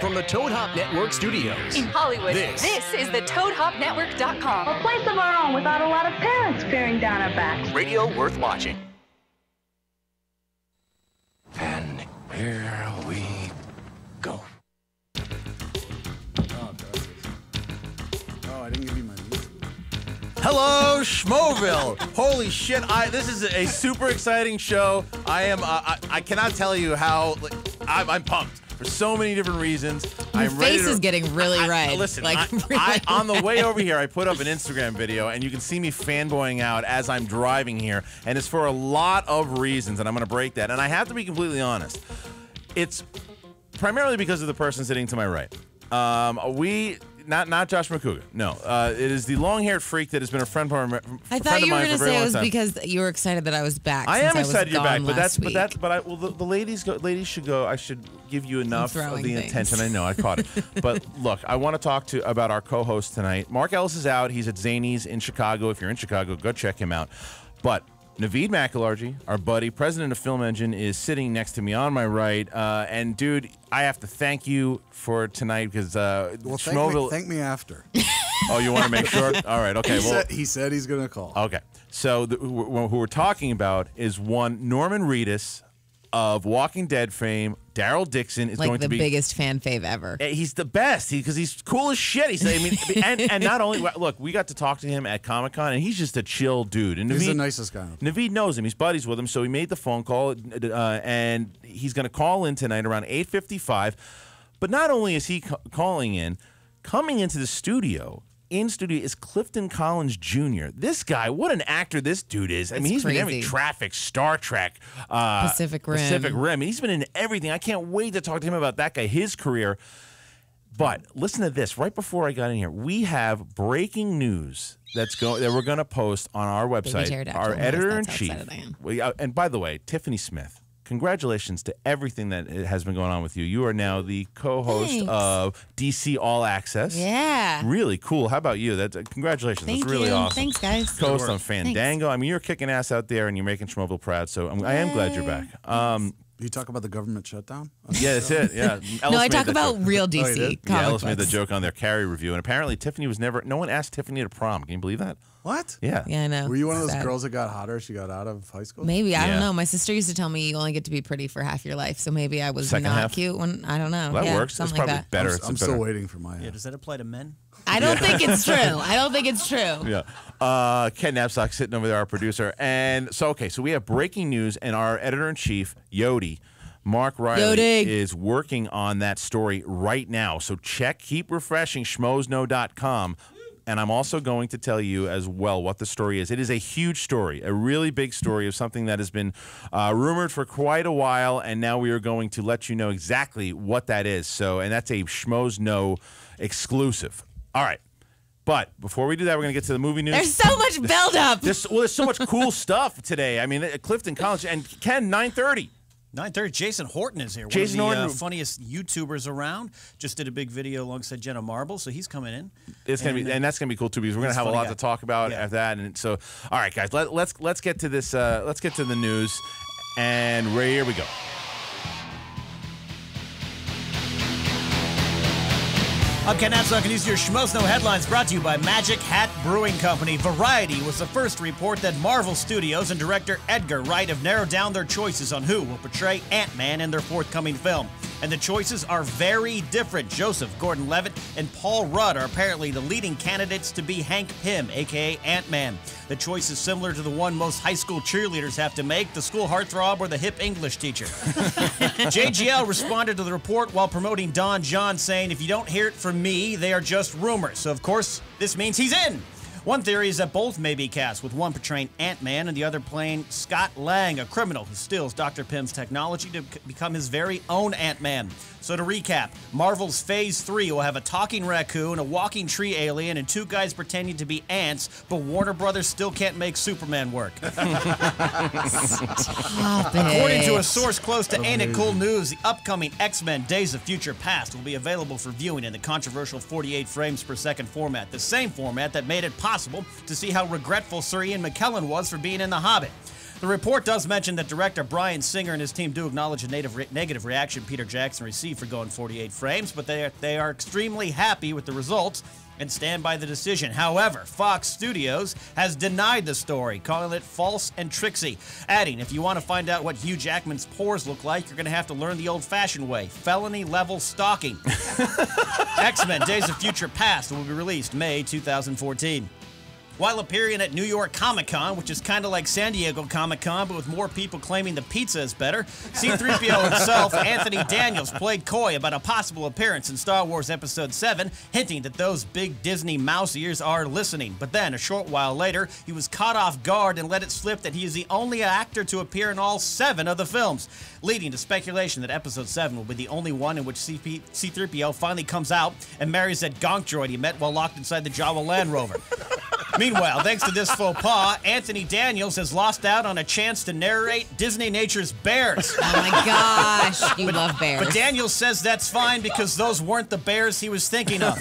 from the Toad Hop Network studios in Hollywood. This is the ToadHopNetwork.com. A place of our own without a lot of parents peering down our backs. radio worth watching. And here we go. Oh, I didn't give you my music. Hello, Schmoville. Holy shit! This is a super exciting show. I cannot tell you how. I'm pumped for so many different reasons. Your face is getting really red. Listen, really on the way over here, I put up an Instagram video, and you can see me fanboying out as I'm driving here, and it's for a lot of reasons, and I'm going to break that. And I have to be completely honest. It's primarily because of the person sitting to my right. Not Josh McCouga. No, it is the long-haired freak that has been a friend of mine. I thought you were going to say it was because you were excited that I was back. I am excited you're back, but the ladies should go. I should give you enough of the attention. I know I caught it, but look, I want to talk about our co-host tonight. Mark Ellis is out. He's at Zany's in Chicago. If you're in Chicago, go check him out. But Naveed McElargy, our buddy, president of Film Engine, is sitting next to me on my right. And, dude, I have to thank you for tonight because thank me after. Oh, you want to make sure? All right, okay. He said he's going to call. Okay. So who we're talking about is one Norman Reedus of Walking Dead fame. Daryl Dixon is going to be the biggest fan fave ever. He's the best because he's cool as shit. And not only look, we got to talk to him at Comic-Con, and he's just a chill dude. And he's the nicest guy. Naveed knows him. He's buddies with him, so he made the phone call, and he's going to call in tonight around 8:55. But not only is he calling in, coming into the studio. In studio is Clifton Collins Jr. This guy, what an actor this dude is. I mean, he's been in every Traffic, Star Trek, Pacific Rim. He's been in everything. I can't wait to talk to him about that guy, his career. But listen to this. Right before I got in here, we have breaking news that we're going to post on our website. Our editor-in-chief. And by the way, Tiffany Smith. Congratulations to everything that has been going on with you. You are now the co-host of DC All Access. Yeah. Really cool. How about you? Congratulations. That's really awesome. Thanks, guys. Co-host on Fandango. I mean, you're kicking ass out there, and you're making Schmoville proud, so I am glad you're back. You talk about the government shutdown? Yeah, that's it. Yeah. No, I talk about real DC. Yeah, Ellis made the joke on their Carrie review, and apparently Tiffany was never. No one asked Tiffany to prom. Can you believe that? What? Yeah. Yeah, I know. Were you one of those girls that got hotter as she got out of high school? Maybe. I don't know. My sister used to tell me you only get to be pretty for half your life, so maybe I was not cute when, I don't know. Well, that works. It's probably better. I'm still waiting for my... Yeah, does that apply to men? I don't think it's true. I don't think it's true. Yeah. Ken Knapsack sitting over there, our producer. And so we have breaking news, and our editor-in-chief, Yodi, Mark Riley, is working on that story right now. So keep refreshing schmozno.com. And I'm also going to tell you as well what the story is. It is a huge story, a really big story of something that has been rumored for quite a while, and now we are going to let you know exactly what that is. And that's a Schmozno exclusive. All right. But before we do that, we're going to get to the movie news. There's so much buildup. There's so much cool stuff today. I mean, Clifton Collins and Ken, 9:30. 9:30. Jason Horton is here. Jason one of the Horton, funniest YouTubers around. Just did a big video alongside Jenna Marble, so he's coming in. It's gonna be, and that's gonna be cool too because we're gonna have a lot to talk about after that. And so, all right, guys, let's get to this. Let's get to the news, and here we go. I'm Ken Knapsack, and these are your Schmozno headlines brought to you by Magic Hat Brewing Company. Variety was the first to report that Marvel Studios and director Edgar Wright have narrowed down their choices on who will portray Ant-Man in their forthcoming film. And the choices are very different. Joseph Gordon-Levitt and Paul Rudd are apparently the leading candidates to be Hank Pym, a.k.a. Ant-Man. The choice is similar to the one most high school cheerleaders have to make, the school heartthrob or the hip English teacher. JGL responded to the report while promoting Don John, saying, "If you don't hear it from me, they are just rumors." So, of course, this means he's in. One theory is that both may be cast, with one portraying Ant-Man and the other playing Scott Lang, a criminal who steals Dr. Pym's technology to become his very own Ant-Man. So to recap, Marvel's Phase 3 will have a talking raccoon, a walking tree alien, and two guys pretending to be ants, but Warner Brothers still can't make Superman work. According to a source close to Ain't It Cool News, the upcoming X-Men Days of Future Past will be available for viewing in the controversial 48 frames per second format, the same format that made it possible to see how regretful Sir Ian McKellen was for being in The Hobbit. The report does mention that director Bryan Singer and his team do acknowledge the negative reaction Peter Jackson received for going 48 frames, but they are extremely happy with the results and stand by the decision. However, Fox Studios has denied the story, calling it false and tricksy, adding, if you want to find out what Hugh Jackman's pores look like, you're going to have to learn the old-fashioned way, felony-level stalking. X-Men Days of Future Past will be released May 2014. While appearing at New York Comic-Con, which is kind of like San Diego Comic-Con, but with more people claiming the pizza is better, C-3PO himself, Anthony Daniels, played coy about a possible appearance in Star Wars Episode 7, hinting that those big Disney mouse ears are listening. But then, a short while later, he was caught off guard and let it slip that he is the only actor to appear in all 7 of the films, leading to speculation that Episode 7 will be the only one in which C-3PO finally comes out and marries that gonk droid he met while locked inside the Jawa Land Rover. Meanwhile, thanks to this faux pas, Anthony Daniels has lost out on a chance to narrate Disney Nature's Bears. Oh my gosh, you love bears. But Daniels says that's fine because those weren't the bears he was thinking of.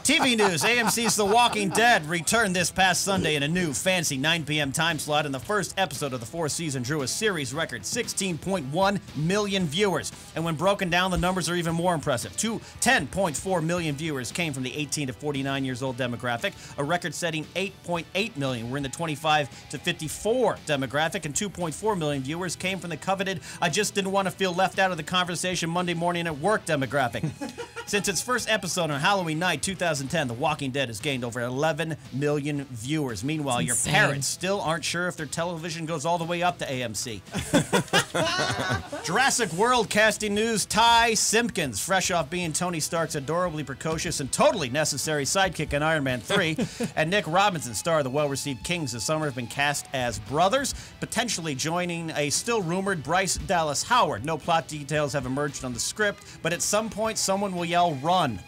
TV news, AMC's The Walking Dead returned this past Sunday in a new fancy 9 p.m. time slot, and the first episode of the 4th season drew a series record 16.1 million viewers. And when broken down, the numbers are even more impressive. 10.4 million viewers came from the 18 to 49 years old demographic, a record-setting 8.8 million were in the 25 to 54 demographic, and 2.4 million viewers came from the coveted I just didn't want to feel left out of the conversation Monday morning at work demographic. Since its first episode on Halloween night 2010, The Walking Dead has gained over 11 million viewers. Meanwhile, your parents still aren't sure if their television goes all the way up to AMC. Jurassic World casting news, Ty Simpkins, fresh off being Tony Stark's adorably precocious and totally necessary sidekick in Iron Man 3, and Nick Robinson, star of the well-received Kings this summer, have been cast as brothers, potentially joining a still-rumored Bryce Dallas Howard. No plot details have emerged on the script, but at some point someone will yell, "Run."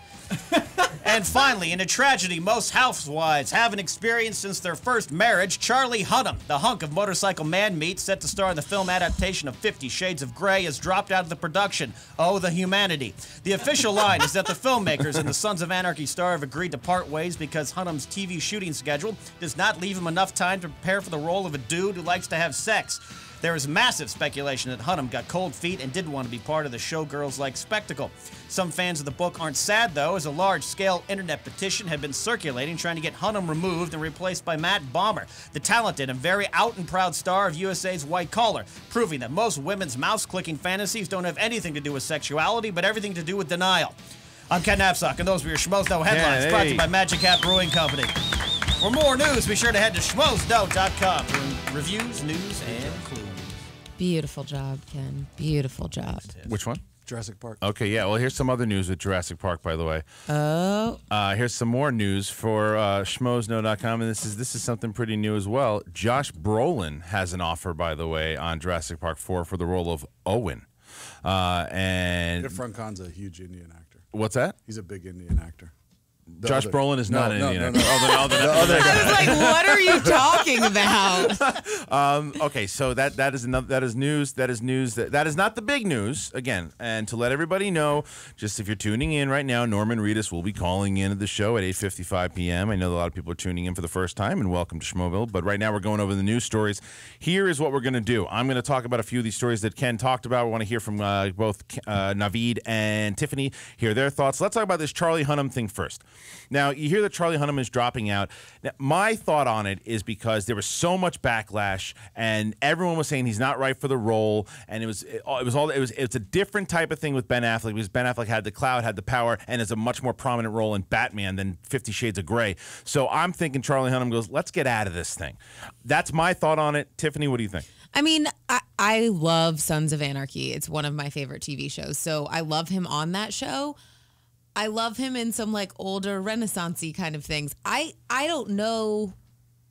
And finally, in a tragedy most housewives haven't experienced since their first marriage, Charlie Hunnam, the hunk of motorcycle man-meat set to star in the film adaptation of 50 Shades of Grey, has dropped out of the production. Oh, the humanity. The official line is that the filmmakers and the Sons of Anarchy star have agreed to part ways because Hunnam's TV shooting schedule does not leave him enough time to prepare for the role of a dude who likes to have sex. There is massive speculation that Hunnam got cold feet and didn't want to be part of the showgirls-like spectacle. Some fans of the book aren't sad, though, as a large-scale internet petition had been circulating trying to get Hunnam removed and replaced by Matt Bomer, the talented and very out-and-proud star of USA's White Collar, proving that most women's mouse-clicking fantasies don't have anything to do with sexuality, but everything to do with denial. I'm Ken Knapsack, and those were your Schmoes Know headlines, brought to you by Magic Hat Brewing Company. For more news, be sure to head to schmoesknow.com for reviews, news, and clues. Beautiful job, Ken. Beautiful job. Which one? Jurassic Park. Okay, yeah. Well, here's some other news with Jurassic Park, by the way. Oh. Here's some more news for schmoesknow.com, and this is something pretty new as well. Josh Brolin has an offer, by the way, on Jurassic Park 4 for the role of Owen. And Irfan Khan's a huge Indian actor. What's that? He's a big Indian actor. Josh Brolin is not an Indian actor. I was like, what are you talking about? Okay, so that is news. That is not the big news. Again, and to let everybody know, just if you're tuning in right now, Norman Reedus will be calling in at the show at 8:55 p.m. I know a lot of people are tuning in for the first time, and welcome to Schmoville. But right now we're going over the news stories. Here is what we're going to do. I'm going to talk about a few of these stories that Ken talked about. We want to hear from both Naveed and Tiffany, hear their thoughts. Let's talk about this Charlie Hunnam thing first. Now, you hear that Charlie Hunnam is dropping out. Now, my thought on it is because there was so much backlash, and everyone was saying he's not right for the role, and it was a different type of thing with Ben Affleck, because Ben Affleck had the clout, had the power, and is a much more prominent role in Batman than 50 Shades of Grey. So I'm thinking Charlie Hunnam goes, let's get out of this thing. That's my thought on it. Tiffany, what do you think? I mean, I love Sons of Anarchy. It's one of my favorite TV shows, so I love him on that show. I love him in some like older Renaissance-y kind of things. I don't know.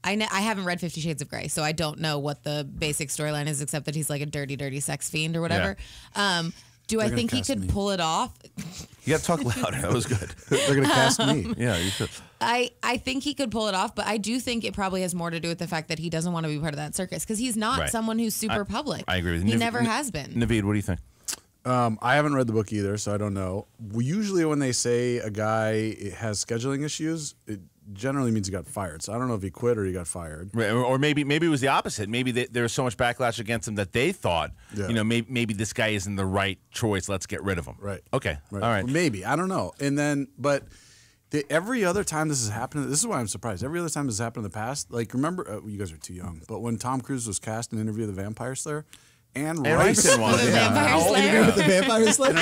I haven't read 50 Shades of Grey, so I don't know what the basic storyline is, except that he's like a dirty, dirty sex fiend or whatever. Yeah. Do I think he could pull it off? You got to talk louder. That was good. They're going to cast me. Yeah, you should. I think he could pull it off, but I do think it probably has more to do with the fact that he doesn't want to be part of that circus, because he's not someone who's super public. I agree with you. He never has been. Naveed, what do you think? I haven't read the book either, so I don't know. Usually when they say a guy has scheduling issues, generally means he got fired. So I don't know if he quit or he got fired. Right, or maybe it was the opposite. Maybe there was so much backlash against him that they thought, maybe this guy isn't the right choice. Let's get rid of him. Right. Okay. Right. All right. Or maybe, I don't know. And then, but every other time this has happened, this is why I'm surprised. Every other time this has happened in the past, like remember, you guys are too young, but when Tom Cruise was cast in Interview with the Vampire Slayer, Anne Rice was The Vampire Slayer. With the Vampire Slayer?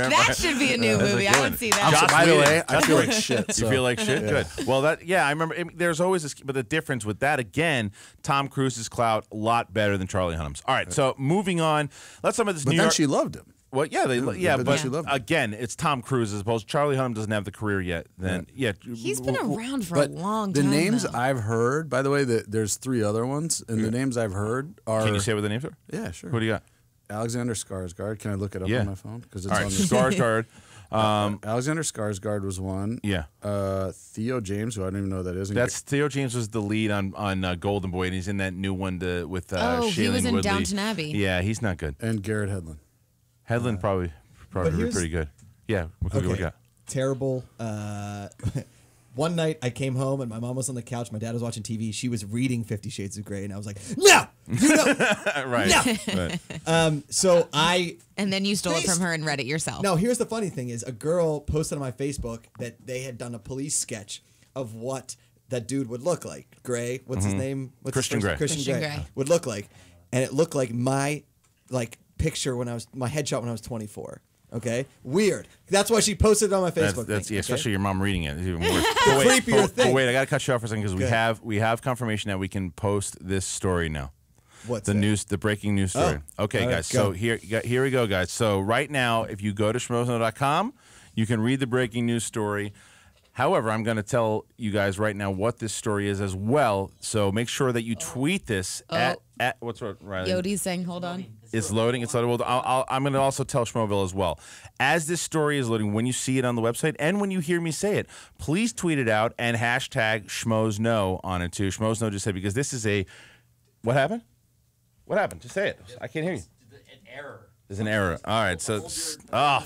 That should be a new movie. I would see that. By the way, I feel like shit. You feel like shit? Good. Well, I remember. There's always this, but the difference with that, again, Tom Cruise's clout a lot better than Charlie Hunnam's. All right, so moving on. Let's talk about this. But New then York. she loved him. Well, but she loved him. again, it's Tom Cruise as opposed. Charlie Hunnam doesn't have the career yet. Then, He's been around for a But long the time. names though. I've heard, by the way, there's 3 other ones, and the names I've heard are. Can you say what the names are? Yeah, sure. Who do you got? Alexander Skarsgård. Can I look it up Yeah. on my phone? Because it's All right, on Skarsgård. Alexander Skarsgård was one. Yeah. Theo James, who I don't even know who that is. That's Theo James was the lead on Golden Boy, and he's in that new one with he Shailene was in Woodley. Downton Abbey. Yeah, he's not good. and Garrett Hedlund. Hedlund probably be here's- pretty good. Yeah, who we got? Terrible. One night I came home and my mom was on the couch. My dad was watching TV. She was reading 50 Shades of Grey, and I was like, "No, you know." Right. No. Right. So I. And then you stole it from her and read it yourself. No, here's the funny thing: is a girl posted on my Facebook that they had done a police sketch of what that dude would look like. Gray, what's his name? What's Christian his Grey. first- Christian Christian Grey Grey. would look like, and it looked like my picture when I was my headshot when I was 24. Okay, weird. That's why she posted it on my Facebook. That's thing, okay? especially your mom reading it. It's even worse. creepier thing. Wait, I got to cut you off for a second because Good. we have confirmation that we can post this story now. What's the that? news, the breaking news story. Okay, All right, guys. go. So here we go, guys. So right now, if you go to schmozno.com, you can read the breaking news story. However, I'm going to tell you guys right now what this story is as well. So make sure that you tweet this at what's what, Riley? Yodi's saying, hold on. It's loading. It's loading. I'm going to also tell Schmoville as well. As this story is loading, when you see it on the website and when you hear me say it, please tweet it out and hashtag Schmozno on it too. Schmozno just said because this is a what happened? What happened? Just say it. I can't hear you. An error. There's an error. All right. So, you got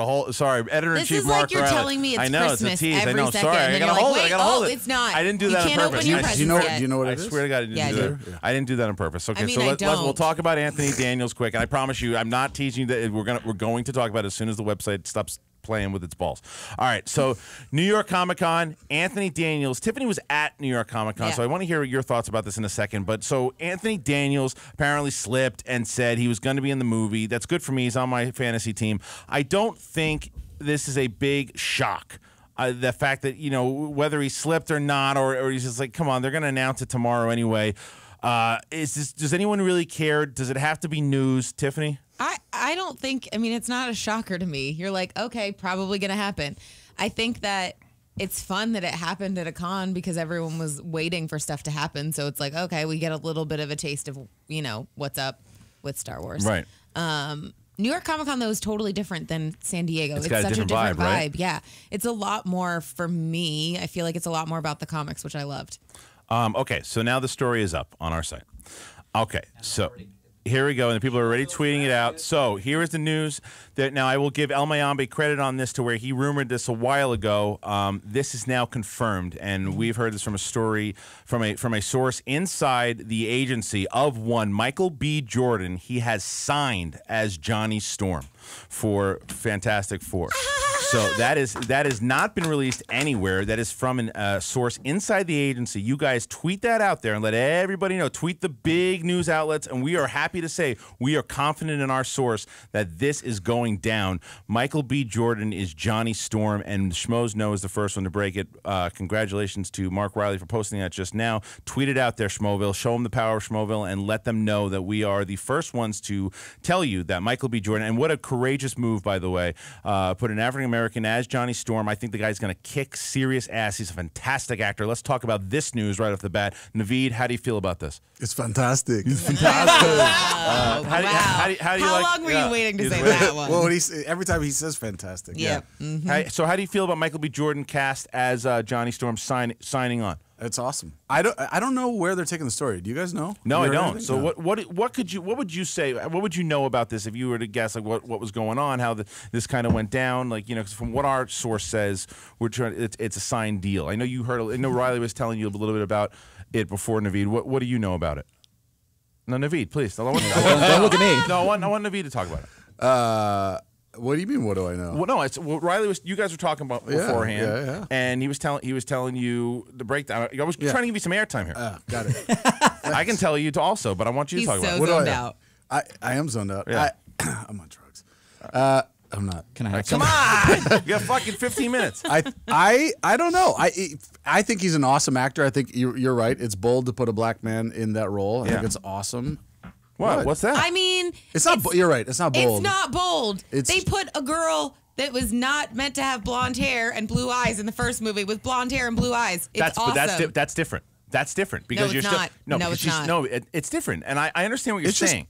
a hold. Sorry, editor in This chief is Mark like you're Riley. telling me it's I know Christmas it's a tease. I every know. second, Sorry, and I then got to you're hold like, it. I got to wait, hold oh, it. it's not. I didn't do You that on can't purpose. open your I- presents Do you know yet. do you know what I it is? swear to God, I didn't Yeah, do I that. do. I didn't do that on purpose. Okay, I so mean, I we'll don't. talk about Anthony Daniels quick. And I promise you, I'm not teasing you that we're going to talk about it as soon as the website stops playing with its balls. All right, so New York Comic Con, Anthony Daniels. Tiffany was at New York Comic Con, Yeah. so I want to hear your thoughts about this in a second. But so Anthony Daniels apparently slipped and said he was going to be in the movie. That's good for me. He's on my fantasy team. I don't think this is a big shock. The fact that, whether he slipped or not, or he's just like, come on, they're going to announce it tomorrow anyway. Does anyone really care? Does it have to be news, Tiffany? I don't think, it's not a shocker to me. You're like, okay, probably going to happen. I think that it's fun that it happened at a con because everyone was waiting for stuff to happen. So it's like, okay, we get a little bit of a taste of, what's up with Star Wars. Right. New York Comic Con, though, is totally different than San Diego. It's It's got a such different a different vibe, vibe. right? Yeah. It's a lot more, for me, I feel like it's a lot more about the comics, which I loved. Okay, so now the story is up on our site. Okay, so here we go, and the people are already tweeting it out. So here is the news. That now I will give El Mayambe credit on this to where he rumored this a while ago. This is now confirmed, and we've heard this from a story from a source inside the agency of one Michael B. Jordan. He has signed as Johnny Storm for Fantastic Four. So that has not been released anywhere. That is from a source inside the agency. You guys tweet that out there and let everybody know. Tweet the big news outlets, and we are happy to say we are confident in our source that this is going down. Michael B. Jordan is Johnny Storm, and Schmoes Know is the first one to break it. Congratulations to Mark Riley for posting that just now. Tweet it out there, Schmoville. Show them the power of Schmoville, and let them know that we are the first ones to tell you that Michael B. Jordan, and what a courageous move, by the way, put an African-American as Johnny Storm. I think the guy's going to kick serious ass. He's a fantastic actor. Let's talk about this news right off the bat. Naveed, how do you feel about this? It's fantastic. Wow. How do you How like- long were yeah. you waiting to He's say waiting. that one? Well, every time he says fantastic. Yeah. So how do you feel about Michael B. Jordan cast as Johnny Storm signing on? It's awesome. I don't know where they're taking the story. Do you guys know? No, I You heard don't. anything? So No. what would you say? What would you know about this if you were to guess like what was going on, how this kind of went down? Like 'cause from what our source says, it's a signed deal. I know you heard. I know Riley was telling you a little bit about it before, Naveed. What do you know about it? No, Naveed, please. Don't look at me. No, I want Naveed to talk about it. What do you mean? What do I know? Well, no, Riley was. You guys were talking about beforehand, yeah. and he was telling you the breakdown. I was trying to give you some airtime here. Got it. I can tell you also, but I want you to He's talk about so it. zoned out. I am zoned out. Yeah. I'm on drugs. I'm not. Can I have Come some? on, you have fucking 15 minutes. I don't know. I think he's an awesome actor. I think you're right. It's bold to put a black man in that role. I think it's awesome. What? What's that? I mean, It's not. You're right. It's not bold. It's not bold. It's- They put a girl that was not meant to have blonde hair and blue eyes in the first movie with blonde hair and blue eyes. It's awesome. But that's different. That's different because No, you're it's still not. no, No, because it's she's not. no. It's different, and I understand what you're It's just saying.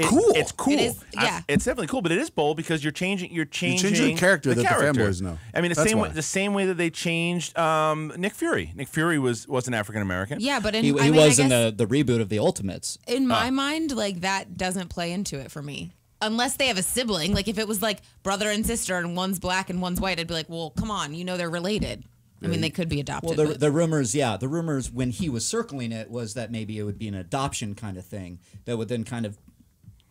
cool. It's cool. It is, yeah. It's definitely cool, but it is bold because you're changing. You're changing the character that the fanboys know. I mean, That's why. the same way that they changed Nick Fury. Nick Fury was an African American. Yeah, but He was in the reboot of the Ultimates. in my mind, like that doesn't play into it for me. Unless they have a sibling. Like if it was like brother and sister and one's black and one's white, I'd be like, well, come on, they're related. I mean, they could be adopted. Well, but- the rumors when he was circling it was that maybe it would be an adoption kind of thing that would then kind of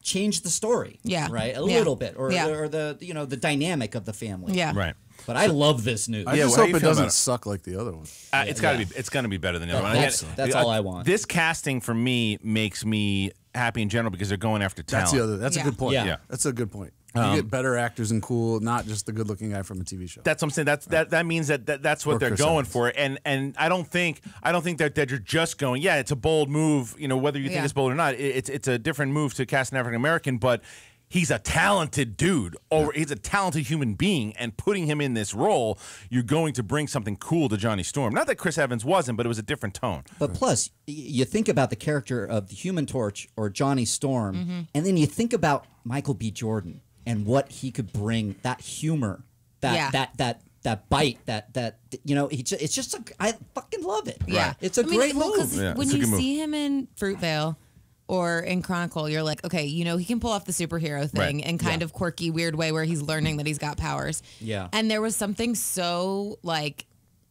change the story. Yeah. Right? A Yeah. little bit. Or Yeah. the dynamic of the family. Yeah. Right. But I love this news. I just how hope you it feel about doesn't it? suck like the other one. It's got to be. It's going to be better than the other one. That's all I want. This casting for me makes me happy in general because they're going after talent. That's a Yeah. good point. Yeah. That's a good point. You get better actors and cool, not just the good-looking guy from a TV show. That's what I'm saying. That means that's what Or they're Chris going Evans. for. And I don't think that you're just going. Yeah, it's a bold move. Whether you think Yeah. it's bold or not, it's a different move to cast an African American, but. He's a talented dude, or he's a talented human being, and putting him in this role, you're going to bring something cool to Johnny Storm. Not that Chris Evans wasn't, but it was a different tone. But plus, you think about the character of the Human Torch or Johnny Storm, and then you think about Michael B. Jordan and what he could bring, that humor, that bite, it's just I fucking love it. Yeah. It's a great well, move. 'cause Yeah, when it's a you good move. see him in Fruitvale or in Chronicle, you're like, okay, he can pull off the superhero thing Right. in kind of quirky, weird way where he's learning that he's got powers. Yeah. And there was something so like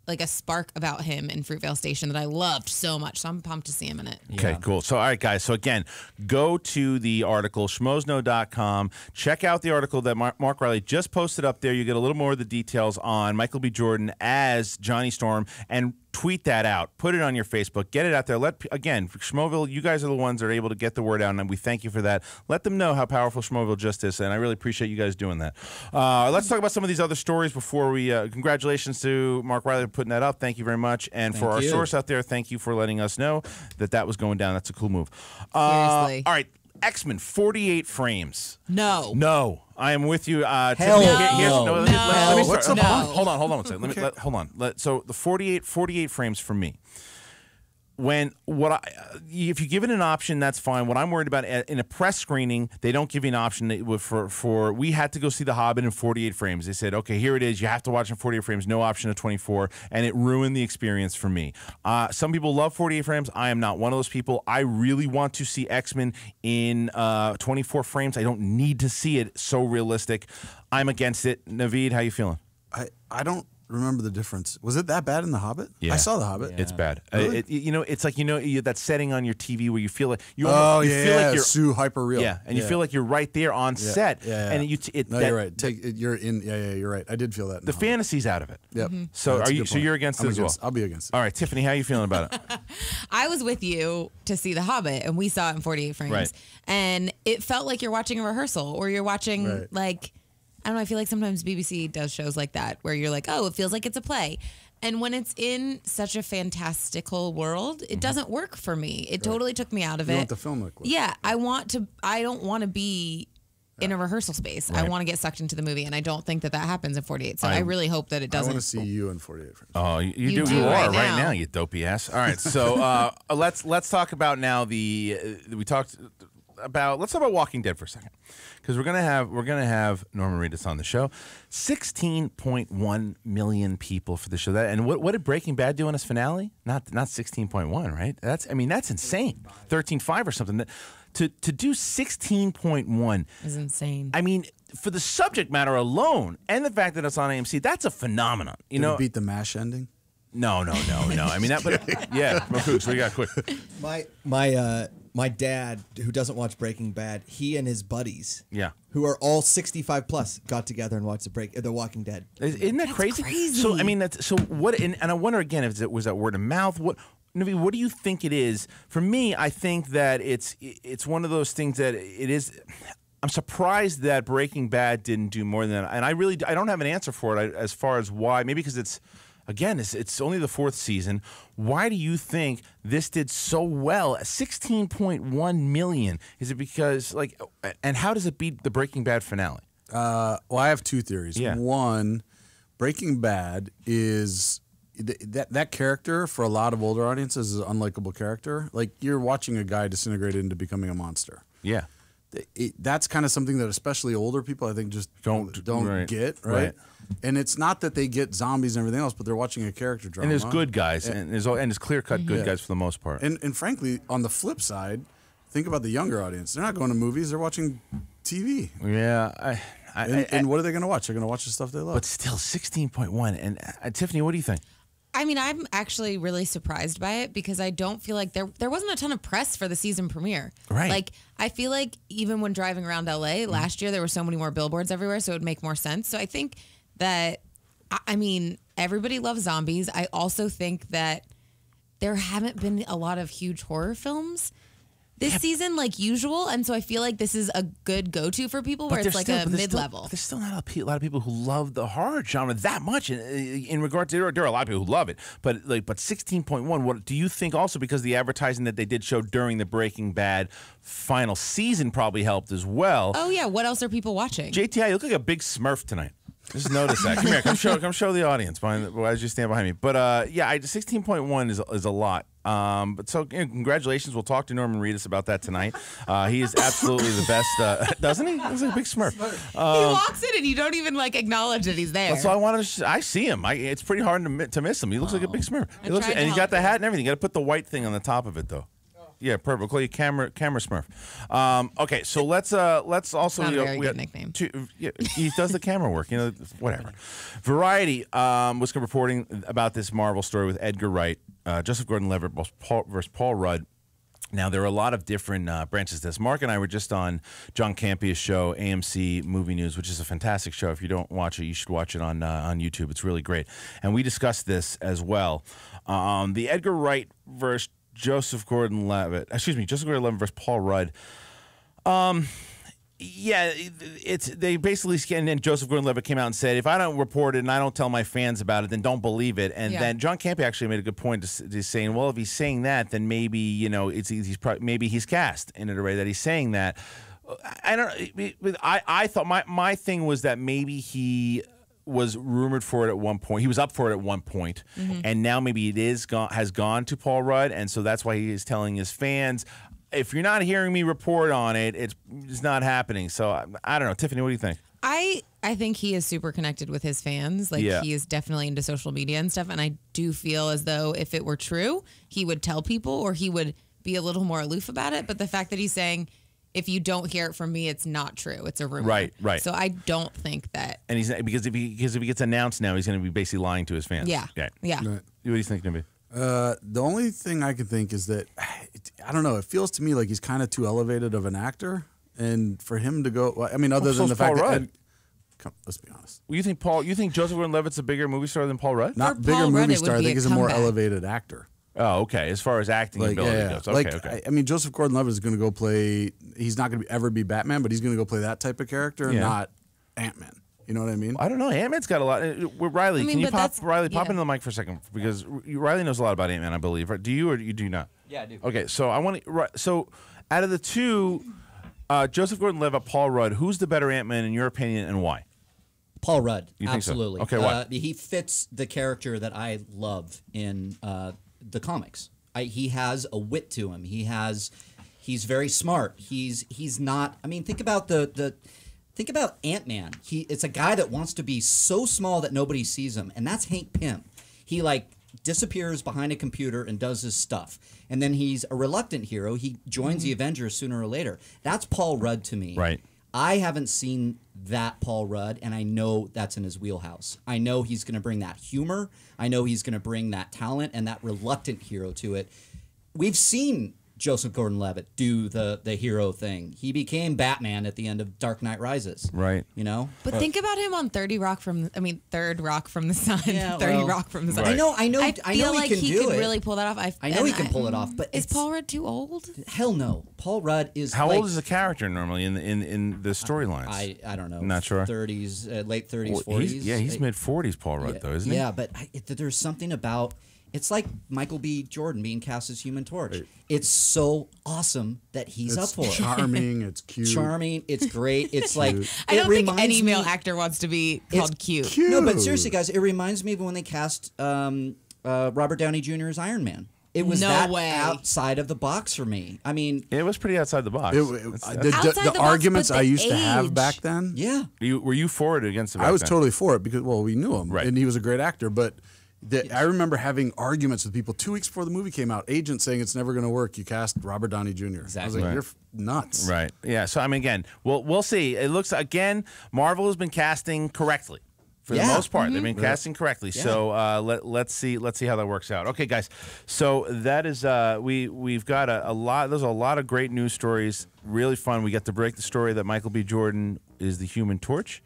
a spark about him in Fruitvale Station that I loved so much. So I'm pumped to see him in it. Okay, cool. So, all right, guys. So, again, go to the article, schmoesno.com. Check out the article that Mark Riley just posted up there. You get a little more of the details on Michael B. Jordan as Johnny Storm, and tweet that out. Put it on your Facebook. Get it out there. Again, Schmoville, you guys are the ones that are able to get the word out, and we thank you for that. Let them know how powerful Schmoville just is, and I really appreciate you guys doing that. Let's talk about some of these other stories before we... congratulations to Mark Riley for putting that up. Thank you very much. And for our you. source out there, thank you for letting us know that was going down. That's a cool move. Seriously. All right. X-Men, 48 frames. No. I am with you. Hell Tiffany, no. let me start. What's the No. Hold on one second. Hold on. So the 48 frames for me. If you give it an option, that's fine. What I'm worried about in a press screening, they don't give you an option for we had to go see The Hobbit in 48 frames. They said, okay, here it is. You have to watch in 48 frames, no option of 24, and it ruined the experience for me. Some people love 48 frames. I am not one of those people. I really want to see X-Men in 24 frames. I don't need to see it so realistic. I'm against it. Naveed, how you feeling? I don't remember the difference. Was it that bad in The Hobbit? Yeah. I saw The Hobbit. It's bad. Really? It's like that setting on your TV where you feel like you Oh, you yeah, feel yeah. like you're Sue hyper real. yeah, and you feel like you're right there on set. Yeah. And You're right. You're in. Yeah, you're right. I did feel that. In the Hobbit. fantasy's out of it. Yep. So That's a are you? good So point. you're against I'm it as well? I'll be against it. All right, Tiffany, how are you feeling about it? I was with you to see The Hobbit, and we saw it in 48 frames. Right. And it felt like you're watching a rehearsal, or you're watching Right. like, I don't know, I feel like sometimes BBC does shows like that where you're like, oh, it feels like it's a play. And when it's in such a fantastical world, it doesn't work for me. It totally took me out of You it. want the film like what? Yeah, I don't want to be in a rehearsal space. I Right. want to get sucked into the movie, and I don't think that happens in 48. So I really hope that it I doesn't. want to see you in 48 frames. Oh, you You do. do You are right right now. now, you dopey ass. All right, so let's talk about now we talked. let's talk about Walking Dead for a second, because we're gonna have Norman Reedus on the show. 16.1 million people for the show. That, and what did Breaking Bad do in its finale? Not 16.1, right? That's insane. 13.5 or something. To do 16.1 is insane. I mean, for the subject matter alone, and the fact that it's on AMC, that's a phenomenon. Did it beat the MASH ending? No. I mean, Mooks, we got quick. My dad, who doesn't watch Breaking Bad, he and his buddies, yeah, who are all 65 plus, got together and watched The Walking Dead. Isn't that crazy? So I mean, what? And I wonder again if it was that word of mouth. What do you think it is? For me, I think that it's one of those things that it is. I'm surprised that Breaking Bad didn't do more than that, and I don't have an answer for it as far as why. Maybe because it's only the 4th season. Why do you think this did so well? 16.1 million. Is it because and how does it beat the Breaking Bad finale? Well, I have 2 theories. Yeah. One, Breaking Bad is that character for a lot of older audiences is an unlikable character. Like you're watching a guy disintegrate into becoming a monster. Yeah. That's kind of something that especially older people I think just don't get, right? And it's not that they get zombies and everything else, but they're watching a character drama. And there's good guys, and there's clear-cut good guys for the most part. And frankly, on the flip side, think about the younger audience. They're not going to movies; they're watching TV. Yeah, and what are they going to watch? They're going to watch the stuff they love. But still, 16.1. And Tiffany, what do you think? I mean, I'm actually really surprised by it because I don't feel like there wasn't a ton of press for the season premiere. Right. Like, I feel like even when driving around LA last year, there were so many more billboards everywhere, so it would make more sense. So I think that, I mean, everybody loves zombies. I also think that there haven't been a lot of huge horror films this season like usual, and so I feel like this is a good go-to for people where it's like a mid-level. There's still not a lot of people who love the horror genre that much. In regard to, there are a lot of people who love it, but 16.1. What do you think? Also, because the advertising that they did show during the Breaking Bad final season probably helped as well. Oh yeah, what else are people watching? JTI, you look like a big Smurf tonight. Just notice that. Come here, come show the audience as you stand behind me. But 16.1 is a lot. But so congratulations. We'll talk to Norman Reedus about that tonight. He is absolutely the best, doesn't he? He's like a big Smurf. He walks in and you don't even acknowledge that he's there. That's why I wanted to. I see him. It's pretty hard to miss him. He looks like a big Smurf. And he's got the hat and everything. You got to put the white thing on the top of it though. Yeah, perfect. We'll call you Camera Smurf. Okay, so let's also. Not a very good nickname. He does the camera work. Whatever. Variety was reporting about this Marvel story with Edgar Wright, Joseph Gordon-Levitt versus Paul Rudd. Now, there are a lot of different branches to this. Mark and I were just on John Campia's show, AMC Movie News, which is a fantastic show. If you don't watch it, you should watch it on YouTube. It's really great. And we discussed this as well. The Edgar Wright versus Joseph Gordon-Levitt versus Paul Rudd. They basically scanned in. Joseph Gordon-Levitt came out and said, if I don't report it and I don't tell my fans about it, then don't believe it. And then John Campea actually made a good point to saying, well, if he's saying that, then maybe maybe he's cast in it already that he's saying that. I thought my thing was that maybe he was rumored for it at one point. He was up for it at one point, and now maybe it has gone to Paul Rudd, and so that's why he is telling his fans, if you're not hearing me report on it, it's not happening. So I don't know. Tiffany, what do you think? I think he is super connected with his fans. He is definitely into social media and stuff, and I do feel as though if it were true, he would tell people or he would be a little more aloof about it. But the fact that he's saying, if you don't hear it from me, it's not true. It's a rumor. Right. So I don't think that. And because if he gets announced now, he's going to be basically lying to his fans. Yeah. Right. Yeah. Right. What do you think, Nimby? The only thing I can think is that I don't know. It feels to me like he's kind of too elevated of an actor, and for him to go. I mean, other than the fact that. Let's be honest. Well, you think Joseph Gordon-Levitt's a bigger movie star than Paul Rudd? Not bigger movie star. I think he's a more elevated actor. Oh, okay. As far as acting ability goes, okay. I mean, Joseph Gordon-Levitt is going to go play. He's not going to ever be Batman, but he's going to go play that type of character, not Ant-Man. You know what I mean? I don't know. Ant-Man's got a lot. Riley, can you pop into the mic for a second, because Riley knows a lot about Ant-Man, I believe. Right? Do you or do you not? Yeah, I do. Okay, so so out of the two, Joseph Gordon-Levitt, Paul Rudd, who's the better Ant-Man in your opinion, and why? Paul Rudd, you think absolutely. So? Okay, why? He fits the character that I love in the comics. He has a wit to him. He's very smart. He's not. I mean, think about think about Ant-Man. It's a guy that wants to be so small that nobody sees him, and that's Hank Pym. He like disappears behind a computer and does his stuff, and then he's a reluctant hero. He joins the Avengers sooner or later. That's Paul Rudd to me. Right. I haven't seen that Paul Rudd, and I know that's in his wheelhouse. I know he's going to bring that humor. I know he's going to bring that talent and that reluctant hero to it. We've seen Joseph Gordon-Levitt do the hero thing. He became Batman at the end of Dark Knight Rises. Right. You know? But think about him on Third Rock from the Sun. Yeah, 30 well, Rock from the Sun. right. I know I feel like he can do it. really pull that off. I know he can pull it off, but is Paul Rudd too old? Hell no. Paul Rudd is How like, old is the character normally in the storylines? I don't know. Not sure. 30s, late 30s, Well, 40s. he's mid-40s, Paul Rudd, though, isn't he? Yeah, but there's something about... It's like Michael B. Jordan being cast as Human Torch. It's so awesome that he's up for it. Charming, it's cute. Charming, it's great. It's like... I don't think any male actor wants to be called cute. No, but seriously, guys, it reminds me of when they cast Robert Downey Jr. as Iron Man. It was outside of the box for me. I mean... It was pretty outside the box. The arguments I used to have back then... Yeah. Were you for it or against it back I was then? totally for it because, well, we knew him. Right. And he was a great actor, but... I remember having arguments with people 2 weeks before the movie came out. Agents saying it's never going to work. You cast Robert Downey Jr. Exactly. I was like, you're nuts. Right. Yeah. So I mean, again, we'll see. It looks again, Marvel has been casting correctly for the most part. They've been casting correctly. Yeah. So let's see how that works out. Okay, guys. So that is we've got a lot. There's a lot of great news stories. Really fun. We get to break the story that Michael B. Jordan is the Human Torch.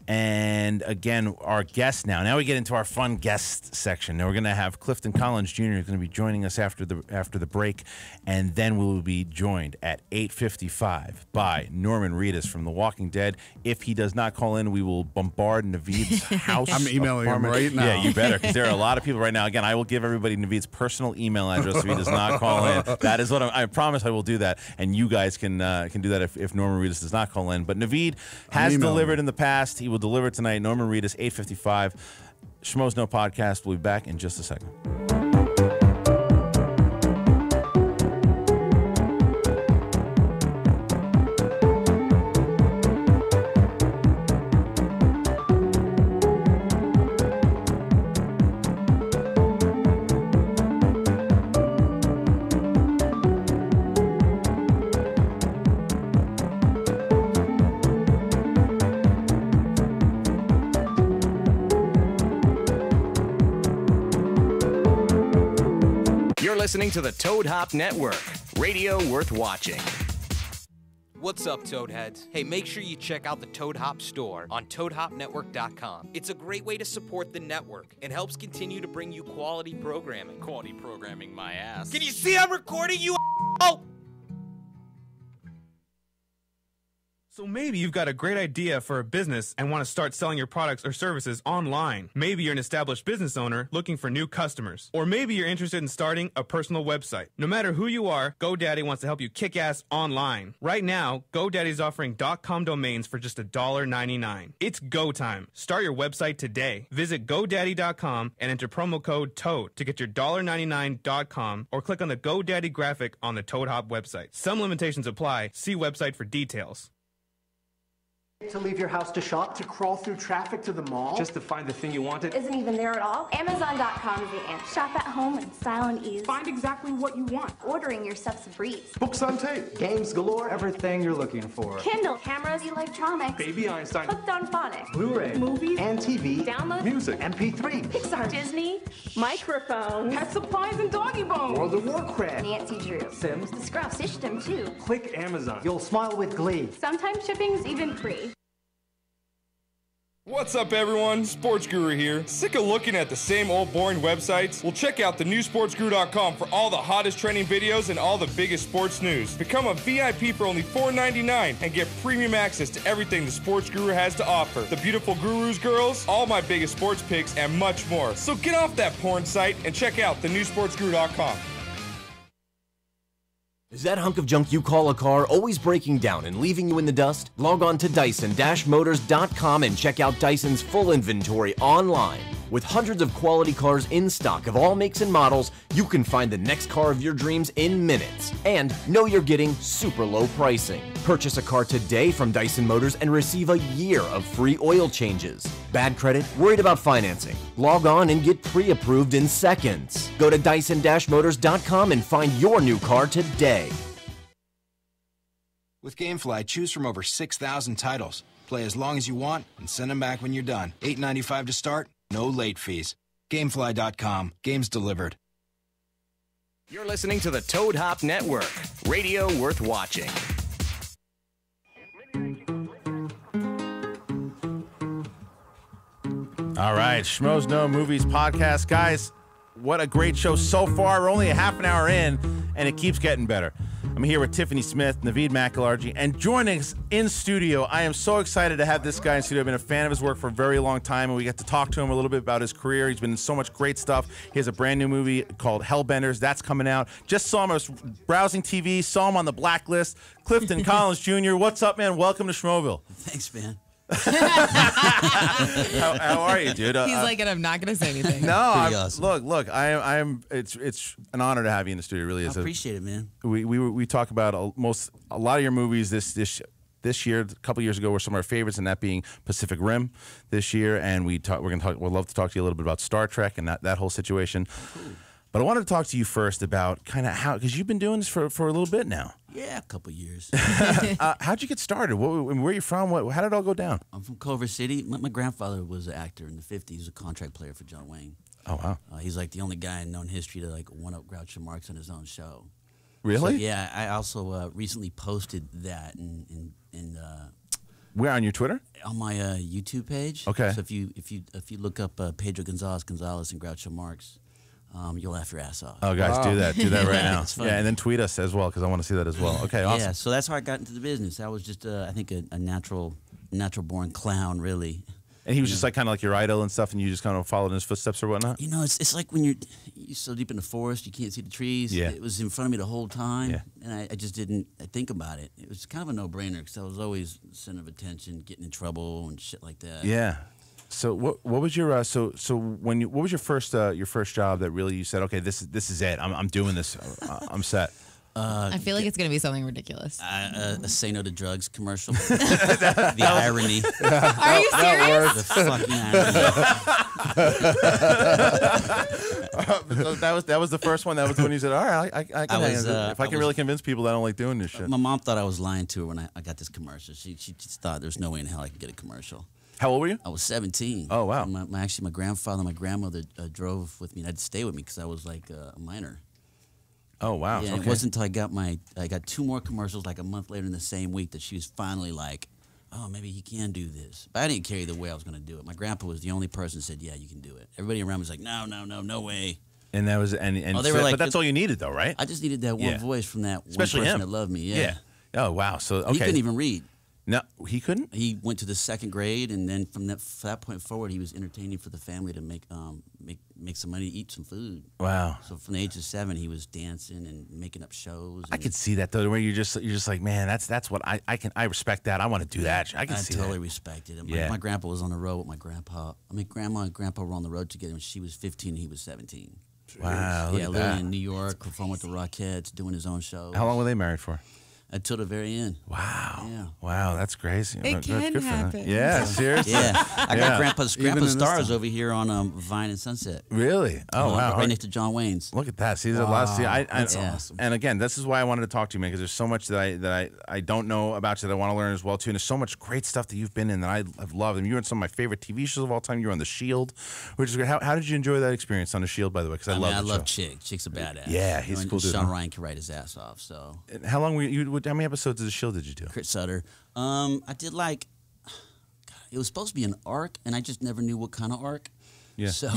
And again, our guest now we get into our fun guest section. Now we're going to have Clifton Collins Jr. who's going to be joining us after the break, and then we will be joined at 8:55 by Norman Reedus from The Walking Dead. If he does not call in, we will bombard Naveed's house. I'm emailing him right now. Yeah, you better, because there are a lot of people right now. Again, I will give everybody Naveed's personal email address if he does not call in. That is what I promise I will do that, and you guys can do that if Norman Reedus does not call in. But Naveed has delivered in the past. He will deliver tonight. Norman Reedus, 8:55. Schmoes No Podcast. We'll be back in just a second. Listening to the Toad Hop Network, radio worth watching. What's up, Toadheads? Hey, make sure you check out the Toad Hop store on ToadHopNetwork.com. It's a great way to support the network and helps continue to bring you quality programming. Quality programming, my ass. Can you see I'm recording you? Oh! So maybe you've got a great idea for a business and want to start selling your products or services online. Maybe you're an established business owner looking for new customers. Or maybe you're interested in starting a personal website. No matter who you are, GoDaddy wants to help you kick ass online. Right now, GoDaddy's offering .com domains for just $1.99. It's go time. Start your website today. Visit GoDaddy.com and enter promo code TOAD to get your $1.99 .com or click on the GoDaddy graphic on the Toad Hop website. Some limitations apply. See website for details. To leave your house to shop? To crawl through traffic to the mall? Just to find the thing you wanted? Isn't even there at all? Amazon.com is the answer. Shop at home in style and ease. Find exactly what you want. Ordering your stuff's a breeze. Books on tape. Games galore. Everything you're looking for. Kindle, cameras, electronics. Baby Einstein. Hooked on phonics. Blu-ray. Movies. And TV. Download. Music. MP3. Pixar. Disney. Microphones. Pet supplies and doggy bones. World of Warcraft. Nancy Drew. Sims. The Scruff. System too. Click Amazon. You'll smile with glee. Sometimes shipping's even free. What's up, everyone? Sports Guru here. Sick of looking at the same old boring websites? Well, check out thenewsportsguru.com for all the hottest trending videos and all the biggest sports news. Become a VIP for only $4.99 and get premium access to everything the Sports Guru has to offer. The beautiful gurus girls, all my biggest sports picks, and much more. So get off that porn site and check out thenewsportsguru.com. Is that hunk of junk you call a car always breaking down and leaving you in the dust? Log on to Dyson-Motors.com and check out Dyson's full inventory online. With hundreds of quality cars in stock of all makes and models, you can find the next car of your dreams in minutes. And know you're getting super low pricing. Purchase a car today from Dyson Motors and receive a year of free oil changes. Bad credit? Worried about financing? Log on and get pre-approved in seconds. Go to Dyson-Motors.com and find your new car today. With GameFly, choose from over 6,000 titles. Play as long as you want and send them back when you're done. $8.95 to start, no late fees. Gamefly.com. Games delivered. You're listening to the Toad Hop Network. Radio worth watching. All right, Schmoes Know Movies podcast. Guys, what a great show so far. We're only a half an hour in, and it keeps getting better. I'm here with Tiffany Smith, Naveed McElargy, and joining us in studio, I am so excited to have this guy in studio. I've been a fan of his work for a very long time, and we get to talk to him a little bit about his career. He's been in so much great stuff. He has a brand new movie called Hellbenders. That's coming out. Just saw him. I was browsing TV, saw him on the blacklist. Clifton Collins Jr., what's up, man? Welcome to Schmoville. Thanks, man. How are you, dude? He's like, and I'm not going to say anything. No, Awesome. look. It's an honor to have you in the studio. It really is. I appreciate it, man. We talk about a lot of your movies this year. A couple years ago were some of our favorites, and that being Pacific Rim this year. And we'd love to talk to you a little bit about Star Trek and that whole situation. Cool. But I wanted to talk to you first about kind of how, because you've been doing this for a little bit now. Yeah, a couple years. How'd you get started? Where are you from? How did it all go down? I'm from Culver City. My grandfather was an actor in the 50s. He was a contract player for John Wayne. Oh, wow. He's like the only guy in known history to like one-up Groucho Marx on his own show. Really? So, yeah, I also recently posted that in where, on your Twitter? On my YouTube page. Okay. So if you look up Pedro Gonzalez and Groucho Marx, you'll laugh your ass off. Oh, guys, do that right now. It's fun. Yeah, and then tweet us as well, because I want to see that as well. Okay, awesome. Yeah, so that's how I got into the business. I was just, I think, a natural born clown, really. And he was just like kind of like your idol and stuff, and you just kind of followed in his footsteps or whatnot? You know, it's like when you're so deep in the forest, you can't see the trees. Yeah. It was in front of me the whole time, yeah. And I just didn't think about it. It was kind of a no-brainer, because I was always the center of attention, getting in trouble and shit like that. Yeah. So what was your what was your first job that really you said, okay, this is it, I'm doing this, I'm set? I feel like it's going to be something ridiculous. A Say No to Drugs commercial. The irony. Are you serious? The fucking irony. that was the first one. That was when you said, all right, I can if I can really convince people that I don't like doing this shit. My mom thought I was lying to her when I got this commercial. She just thought there's no way in hell I could get a commercial. How old were you? I was 17. Oh, wow. My grandfather and my grandmother drove with me. And I had to stay with me because I was like a minor. Oh, wow. Yeah, okay. It wasn't until I got 2 more commercials like a month later in the same week that she was finally like, oh, maybe he can do this. But I didn't care either way I was going to do it. My grandpa was the only person who said, yeah, you can do it. Everybody around was like, no way. And that was they were like, but that's all you needed though, right? I just needed that one voice from that especially one person him that loved me. Yeah. Oh, wow. So okay. He couldn't even read. No, he couldn't? He went to the 2nd grade, and then from that point forward, he was entertaining for the family to make some money, eat some food. Wow. So from the age of 7, he was dancing and making up shows. I could see that though, where you're just like, man, that's what I respect that. I want to do that. I totally respected it. My grandpa was on the road with my grandpa. Grandma and grandpa were on the road together when she was 15 and he was 17. Wow. Yeah, living in New York, performing with the Rockettes, doing his own shows. How long were they married for? Until the very end. Wow. Yeah. Wow, that's crazy. It can happen. Yeah, seriously. Yeah. I got Grandpa's stars over here on Vine and Sunset. Really? Oh, wow. Right next to John Wayne's. Look at that. See, there's a lot. See, that's awesome. And again, this is why I wanted to talk to you, man, because there's so much that I don't know about you that I want to learn as well, too. And there's so much great stuff that you've been in that I've loved. And you were in some of my favorite TV shows of all time. You were on The Shield, which is great. How did you enjoy that experience on The Shield, by the way? Because I love Chick. Chick's a badass. Yeah, he's a cool dude. Sean Ryan can write his ass off. So. How long were you? How many episodes of The Shield did you do? Crit Sutter. I did it was supposed to be an arc, and I just never knew what kind of arc. Yeah. So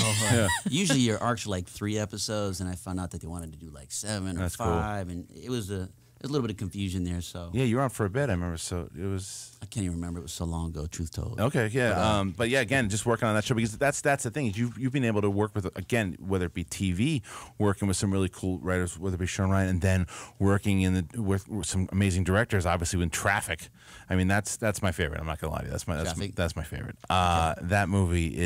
usually your arcs are like 3 episodes, and I found out that they wanted to do like 7 or 5, and it was there's a little bit of confusion there. So Yeah, you were on for a bit. I remember. So it was. I can't even remember. It was so long ago. Truth told. Okay, yeah, but yeah, again, just working on that show because that's the thing. Is you've been able to work with, again, whether it be TV, working with some really cool writers, whether it be Sean Ryan, and then working with some amazing directors. Obviously, with Traffic. I mean, that's my favorite. I'm not gonna lie to you. That's my favorite. That movie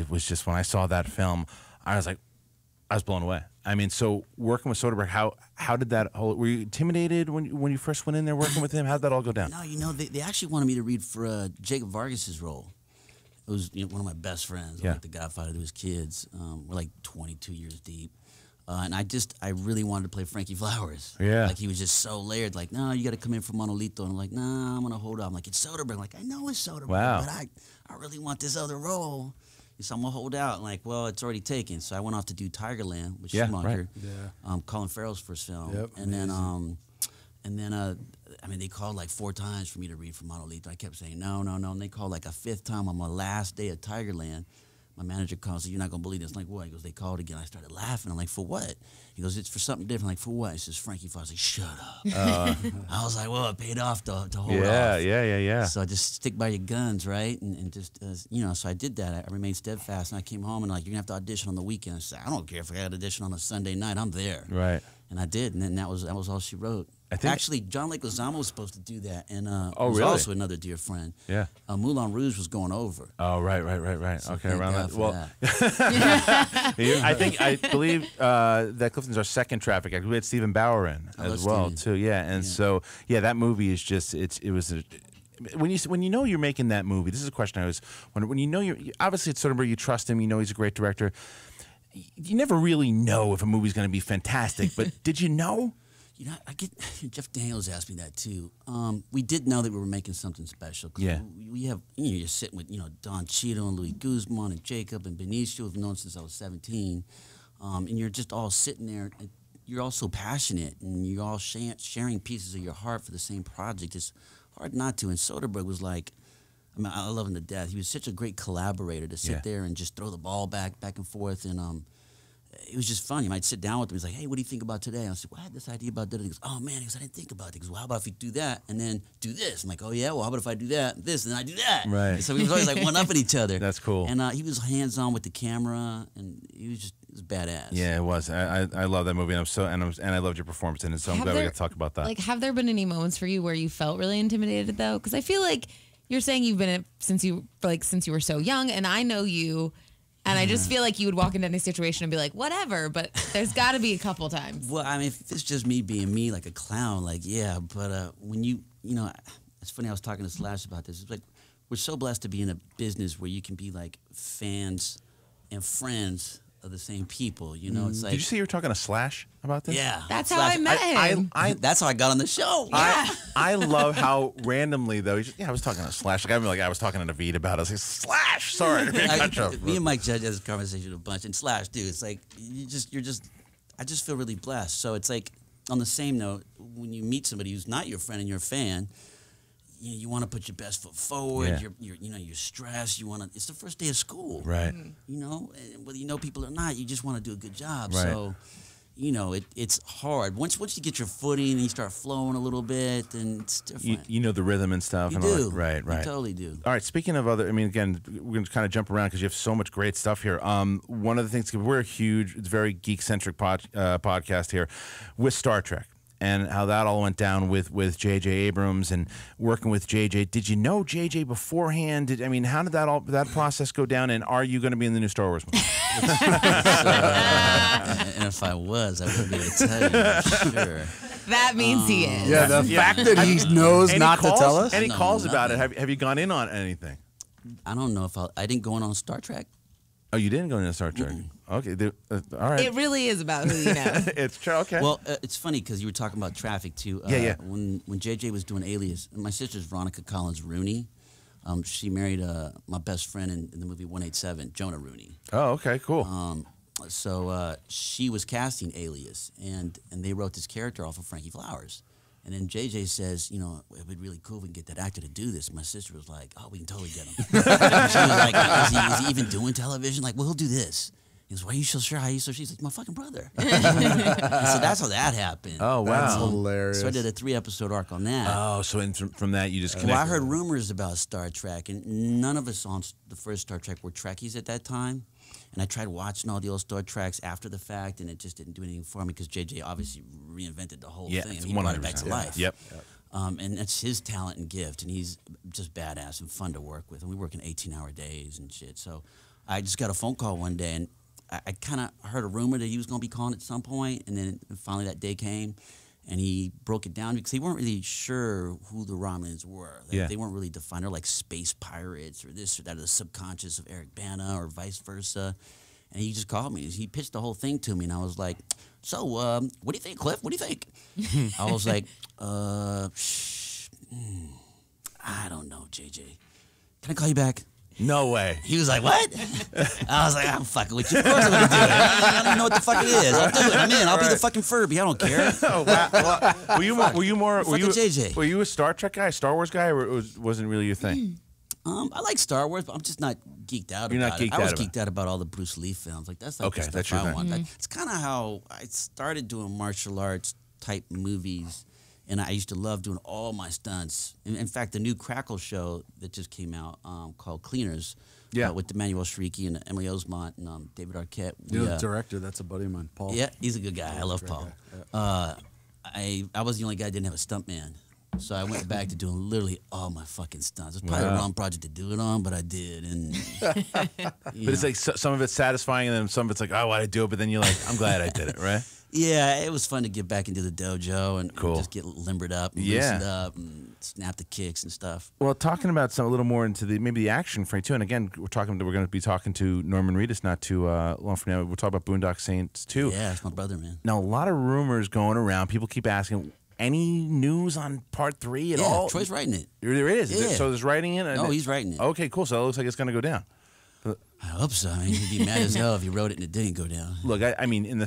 was just, when I saw that film, I was blown away. I mean, so working with Soderbergh, how did that were you intimidated when you first went in there working with him? How did that all go down? No, they actually wanted me to read for Jacob Vargas's role. It was one of my best friends, like the godfather to his kids. We're like 22 years deep. And I really wanted to play Frankie Flowers. Yeah. Like, he was just so layered. Like, no, you got to come in for Monolito. And I'm like, nah, I'm going to hold up. I'm like, it's Soderbergh. I'm like, I know it's Soderbergh, but I really want this other role. So I'm going to hold out. I'm like, well, it's already taken. So I went off to do Tigerland with Schumacher. Right. Colin Farrell's first film. Yep, and then, I mean, they called like 4 times for me to read for Monolito. I kept saying, no. And they called like a 5th time on my last day at Tigerland. My manager called and said, you're not going to believe this. I'm like, what? He goes, they called again. I started laughing. I'm like, for what? He goes, it's for something different. I'm like, for what? He says, Frankie Flowers. I was like, shut up. I was like, well, it paid off to hold off. Yeah. So I just stick by your guns, right? And just, so I did that. I remained steadfast. And I came home and like, you're going to have to audition on the weekend. I said, I don't care if I got to audition on a Sunday night. I'm there. Right. And I did. And then that was all she wrote. Actually, John Leguizamo was supposed to do that, and was really? also another dear friend. Yeah, Moulin Rouge was going over. Oh, right. So okay, around that. Well, that. I believe that Clifton's our second Traffic actor. We had Stephen Bauer in as well too. Yeah, and so that movie is just when you know you're making that movie. This is a question I was wondering. When you know obviously it's Soderbergh, you trust him, you know he's a great director. You never really know if a movie's going to be fantastic, but did you know? I get Jeff Daniels asked me that too. We did know that we were making something special. Yeah, we have you're sitting with Don Cheadle and Louis Guzman and Jacob and Benicio, who've known since I was 17, and you're just all sitting there. And you're all so passionate, and you're all sharing pieces of your heart for the same project. It's hard not to. And Soderbergh was like, I mean, I love him to death. He was such a great collaborator to sit there and just throw the ball back and forth, and it was just fun. You might sit down with him. He's like, hey, what do you think about today? I said, well, I had this idea about that. He goes, oh, man. He goes, I didn't think about it. He goes, well, how about if you do that and then do this? I'm like, oh, yeah? Well, how about if I do that, this, and then I do that? Right. And so we was always like one-upping each other. That's cool. And he was hands-on with the camera, and he was badass. Yeah, it was. I love that movie, and I loved your performance in it, so I'm glad we got to talk about that. Like, have there been any moments for you where you felt really intimidated, though? Because I feel like you're saying you've been in it since you were so young, and I know you. And I just feel like you would walk into any situation and be like, whatever, but there's got to be a couple times. Well, I mean, if it's just me being me, like a clown, like, yeah. But when it's funny, I was talking to Slash about this. It's like, we're so blessed to be in a business where you can be like fans and friends of the same people. It's like. Did you say you were talking to Slash about this? Yeah. That's how I met him. That's how I got on the show. Yeah. I love how randomly, though, I was talking to Slash. Like, I was talking to Naveed about it. I was like, Slash, sorry. Me and Mike Judge had this conversation a bunch. And Slash, dude, it's like, I just feel really blessed. So it's like, on the same note, when you meet somebody who's not your friend and you're a fan, you want to put your best foot forward. Yeah. You're stressed. It's the first day of school, right? And whether you know people or not, you just want to do a good job. Right. So, it's hard. Once you get your footing and you start flowing a little bit, then it's different. You know the rhythm and stuff. You and do. All that. Right. You totally do. All right. Speaking of other, again, we're going to kind of jump around because you have so much great stuff here. One of the things, we're a huge, it's very geek-centric podcast here with Star Trek. And how that all went down with J.J. Abrams and working with J.J. Did you know J.J. beforehand? How did that process go down? And are you going to be in the new Star Wars movie? And if I was, I wouldn't be able to tell you. I'm sure. That means he is. Yeah, the fact that he knows not to tell us. Any calls about it? Have you gone in on anything? I don't know if I didn't go in on Star Trek. Oh, you didn't go into Star Trek? Okay, all right. It really is about who you know. It's true. Okay. Well, it's funny because you were talking about Traffic too. Yeah. When JJ was doing Alias, my sister's Veronica Collins Rooney. She married my best friend in the movie 187, Jonah Rooney. Oh, okay, cool. So she was casting Alias, and they wrote this character off of Frankie Flowers. And then JJ says, it'd be really cool if we can get that actor to do this. My sister was like, oh, we can totally get him. She was like, is he even doing television? Like, well, he'll do this. He goes, why are you so sure? How are you so sure? He's like, my fucking brother. So that's how that happened. Oh, wow. That's hilarious. So I did a 3-episode arc on that. Oh, so from that you just connected. Well, I heard rumors about Star Trek, and none of us on the first Star Trek were Trekkies at that time. And I tried watching all the old Star Treks after the fact, and it just didn't do anything for me because JJ obviously reinvented the whole thing. And he brought it back to life. Yep. And that's his talent and gift, and he's just badass and fun to work with. And we work in 18-hour days and shit. So I just got a phone call one day, and I kind of heard a rumor that he was going to be calling at some point, and then finally that day came, and he broke it down because they weren't really sure who the Romulans were. They weren't really defined. They're like space pirates or this or that, or the subconscious of Eric Bana or vice versa. And he just called me. He pitched the whole thing to me, and I was like, so, what do you think, Cliff? What do you think? I was like, I don't know, JJ. Can I call you back? No way. He was like, what? I was like, I'm fucking with you. Of course I'm going to do it. I don't even know what the fuck it is. I'll do it. I'm in. I'll be the fucking Furby. I don't care. Oh, wow. Well, were you JJ. Were you a Star Trek guy, a Star Wars guy, or wasn't really your thing? I like Star Wars, but I'm just not geeked out about it. I was geeked out about all the Bruce Lee films. Like that's like the stuff I want. It's kind of how I started doing martial arts type movies, and I used to love doing all my stunts. In fact, the new Crackle show that just came out called Cleaners, with Emmanuel Shrieky and Emily Osmont and David Arquette. The director, that's a buddy of mine, Paul. Yeah, he's a good guy. I love Paul. I was the only guy that didn't have a stuntman. So I went back to doing literally all my fucking stunts. It's probably the wrong project to do it on, but I did. And but it's like some of it's satisfying, and then some of it's like, oh, why'd I do it? But then you're like, I'm glad I did it, right? Yeah, it was fun to get back into the dojo and just get limbered up, and loosened up, and snap the kicks and stuff. Well, talking about a little more into maybe the action frame too. And again, we're going to be talking to Norman Reedus not too long from now. We'll talk about Boondock Saints too. Yeah, it's my brother, man. Now, a lot of rumors going around. People keep asking, any news on part 3 at all? Yeah, Troy's writing it. There is. Yeah. So there's writing it? No, he's writing it. Okay, cool. So it looks like it's going to go down. I hope so. I mean, he'd be mad as hell if he wrote it and it didn't go down. Look, I mean,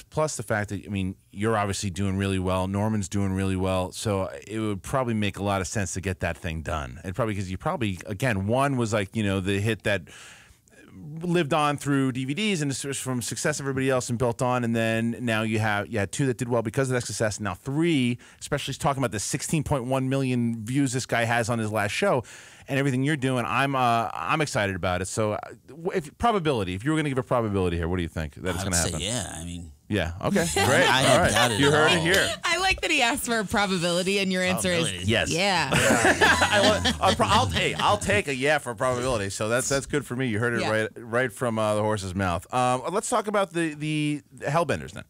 plus the fact that, I mean, you're obviously doing really well. Norman's doing really well. So it would probably make a lot of sense to get that thing done. And probably because again, one was like, the hit that lived on through DVDs and from success of everybody else and built on, and then now you had 2 that did well because of that success. Now 3, especially talking about the 16.1 million views this guy has on his last show, and everything you're doing, I'm excited about it. So, if you were going to give a probability here, what do you think that it's going to happen? Say yeah. I mean. Yeah. Okay. Great. I all right. doubt it You at heard all. it here. I like that he asked for a probability, and your answer is yes. Yeah. I'll take a yeah for a probability. So that's good for me. You heard it right from the horse's mouth. Let's talk about the Hellbenders then.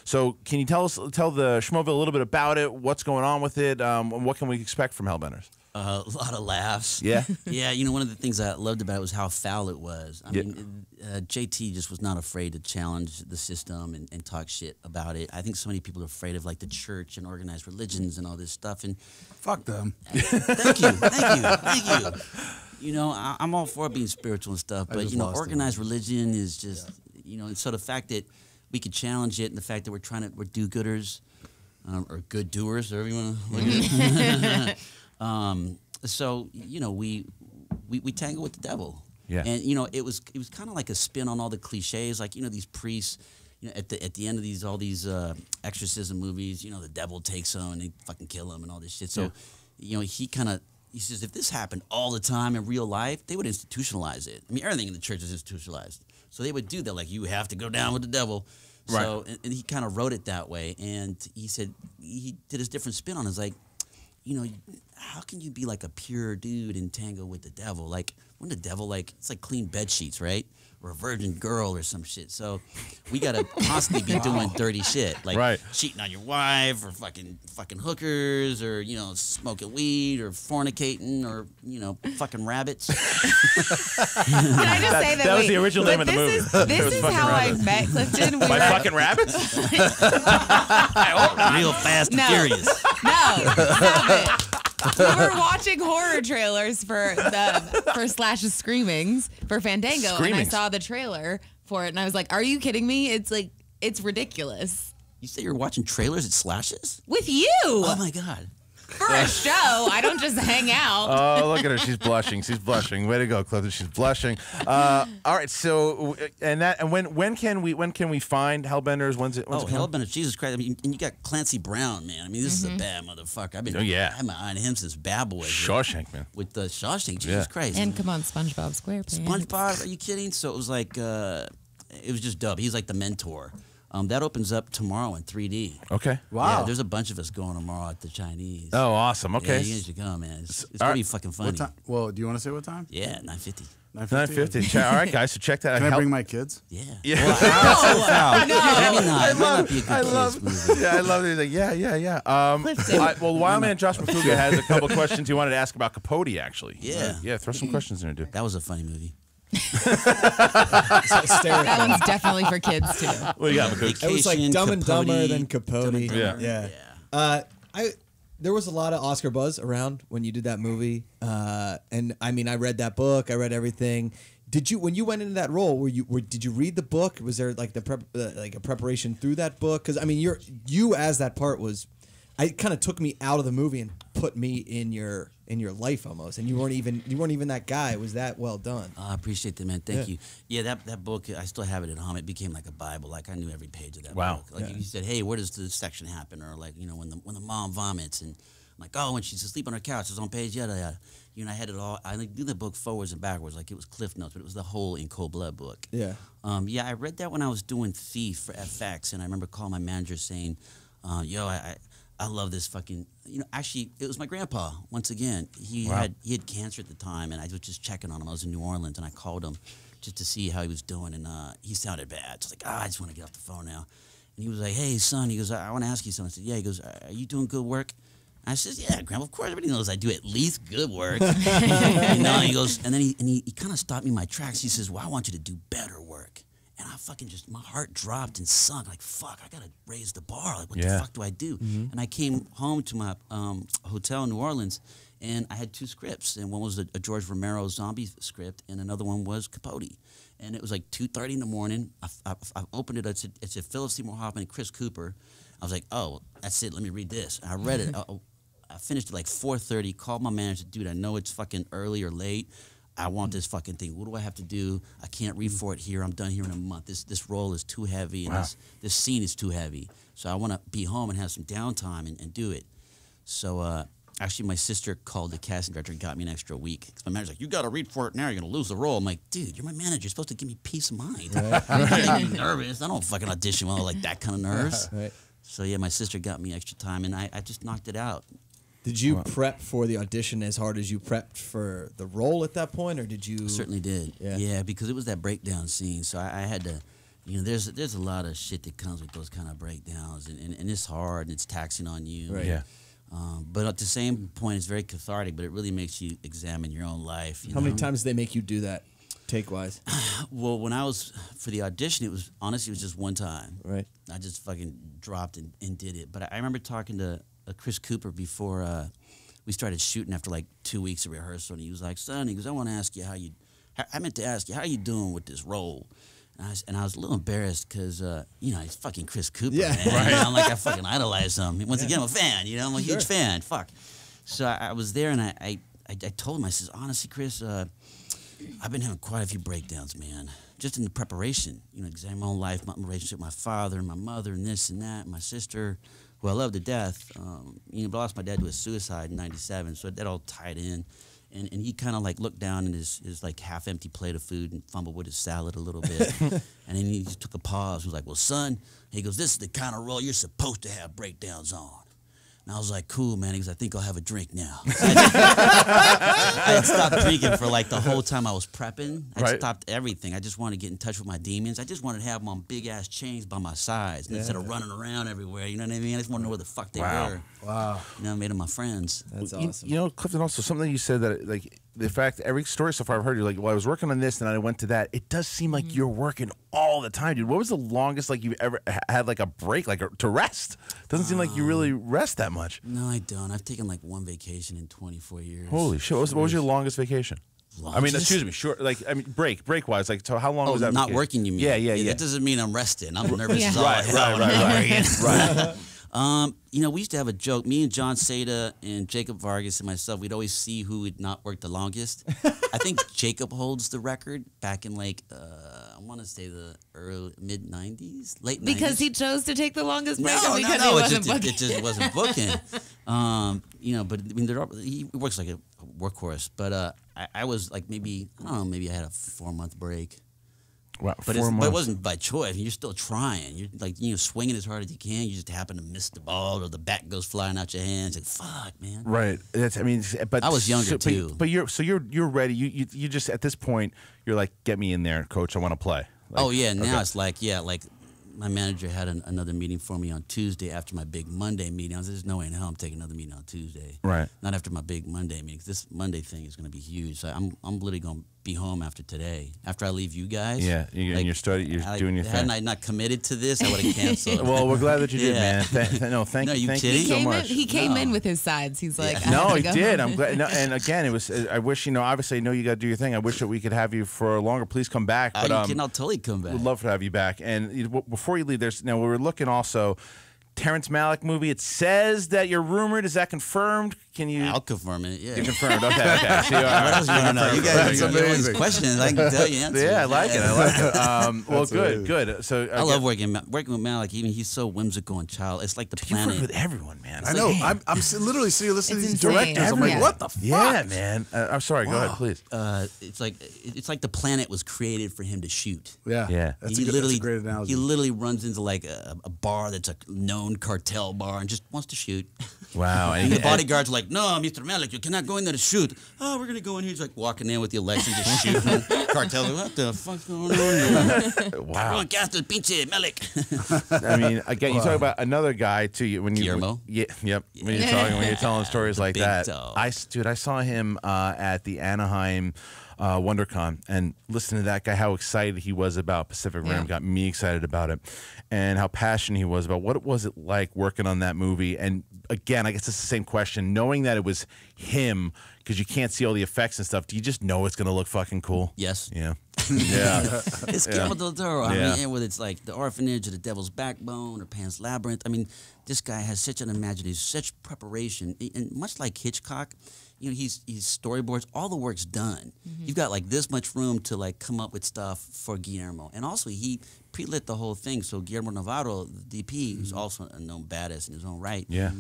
So can you tell the Schmoville a little bit about it? What's going on with it? What can we expect from Hellbenders? A lot of laughs. Yeah. Yeah, one of the things I loved about it was how foul it was. I mean, JT just was not afraid to challenge the system and talk shit about it. I think so many people are afraid of, like, the church and organized religions and all this stuff. And fuck them. Thank you. I'm all for being spiritual and stuff, but, organized religion is just, and so the fact that we could challenge it and the fact that we're do-gooders, or good doers, whatever you want to look at it. So we tangle with the devil. Yeah. And it was kind of like a spin on all the cliches, like these priests, at the end of all these exorcism movies, the devil takes them and they fucking kill him and all this shit. So he says if this happened all the time in real life, they would institutionalize it. I mean, everything in the church is institutionalized. So they would do that, like, you have to go down with the devil. Right. So and he kind of wrote it that way, and he said he did his different spin on it. It's like, how can you be like a pure dude and tango with the devil? Like, when the devil, it's like clean bed sheets, right? Or a virgin girl or some shit. So we gotta constantly be doing dirty shit, like cheating on your wife, or fucking hookers, or smoking weed, or fornicating, or fucking rabbits. Can I just say that was the original name of the movie? This is how I met Clifton. By fucking rabbits? Real fast and furious. No, stop it. We were watching horror trailers for Slash's Screamings for Fandango, and I saw the trailer for it, and I was like, "Are you kidding me? It's ridiculous." You say you're watching trailers at Slash's with you? Oh my god! For a show, I don't just hang out. Oh, look at her. She's blushing. She's blushing. Way to go, Clifton. She's blushing. All right. So, and when can we find Hellbenders? When's it? Hellbenders. Jesus Christ. I mean, and you got Clancy Brown, man. I mean, this is a bad motherfucker. I had my eye on him since Bad Boys. Shawshank, man. With the Shawshank. Jesus Christ. And come on, SpongeBob SquarePants. SpongeBob? Are you kidding? So it was like, it was just dope. He's like the mentor. That opens up tomorrow in 3D. Okay. Wow. Yeah, there's a bunch of us going tomorrow at the Chinese. Oh, awesome. Okay. Yeah, you guys should come, man. It's going to be fucking funny. What time? Well, do you want to say what time? Yeah, 9:50. 9:50. All right, guys. So check that out. Can I bring my kids? Yeah. Yeah. Well, no. I love it. Like, yeah. Well, Wildman Josh Mafuga has a couple questions he wanted to ask about Capote, actually. Yeah. Yeah, throw some questions in there, dude. That was a funny movie. That one's definitely for kids too. What do you got, Mafuga? It was like Dumb and Dumber, then Capote. Yeah. There was a lot of Oscar buzz around when you did that movie, and I mean, I read that book, I read everything. Did you, when you went into that role, did you read the book? Was there like like a preparation through that book? Because I mean, you as that part was, it kind of took me out of the movie and put me in your life almost, and you weren't even that guy. It was that well done. I appreciate that, man. Thank you. Yeah, that book, I still have it at home. It became like a Bible. Like I knew every page of that book. Like you said, hey, where does this section happen? Or like, you know, when the mom vomits, and I'm like, oh, when she's asleep on her couch, it's on page yada yada. You know, I had it all. I knew the book forwards and backwards, like it was Cliff Notes, but it was the whole In Cold Blood book. Yeah. Yeah, I read that when I was doing Thief for FX, and I remember calling my manager saying, yo, I love this fucking, you know, actually, it was my grandpa, once again. He had cancer at the time, and I was just checking on him. I was in New Orleans, and I called him just to see how he was doing, and he sounded bad. So I was like, I just want to get off the phone now. And he was like, hey, son, he goes, I want to ask you something. I said, yeah. He goes, are you doing good work? And I said, yeah, Grandpa, of course, everybody knows I do at least good work. You know, and he goes, and then he kind of stopped me in my tracks. He says, well, I want you to do better work. And I fucking just, my heart dropped and sunk. Like, fuck, I got to raise the bar. Like, what the fuck do I do? And I came home to my hotel in New Orleans, and I had two scripts. And one was a George Romero zombie script, and another one was Capote. And it was like 2:30 in the morning. I opened it. It said Philip Seymour Hoffman and Chris Cooper. I was like, oh, that's it. Let me read this. And I read it. I finished at like 4:30, called my manager, dude, I know it's fucking early or late. I want this fucking thing. What do I have to do? I can't read for it here. I'm done here in a month. This role is too heavy, and this scene is too heavy. So I want to be home and have some downtime and do it. So actually, my sister called the casting director and got me an extra week. My manager's like, you got to read for it now. You're going to lose the role. I'm like, dude, you're my manager. You're supposed to give me peace of mind. You're making me nervous. I don't fucking audition with like that kind of nerves. So yeah, my sister got me extra time, and I just knocked it out. Did you prep for the audition as hard as you prepped for the role at that point, or did you? I certainly did. Yeah, because it was that breakdown scene. So I had to, you know, there's a lot of shit that comes with those kind of breakdowns, and it's hard and it's taxing on you. Right. Yeah. But at the same point, it's very cathartic. But it really makes you examine your own life. How many times did they make you do that, take wise? Well, when I was for the audition, it was just one time. Right. I just fucking dropped and did it. But I remember talking to Chris Cooper before we started shooting after like 2 weeks of rehearsal, and he was like, son, he goes, I want to ask you I meant to ask you, how you doing with this role? And I was a little embarrassed because, you know, it's fucking Chris Cooper, man. Right. You know, I'm like, I fucking idolize him. Once again, I'm a fan, you know, I'm a huge fan. Fuck. So I was there, and I told him, I says, honestly, Chris, I've been having quite a few breakdowns, man. Just in the preparation, you know, examining my own life, my relationship with my father and my mother and this and that, and my sister, who I love to death. You know, but I lost my dad to a suicide in '97, so that all tied in. And he kind of like looked down at his like half-empty plate of food and fumbled with his salad a little bit. And then he just took a pause. He was like, well, son, he goes, this is the kind of role you're supposed to have breakdowns on. And I was like, cool, man. He goes, I think I'll have a drink now. I had stopped drinking for like the whole time I was prepping. I stopped everything. I just wanted to get in touch with my demons. I just wanted to have them on big-ass chains by my sides instead of running around everywhere. You know what I mean? I just wanted to know where the fuck they were. Wow. You know, I made them my friends. That's awesome. You know, Clifton, also something you said that, like, the fact every story so far I've heard, you're like, well, I was working on this and I went to that. It does seem like you're working all the time, dude. What was the longest like you've ever had like a break, like to rest? Doesn't seem like you really rest that much. No, I don't. I've taken like one vacation in 24 years. Holy shit! What was your longest vacation? I mean, excuse me, sure. Like, I mean, break wise. Like, so how long was that? Not vacation? working, you mean? Yeah. That doesn't mean I'm resting. I'm nervous as all right. We used to have a joke. Me and John Seda and Jacob Vargas and myself, we'd always see who would not work the longest. I think Jacob holds the record back in I want to say the mid 90s, late 90s. Because he chose to take the longest break. No, it just wasn't booking. But I mean, he works like a workhorse. But I was like maybe I had a 4-month break. Wow, but it wasn't by choice. You're still trying. You're like swinging as hard as you can. You just happen to miss the ball, or the bat goes flying out your hands. Like fuck, man. Right. But I was younger too. But you're ready. You just at this point you're like, get me in there, coach. I want to play. Like, now it's like my manager had another meeting for me on Tuesday after my big Monday meeting. I was like, there's no way in hell I'm taking another meeting on Tuesday. Right. Not after my big Monday meeting. 'Cause this Monday thing is going to be huge. So I'm literally going to be home after today. After I leave you guys. Yeah. You're doing your thing. Hadn't I not committed to this, I would have canceled. Well, we're glad that you did, man. Thank you so much. He came in with his sides. He's like, no, he did. I'm glad. No, and again, it was. I wish obviously I know you got to do your thing. I wish that we could have you for longer. Please come back. But I'll totally come back. We'd love to have you back. And before you leave, we were looking also. Terrence Malick movie. It says that you're rumored. Is that confirmed? Can you? I'll confirm it. Yeah, you're confirmed. Okay. See, what else you want to know? You guys have all these questions. I can tell you answers. Yeah, I like it. Well, good. So I love working with Malick. Even he's so whimsical and child. It's like the planet. You work with everyone, man. I know. I'm literally sitting listening to these directors. I'm like, what the fuck? Yeah, man. I'm sorry. Go ahead, please. It's like the planet was created for him to shoot. Yeah. That's a great analogy. He literally runs into like a bar that's a known cartel bar and just wants to shoot. Wow. And the bodyguards are like, no, Mr. Malick, you cannot go in there to shoot. Oh, we're going to go in here. He's like walking in with the election, just shooting. Cartel, like, what the fuck's going on here? Wow. Go cast the pinche Malick. I mean, again, you talk about another guy, too. Guillermo? Yep. When you're telling stories like that. I saw him at the Anaheim WonderCon, and listen to that guy, how excited he was about Pacific Rim, got me excited about it, and how passionate he was about what was it like working on that movie. And again, I guess it's the same question, knowing that it was him, because you can't see all the effects and stuff, do you just know it's going to look fucking cool? Yes. Yeah. It's Guillermo del Toro. I mean, whether it's like The Orphanage or The Devil's Backbone or Pan's Labyrinth, I mean, this guy has such an imagination, such preparation, and much like Hitchcock, he's storyboards, all the work's done. You've got like this much room to like come up with stuff for Guillermo. And also he pre-lit the whole thing. So Guillermo Navarro, the DP, who's also a known badass in his own right. Yeah.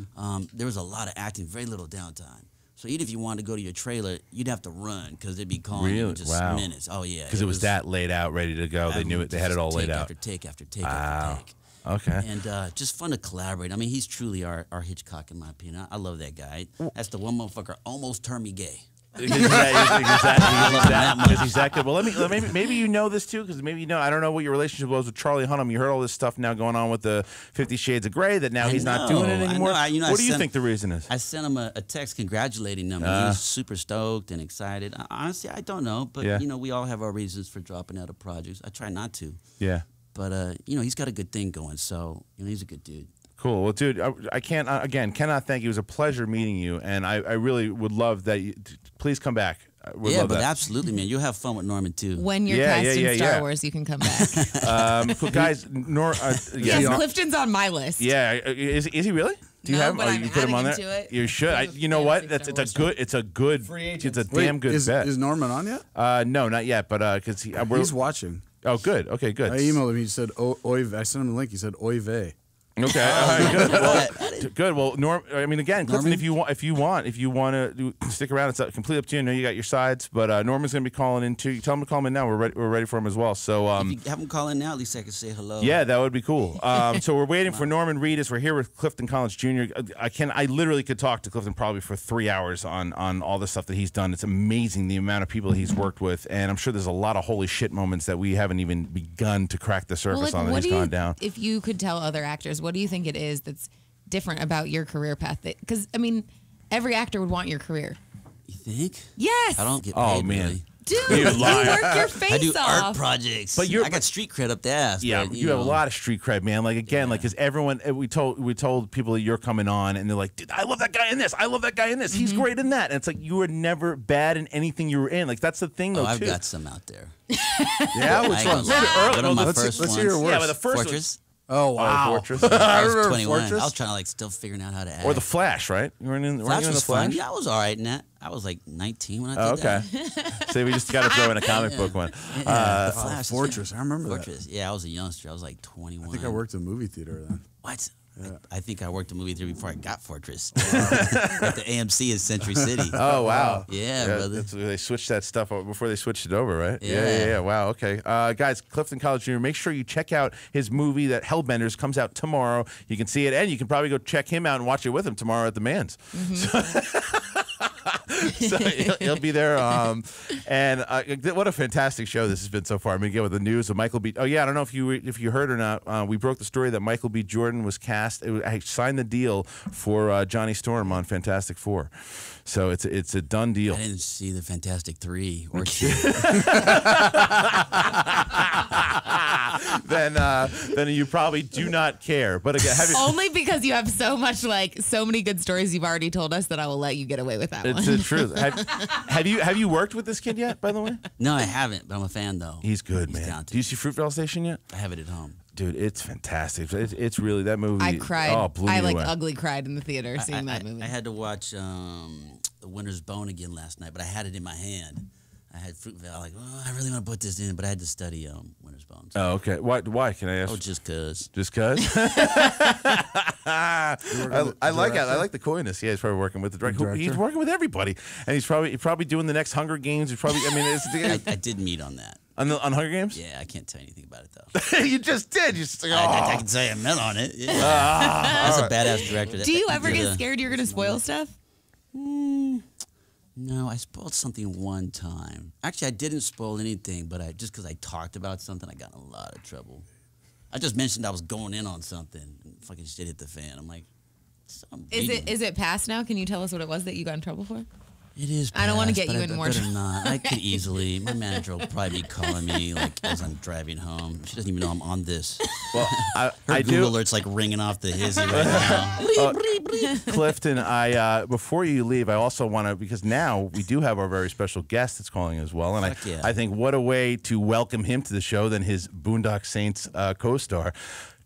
There was a lot of acting, very little downtime. So even if you wanted to go to your trailer, you'd have to run because they'd be calling you in just minutes. Oh yeah. Because it was that laid out, ready to go. They knew it. They had it all laid out. After take after take after take. Okay. And just fun to collaborate. I mean, he's truly our Hitchcock, in my opinion. I love that guy. That's the one motherfucker almost turned me gay. Exactly. Well, maybe you know this too, because maybe you know. I don't know what your relationship was with Charlie Hunnam. You heard all this stuff now going on with the 50 Shades of Grey that now he's not doing it anymore. What do you think the reason is? I sent him a text congratulating him. He was super stoked and excited. Honestly, I don't know, but we all have our reasons for dropping out of projects. I try not to. Yeah. But he's got a good thing going, so he's a good dude. Cool. Well, dude, I cannot thank you. It was a pleasure meeting you, and I really would love that. Please come back. Absolutely, man. You'll have fun with Norman too. When you're casting Star Wars, you can come back. Cool, guys. Yes, Clifton's on my list. Yeah, is he really? Do you have him? I'm you put him on there? To it. You should. You know what? It's a damn good bet. Is Norman on yet? No, not yet. But because he's watching. Oh, good. Okay, good. I emailed him. He said, I sent him a link. He said, "Oy vey." Okay, all right, good. Well, good. Well, again, Clifton, if you want to stick around, it's completely up to you. I know you got your sides, but Norman's going to be calling in too. You tell him to call in now. We're ready for him as well. So if you have him call in now, at least I can say hello. Yeah, that would be cool. So we're waiting for Norman Reedus. We're here with Clifton Collins Jr. I literally could talk to Clifton probably for 3 hours on all the stuff that he's done. It's amazing the amount of people he's worked with, and I'm sure there's a lot of holy shit moments that we haven't even begun to crack the surface on that he's gone down. If you could tell other actors, what do you think it is that's different about your career path? Because I mean, every actor would want your career. You think? Yes. I don't get paid. Man. Really. Dude, you work your face off. I do art projects. But I got street cred up the ass. Yeah, but, you have a lot of street cred, man. Like again, because everyone we told people that you're coming on, and they're like, "Dude, I love that guy in this. I love that guy in this. He's great in that." And it's like you were never bad in anything you were in. Like that's the thing, though. I've got some out there. Yeah, which one? One of my first let's hear your worst. Yeah, but the first Fortress. Oh, wow. Fortress. I was remember 21. Fortress. I was trying to like still figuring out how to act. Or The Flash, right? You weren't in, Flash weren't you in was The Flash? fun. Yeah, I was all right in that. I was like 19 when I did Okay. that. So we just got to throw in a comic book one. The Flash. Fortress. I remember Fortress. Yeah, I was a youngster. I was like 21. I think I worked in a movie theater then. What? Yeah. I think I worked in a movie theater before I got Fortress. At the AMC in Century City. Oh, wow. Yeah, brother. They switched that stuff before they switched it over, right? Yeah. Wow, okay. Guys, Clifton Collins Jr., make sure you check out his movie that Hellbenders comes out tomorrow. You can see it, and you can probably go check him out and watch it with him tomorrow at the Man's. So he'll be there. And what a fantastic show this has been so far. I mean, again, with the news of Michael B. Oh, yeah, I don't know if you heard or not. We broke the story that Michael B. Jordan was cast. I signed the deal for Johnny Storm on Fantastic Four. So it's a done deal. I didn't see the Fantastic 3 or 2. Then you probably do not care. But again, only because you have so many good stories you've already told us that I will let you get away with that one. It's the truth. Have you worked with this kid yet, by the way? No, I haven't, but I'm a fan though. He's good, man. Talented. Do you see Fruitvale Station yet? I have it at home. Dude, it's fantastic. It's really, that movie. I cried. Oh, blew me away. Ugly cried in the theater seeing that movie. I had to watch The Winter's Bone again last night, but I had it in my hand. I had Fruitvale. Like, I really want to put this in, but I had to study Winter's Bone. Oh, okay. Why? Can I ask? Oh, just cause. Just cause? I like it. I like the coyness. Yeah, he's probably working with the director. He's working with everybody, and he's probably doing the next Hunger Games. He's probably. I mean, I did meet on that. On Hunger Games? Yeah, I can't tell you anything about it though. You just did. You just like, I can say I met on it. Yeah. That's a badass director. Do you ever get scared you're going to spoil stuff? No, I spoiled something one time. Actually, I didn't spoil anything, but just because I talked about something, I got in a lot of trouble. I just mentioned I was going in on something, and fucking shit hit the fan. I'm like, is it past now? Can you tell us what it was that you got in trouble for? It is past, I don't want to get you I in more better trouble. not. I could easily. My manager will probably be calling me like as I'm driving home. She doesn't even know I'm on this. Well, Her Google alert's like ringing off the hizzy right now. Clifton, before you leave, I also want to, because now we do have our very special guest that's calling as well, and I think what a way to welcome him to the show than his Boondock Saints co-star.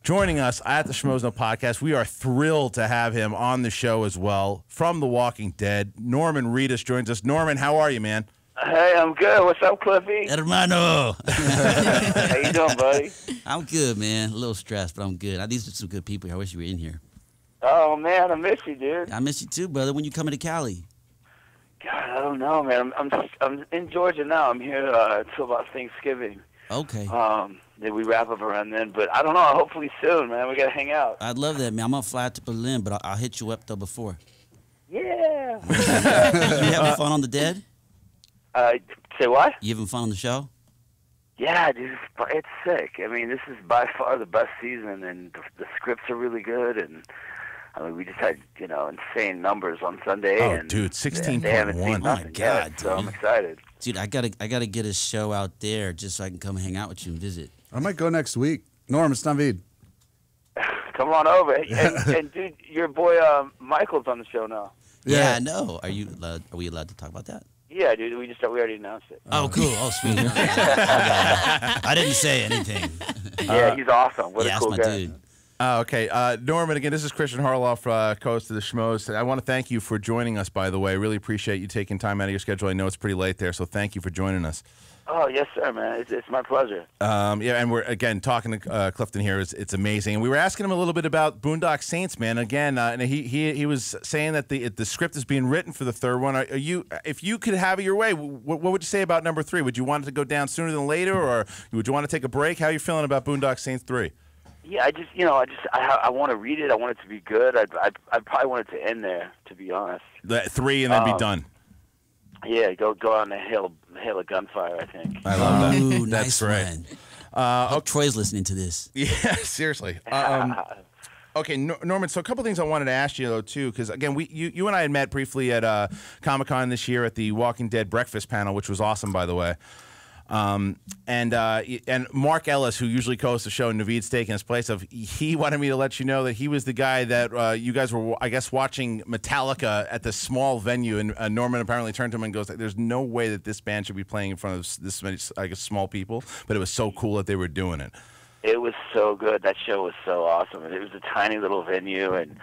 Joining us at the Schmoes podcast, we are thrilled to have him on the show as well. From The Walking Dead, Norman Reedus joins us. Norman, how are you, man? Hey, I'm good. What's up, Cliffy? Hermano. How you doing, buddy? I'm good, man. A little stressed, but I'm good. These are some good people here. I wish you were in here. Oh, man, I miss you, dude. I miss you too, brother. When you coming to Cali? God, I don't know, man. I'm in Georgia now. I'm here until about Thanksgiving. Okay. Then we wrap up around then, but I don't know. Hopefully soon, man. We gotta hang out. I'd love that, man. I'm gonna fly out to Berlin, but I'll hit you up though before. Yeah. You having fun on the Dead? Say what? You having fun on the show? Yeah, dude. It's sick. I mean, this is by far the best season, and the scripts are really good, and I mean, we just had insane numbers on Sunday. Oh, and dude, 16.1. Oh my God, yet, so I'm excited. Dude, I gotta get a show out there just so I can come hang out with you and visit. I might go next week. Norm, it's Navid. Come on over. And dude, your boy Michael's on the show now. Yeah, I know. Are we allowed to talk about that? Yeah, dude. We already announced it. Oh, cool. Oh, sweet. I didn't say anything. Yeah, he's awesome. What a that's cool my guy. dude. Okay, Norman, again, this is Christian Harloff, co-host of the Schmoes. I want to thank you for joining us, by the way. I really appreciate you taking time out of your schedule. I know it's pretty late there, so thank you for joining us. Oh, yes, sir, man. It's my pleasure. Yeah, and we're, again, talking to Clifton here. It's amazing. And we were asking him a little bit about Boondock Saints, man. Again, and he was saying that the script is being written for the third one. If you could have it your way, what would you say about number 3? Would you want it to go down sooner than later, or would you want to take a break? How are you feeling about Boondock Saints 3? Yeah, I want to read it. I want it to be good. I'd probably want it to end there, to be honest. 3 and then be done. Yeah, go on and hail a gunfire, I think. I love that. Ooh, That's nice right. one. Hope Troy's listening to this. Yeah, seriously. Okay, Norman, so a couple things I wanted to ask you, though, too, because, again, you and I had met briefly at Comic-Con this year at the Walking Dead breakfast panel, which was awesome, by the way. And Mark Ellis, who usually co-hosts the show, Naveed's taking his place, he wanted me to let you know that he was the guy that you guys were, I guess, watching Metallica at the small venue, and Norman apparently turned to him and goes, "There's no way that this band should be playing in front of this many, I guess, small people," but it was so cool that they were doing it. It was so good. That show was so awesome, and it was a tiny little venue, and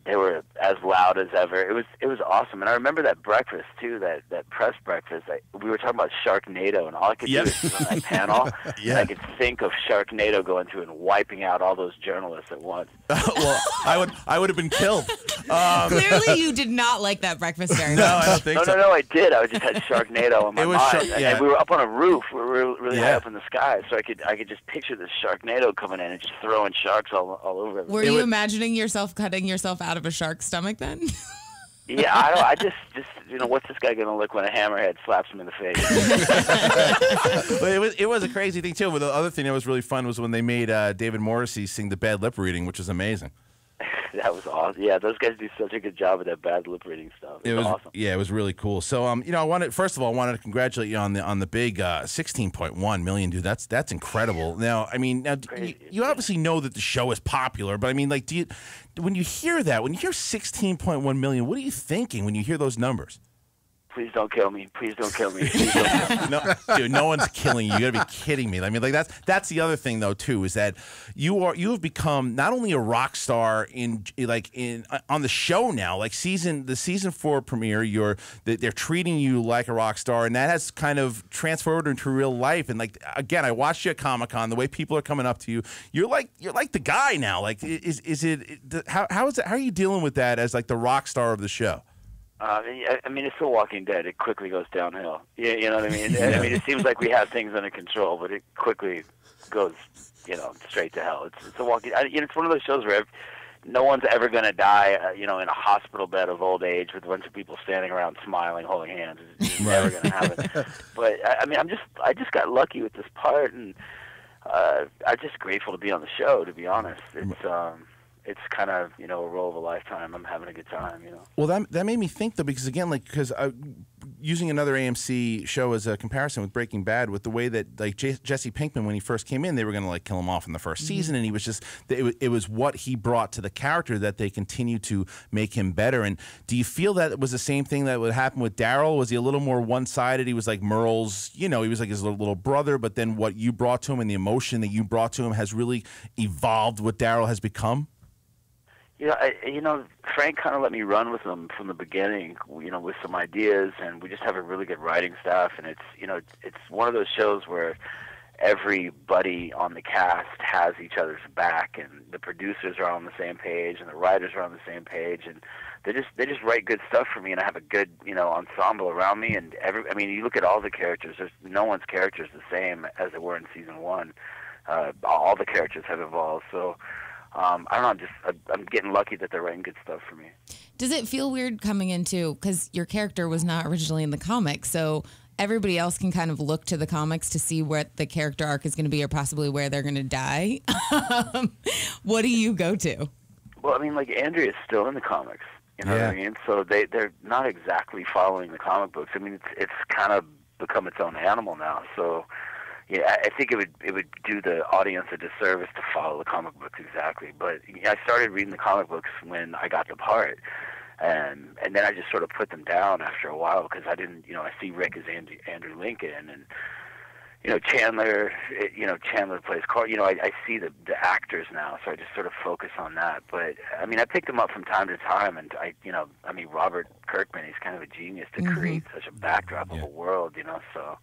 they were as loud as ever. It was awesome, and I remember that breakfast too, that press breakfast. We were talking about Sharknado, and all I could do is sit on that panel, and I could think of Sharknado going through and wiping out all those journalists at once. Well, I would have been killed. Clearly, you did not like that breakfast very much. No, I don't think so. No, I did. I just had Sharknado on my mind, and we were up on a roof. We were really high up in the sky, so I could just picture this Sharknado coming in and just throwing sharks all over everything. Were you imagining yourself cutting yourself out of a shark's stomach then? Yeah, I just what's this guy gonna look when a hammerhead slaps him in the face? But it was a crazy thing too. But the other thing that was really fun was when they made David Morrissey sing the bad lip reading, which was amazing. That was awesome. Yeah, those guys do such a good job with that bad lip reading stuff. It was awesome. Yeah, it was really cool. So, I wanted to congratulate you on the big 16.1 million, dude. That's incredible. Now, you obviously know that the show is popular, but when you hear 16.1 million, what are you thinking when you hear those numbers? Please don't kill me. Please don't kill me. No, dude, no one's killing you. You gotta be kidding me. That's the other thing though too, is that you have become not only a rock star on the show now, like the season 4 premiere, they're treating you like a rock star, and that has kind of transferred into real life. And again, I watched you at Comic-Con, the way people are coming up to you, you're like the guy now. Like, how are you dealing with that as like the rock star of the show? It's The Walking Dead. It quickly goes downhill. You know what I mean? I mean, it seems like we have things under control, but it quickly goes, straight to hell. It's The Walking. It's one of those shows where no one's ever going to die, in a hospital bed of old age with a bunch of people standing around smiling, holding hands. It's never going to happen. But I just got lucky with this part, and I'm just grateful to be on the show. To be honest, it's kind of, a role of a lifetime. I'm having a good time, Well, that made me think, though, because, again, using another AMC show as a comparison with Breaking Bad, with the way that, Jesse Pinkman, when he first came in, they were going to, kill him off in the first season, and he was just, it was what he brought to the character that they continue to make him better. And do you feel that it was the same thing that would happen with Daryl? Was he a little more one-sided? He was like Merle's, he was like his little brother, but then what you brought to him and the emotion that you brought to him has really evolved what Daryl has become? Frank kind of let me run with them from the beginning, with some ideas, and we just have a really good writing staff. And it's one of those shows where everybody on the cast has each other's back, and the producers are on the same page, and the writers are on the same page, and they just write good stuff for me, and I have a good ensemble around me. And you look at all the characters. There's no one's character is the same as they were in season 1. All the characters have evolved. So. I don't know. I'm getting lucky that they're writing good stuff for me. Does it feel weird coming into, because your character was not originally in the comics, so everybody else can kind of look to the comics to see what the character arc is going to be, or possibly where they're going to die? What do you go to? Well, Andrea's still in the comics. You know what I mean? So they're not exactly following the comic books. It's kind of become its own animal now. So. Yeah, I think it would do the audience a disservice to follow the comic books exactly. But I started reading the comic books when I got the part, and then I just sort of put them down after a while because I didn't, I see Rick as Andrew Lincoln, and Chandler, Chandler plays Carl. I see the actors now, so I just sort of focus on that. But I pick them up from time to time, and Robert Kirkman, he's kind of a genius to create such a backdrop of a world, so.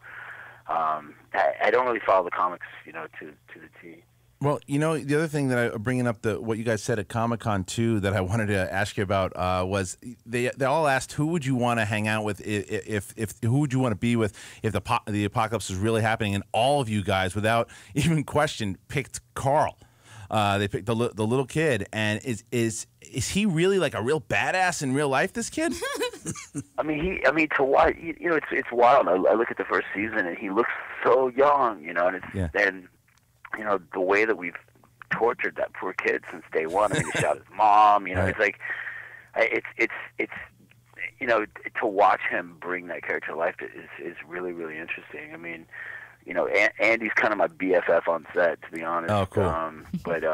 I don't really follow the comics, to the T. Well, the other thing that I bringing up what you guys said at Comic-Con too that I wanted to ask you about was they all asked who would you want to hang out with if who would you want to be with if the apocalypse is really happening, and all of you guys without even question picked Carl. They picked the little kid, and is he really like a real badass in real life? This kid. To watch, it's wild. I look at the first season, and he looks so young, and the way that we've tortured that poor kid since day one. He shot his mom. It's like, it's to watch him bring that character to life is really, really interesting. Andy's kind of my BFF on set, to be honest. Oh, cool. But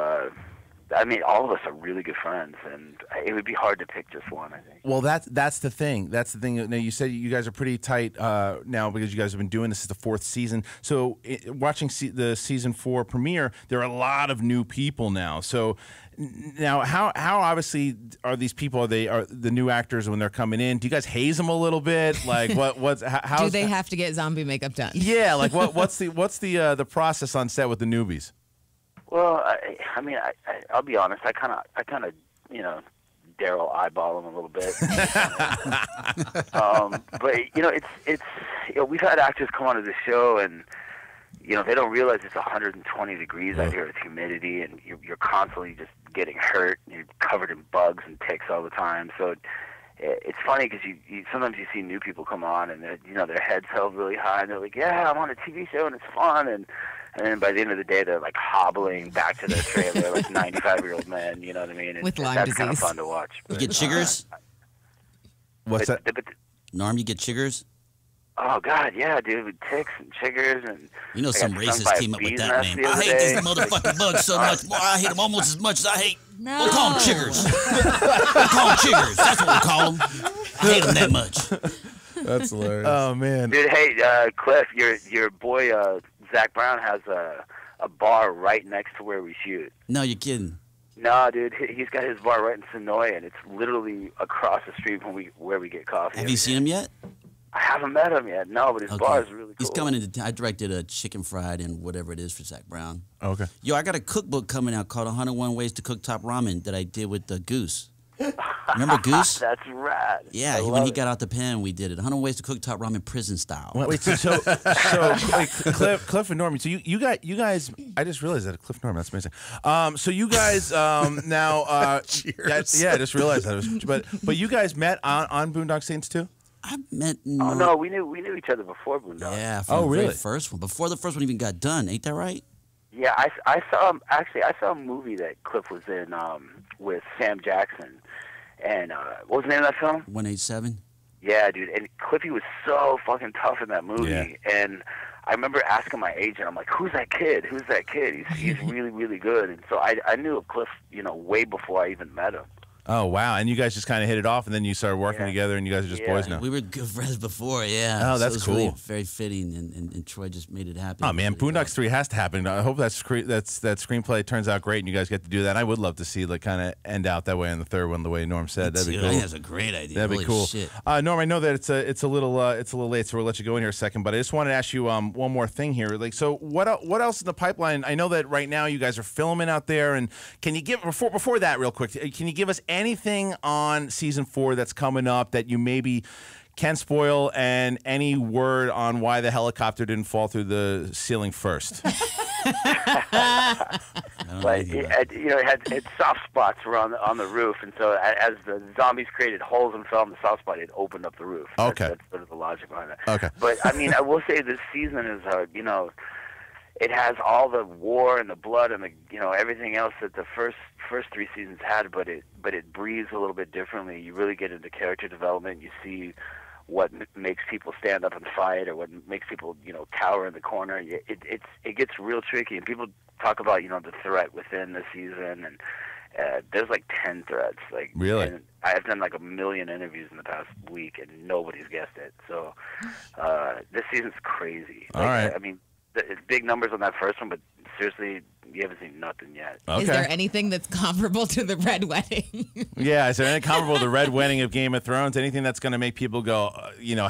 I mean, all of us are really good friends, and it would be hard to pick just one, I think. Well, that's the thing. That's the thing. Now, you said you guys are pretty tight now because you guys have been doing this is the 4th season. So watching the season 4 premiere, there are a lot of new people now. So now, how obviously are these people? Are the new actors when they're coming in? Do you guys haze them a little bit? Like how do they have to get zombie makeup done? Yeah, like what's the process on set with the newbies? Well, I mean, I'll be honest. I kind of, Daryl eyeball him a little bit. But it's we've had actors come onto the show, and they don't realize it's 120 degrees out here with humidity, and you're constantly just getting hurt. And you're covered in bugs and ticks all the time. So it's funny because you sometimes you see new people come on, and their heads held really high, and they're like, "Yeah, I'm on a TV show and it's fun," and then by the end of the day, they're like hobbling back to their trailer like 95-year-old men. You know what I mean? And with Lyme that's disease. kind of fun to watch. You get chiggers? What's that? Norm, you get chiggers? Oh God, yeah, dude, with ticks and chiggers and. Some racists came up with that name. I hate these motherfucking bugs so much more. I hate them almost as much as I hate. No. We'll call them chiggers. We'll call them chiggers. That's what we'll call them. I hate them that much. That's hilarious. Oh man, dude. Hey, Cliff, your boy Zach Brown has a bar right next to where we shoot. No, you're kidding. No, dude, he's got his bar right in Sonoy, and it's literally across the street from where we get coffee. Have you seen him yet? I haven't met him yet, no, but his bar is really cool. He's coming into I directed a chicken fried and whatever it is for Zach Brown. Okay. Yo, I got a cookbook coming out called 101 Ways to Cook Top Ramen that I did with the Goose. Remember Goose? That's rad. Yeah, when he got out the pen, we did it. 100 Ways to Cook Top Ramen prison style. Wait, so Cliff and Norman. So you guys, I just realized that Cliff Norman. That's amazing. So you guys now, cheers. I just realized that. But you guys met on Boondock Saints too. I met. Oh no, we knew each other before Boondock. Yeah. From the very first one, before the first one even got done. Ain't that right? Yeah, I saw him. Actually, I saw a movie that Cliff was in with Sam Jackson, and what was the name of that film? 187. Yeah, dude, and Cliffy was so fucking tough in that movie, and I remember asking my agent, I'm like, "Who's that kid? Who's that kid? He's really really good." And so I knew of Cliff, way before I even met him. Oh wow! And you guys just kind of hit it off, and then you started working together, and you guys are just boys now. We were good friends before, yeah. Oh, that's so it was cool. Really very fitting, and Troy just made it happen. Oh man, Boondocks 3 has to happen. I hope that screenplay turns out great, and you guys get to do that. I would love to see kind of end out that way in the third one, the way Norm said. That'd be cool. I think that's a great idea. That'd be cool. Shit. Norm, I know that it's a little late, so we'll let you go in here a second. But I just wanted to ask you one more thing here. So what else in the pipeline? I know that right now you guys are filming out there, and can you give before that real quick? Can you give us anything on season 4 that's coming up that you maybe can spoil, and any word on why the helicopter didn't fall through the ceiling first? But it had soft spots around on the roof, and so as the zombies created holes and fell in the soft spot, it opened up the roof. Okay, that's sort of the logic behind it. Okay, but I mean, I will say this season is it has all the war and the blood and the everything else that the first 3 seasons had, but it breathes a little bit differently. You really get into character development. You see what makes people stand up and fight, or what makes people cower in the corner. It gets real tricky, and people talk about the threat within the season, and there's like 10 threats. Like, really, and I've done like 1 million interviews in the past week, and nobody's guessed it. So this season's crazy. All right, I mean. It's big numbers on that first one, but seriously, you haven't seen nothing yet. Okay. Is there anything that's comparable to the Red Wedding? Yeah, is there anything comparable to the Red Wedding of Game of Thrones? Anything that's going to make people go,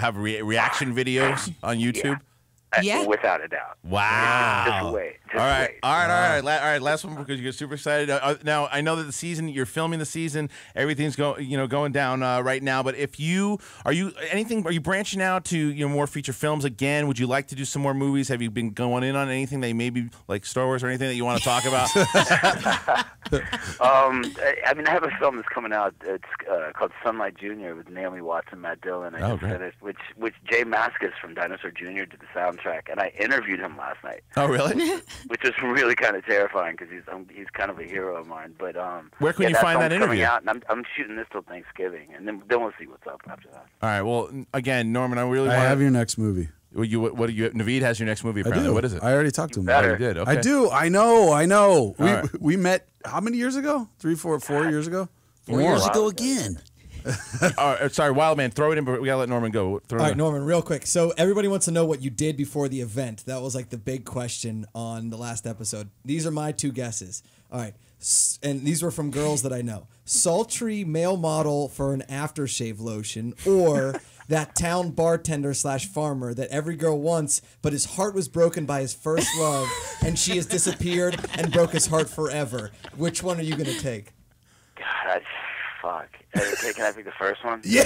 have reaction videos on YouTube? Yeah, without a doubt. Wow. Just wait. All right. Last one, because you get super excited. Now I know that you're filming the season. Everything's going down right now. But are you branching out to more feature films again? Would you like to do some more movies? Have you been going in on anything that maybe like Star Wars or anything that you want to talk about? I mean, I have a film that's coming out. It's called Sunlight Jr. with Naomi Watts and Matt Dillon. I just finished, which Jay Mascis from Dinosaur Jr. did the soundtrack, and I interviewed him last night. Oh, really? Which was really kind of terrifying because he's kind of a hero of mine. But where can you find that interview? Out, and I'm shooting this till Thanksgiving, and then we'll see what's up after that. All right. Well, again, Norman, I have your next movie. What do you? Naveed has your next movie. Apparently. I do. What is it? I already talked to him. Oh, you did. Okay. I do. I know. right. We met how many years ago? 4 years ago. 4 years ago again. Sorry, Wildman, throw it in, but we gotta let Norman go. All right, Norman, real quick. So everybody wants to know what you did before the event. That was like the big question on the last episode. These are my 2 guesses. All right, and these were from girls that I know. Sultry male model for an aftershave lotion, or that town bartender / farmer that every girl wants, but his heart was broken by his first love, and she has disappeared and broke his heart forever. Which one are you gonna take? God, fuck. Can I pick the first one? Yeah.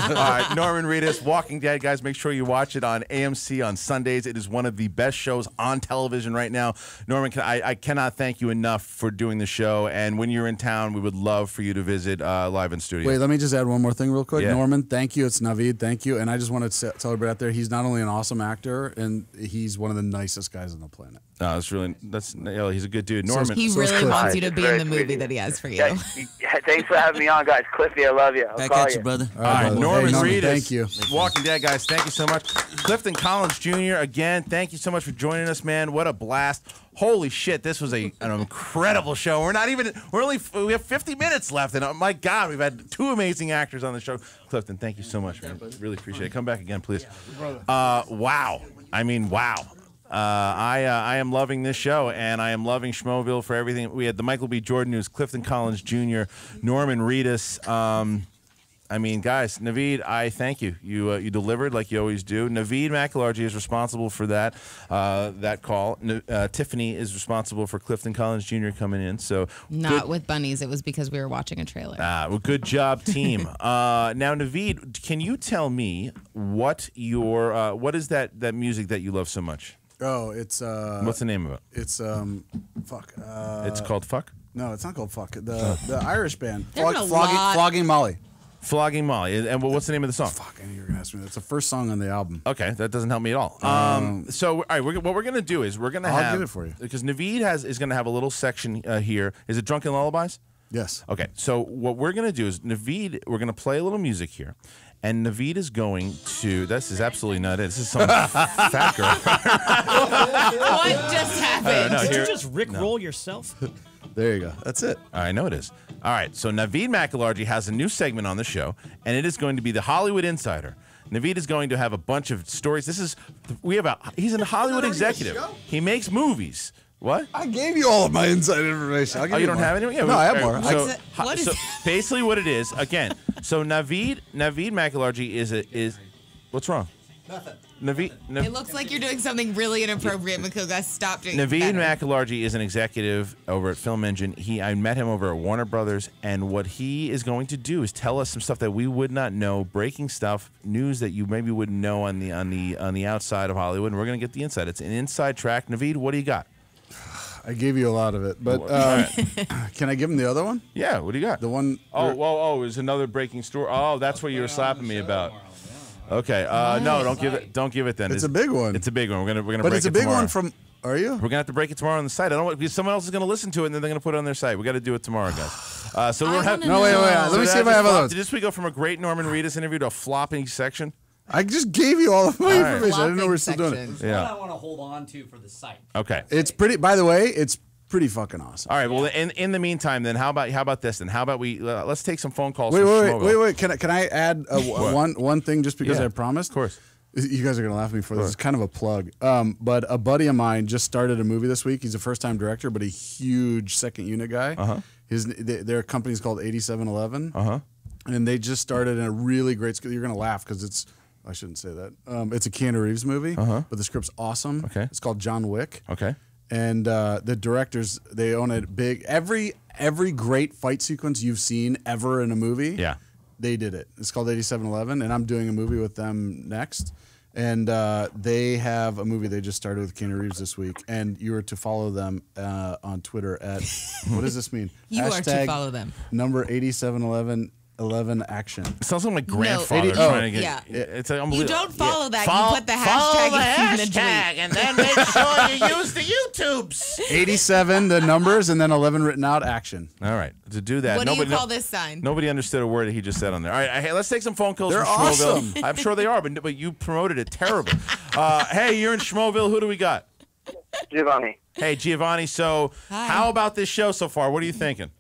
All right, Norman Reedus, Walking Dead, guys. Make sure you watch it on AMC on Sundays. It is one of the best shows on television right now. Norman, I cannot thank you enough for doing the show. And when you're in town, we would love for you to visit live in studio. Wait, let me just add one more thing real quick. Yeah. Norman, thank you. It's Naveed. Thank you. And I just want to tell everybody out there, he's not only an awesome actor, and he's one of the nicest guys on the planet. He's a good dude. Norman, he really wants you to be in the movie that he has for you. Thanks for having me on, guys. Cliffy, I love you. I'll call you. brother. All right, Norman Reedus. Thank you. Walking Dead, guys. Thank you so much. Clifton Collins Jr. Again, thank you so much for joining us, man. What a blast! Holy shit, this was an incredible show. We have 50 minutes left, and my God, we've had 2 amazing actors on the show. Clifton, thank you so much, man. Really appreciate it. Come back again, please. Wow. I mean, wow. I am loving this show, and I am loving Schmoville for everything. We had the Michael B. Jordan news, Clifton Collins Jr., Norman Reedus. I mean, guys, Naveed, I thank you. You delivered like you always do. Naveed McElhargy is responsible for that call. Tiffany is responsible for Clifton Collins Jr. coming in. So not with bunnies. It was because we were watching a trailer. Well, good job, team. Now, Naveed, can you tell me what is that music that you love so much? Oh, it's what's the name of it? It's fuck. It's called Fuck? No, it's not called Fuck. The Irish band. Flogging Molly. Flogging Molly. And what's the name of the song? Fuck, I knew you were going to ask me. That's the first song on the album. Okay, that doesn't help me at all. So, all right, what we're going to do is we're going to I'll get it for you. Because Naveed is going to have a little section here. Is it Drunken Lullabies? Yes. Okay, so what we're going to do is Naveed, we're going to play a little music here. And Naveed is going to, this is absolutely not it. This is some fat girl. What just happened? Did you just rickroll yourself? There you go. That's it. I know it is. All right, so Naveed McElhargy has a new segment on the show, and it is going to be the Hollywood Insider. Naveed is going to have a bunch of stories. He's a Hollywood executive. He makes movies. What? I gave you all of my inside information. You don't have any? Yeah, no, I have more. So basically what it is, again, so Naveed McElhargy is what's wrong? Nothing. It looks like you're doing something really inappropriate, Makuga. Stop doing it. Naveed McElhargy is an executive over at Film Engine. I met him over at Warner Brothers, and what he is going to do is tell us some stuff that we would not know, breaking stuff, news that you maybe wouldn't know on the outside of Hollywood, and we're going to get the inside. It's an inside track. Naveed, what do you got? I gave you a lot of it, but can I give him the other one? Yeah, what do you got? The one. Oh, it was another breaking story. Oh, that's what you were slapping me about. Okay, no, don't give it then. It's a big one. It's a big one. We're gonna but break it's a it big tomorrow. one from. Are you? We're gonna have to break it tomorrow on the site. I don't want because someone else is gonna listen to it and then they're gonna put it on their site. We got to do it tomorrow, guys. So we're having. No, wait. Let me see if I have others. Did we go from a great Norman Reedus interview to a flopping section? I just gave you all of my information. I didn't know we were still doing it. Yeah. What I want to hold on to for the site. Okay. It's pretty. By the way, it's pretty fucking awesome. All right. Well, in the meantime, then how about this? Then how about we let's take some phone calls. Wait. Can I add one thing just because I promised? Of course. You guys are gonna laugh at me for this. It's kind of a plug. But a buddy of mine just started a movie this week. He's a first-time director, but a huge second unit guy. Their company's called 8711. And they just started in a really great. You're gonna laugh because it's. I shouldn't say that. It's a Keanu Reeves movie, but the script's awesome. Okay. It's called John Wick. Okay. And the directors, they own it big. Every great fight sequence you've seen ever in a movie, they did it. It's called 8711, and I'm doing a movie with them next. And they have a movie they just started with Keanu Reeves this week. And you are to follow them on Twitter at, what does this mean? You are to follow them. Number 8711. 11 action. It sounds like my grandfather trying to get. It's unbelievable. You don't follow that. Follow- You put the follow hashtag the in the hashtag tweet. and then make sure you use the YouTubes. 87, the numbers, and then 11 written out, action. All right. To do that, What do you call this sign? Nobody understood a word that he just said on there. All right, hey, let's take some phone calls They're from Schmoville. awesome. I'm sure they are, but you promoted it terribly. Hey, you're in Schmoville. Who do we got? Giovanni. Hey, Giovanni. So, how about this show so far? What are you thinking?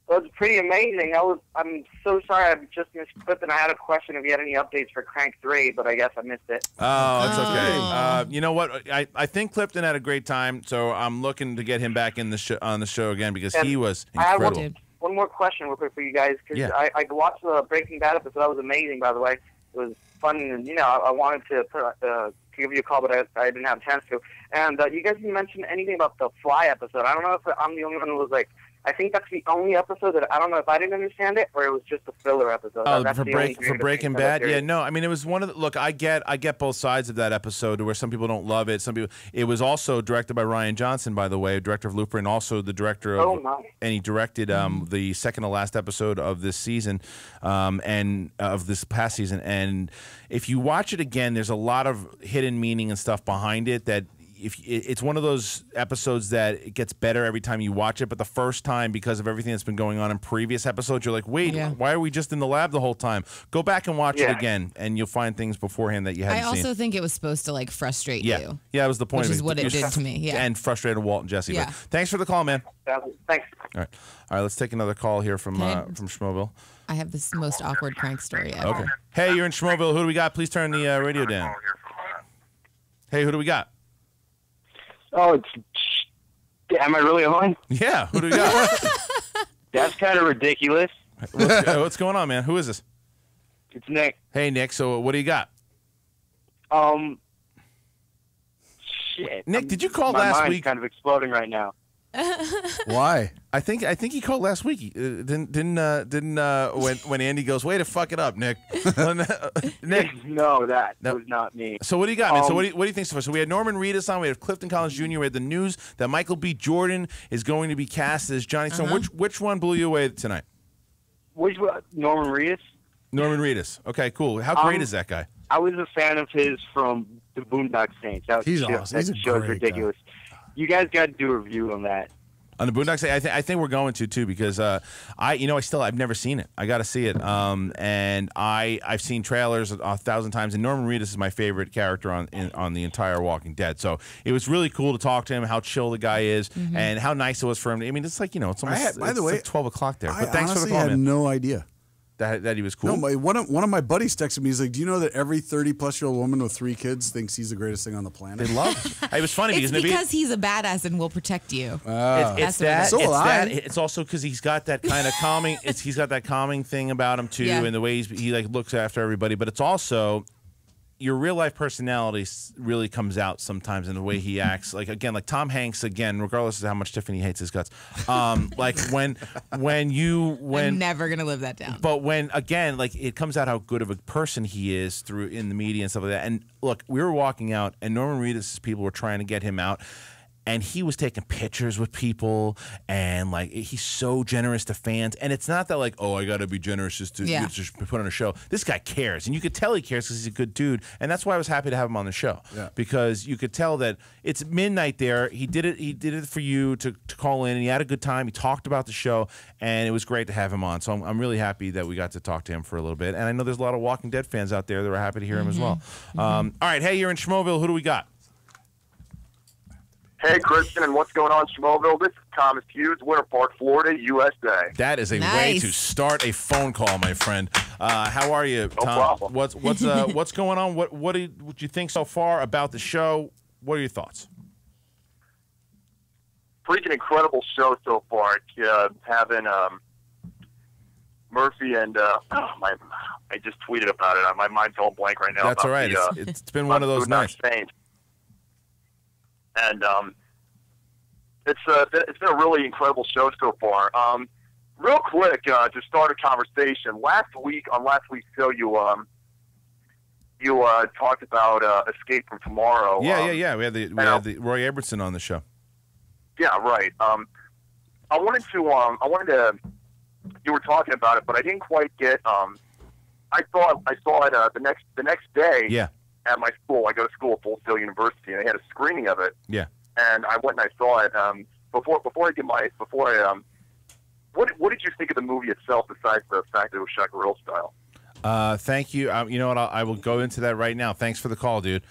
Well, it's pretty amazing. I'm so sorry I just missed Clifton. I had a question if you had any updates for Crank 3, but I guess I missed it. Oh, it's okay. You know what? I think Clifton had a great time, so I'm looking to get him back in the on the show again because he was incredible. I have one more question real quick for you guys because Yeah. I watched the Breaking Bad episode. That was amazing, by the way. It was fun, and I wanted to give you a call, but I didn't have a chance to. And you guys didn't mention anything about the Fly episode. I don't know if I'm the only one who was like, I think that's the only episode that I don't know if I didn't understand it or it was just a filler episode. Oh, That's for the only Breaking thing Bad, that yeah, no. I mean, it was one of the, look. I get both sides of that episode, where some people don't love it. Some people. It was also directed by Ryan Johnson, by the way, director of Looper, and also the director of. Oh my! And he directed the second to last episode of this season, and of this past season. And if you watch it again, there's a lot of hidden meaning and stuff behind it that. If it's one of those episodes that it gets better every time you watch it, but the first time, because of everything that's been going on in previous episodes, you're like, wait, why are we just in the lab the whole time? Go back and watch it again, and you'll find things beforehand that you hadn't I also seen. think it was supposed to like frustrate you. Yeah, that was the point Which of it. is what it did to me. Yeah. And frustrated Walt and Jesse. Yeah. But thanks for the call, man. Thanks. All right, let's take another call here from Schmoville. I have this most awkward crank story ever. Okay. Hey, you're in Schmoville. Who do we got? Please turn the radio down. Hey, who do we got? Oh, am I really on? Yeah, who do we got? That's kind of ridiculous. What's going on, man? Who is this? It's Nick. Hey, Nick. So, what do you got? Shit. Nick, did you call my last mind's week? kind of exploding right now. Why? I think he called last week. Didn't when Andy goes, way to fuck it up, Nick. Nick, no, that was not me. So what do you got, man? So what do you think so far? So we had Norman Reedus on. We had Clifton Collins Jr. We had the news that Michael B. Jordan is going to be cast as Johnny Storm. Which one blew you away tonight? Which one? Norman Reedus? Norman Reedus. Okay, cool. How great is that guy? I was a fan of his from the Boondock Saints. He's awesome. He's a show's great ridiculous. You guys got to do a review on that. On the Boondock Saints, I think we're going to too because I've never seen it. I got to see it. And I've seen trailers 1,000 times. And Norman Reedus is my favorite character on the entire Walking Dead. So it was really cool to talk to him, how chill the guy is, and how nice it was for him. I mean, it's like it's almost by the way, like 12 o'clock there. But I thanks for the honestly call, had man. no idea. That he was cool. No, one of my buddies texted me. He's like, "Do you know that every 30-plus-year-old woman with 3 kids thinks he's the greatest thing on the planet?" They love him. It was funny It's because he's a badass and will protect you. It's That's that. what it is. It's also because he's got that kind of calming. He's got that calming thing about him too, and the way he like looks after everybody. But it's also your real life personality really comes out sometimes in the way he acts. Like Tom Hanks again, regardless of how much Tiffany hates his guts. Like when I'm never gonna live that down. But when again, like it comes out how good of a person he is through in the media and stuff like that. And look, we were walking out, and Norman Reedus' people were trying to get him out. And he was taking pictures with people, and like he's so generous to fans. And it's not that like, oh, I got to be generous just to just put on a show. This guy cares, and you could tell he cares because he's a good dude. And that's why I was happy to have him on the show because you could tell that it's midnight there. He did it. He did it for you to call in, and he had a good time. He talked about the show, and it was great to have him on. So I'm really happy that we got to talk to him for a little bit. And I know there's a lot of Walking Dead fans out there that were happy to hear him as well. All right, hey, you're in Schmoville. Who do we got? Hey, Christian, and what's going on, Schmoville? This is Thomas Hughes, Winter Park, Florida, USA. That is a way to start a phone call, my friend. How are you, Tom? problem. What's going on? What do you think so far about the show? What are your thoughts? Freaking incredible show so far. Having Murphy and I just tweeted about it. My mind's all blank right now. That's all right. It's been one of those nights. And it's been a really incredible show so far. Real quick, to start a conversation, on last week's show, you talked about Escape from Tomorrow. Yeah. We had the Roy Ebertson on the show. Yeah, right. I wanted to you were talking about it, but I didn't quite get. I saw it the next day. Yeah. At my school, I go to school at Full Sail University, and they had a screening of it. Yeah. And I went and I saw it. What did you think of the movie itself, besides the fact that it was shot guerrilla style? Thank you. You know what? I will go into that right now. Thanks for the call, dude.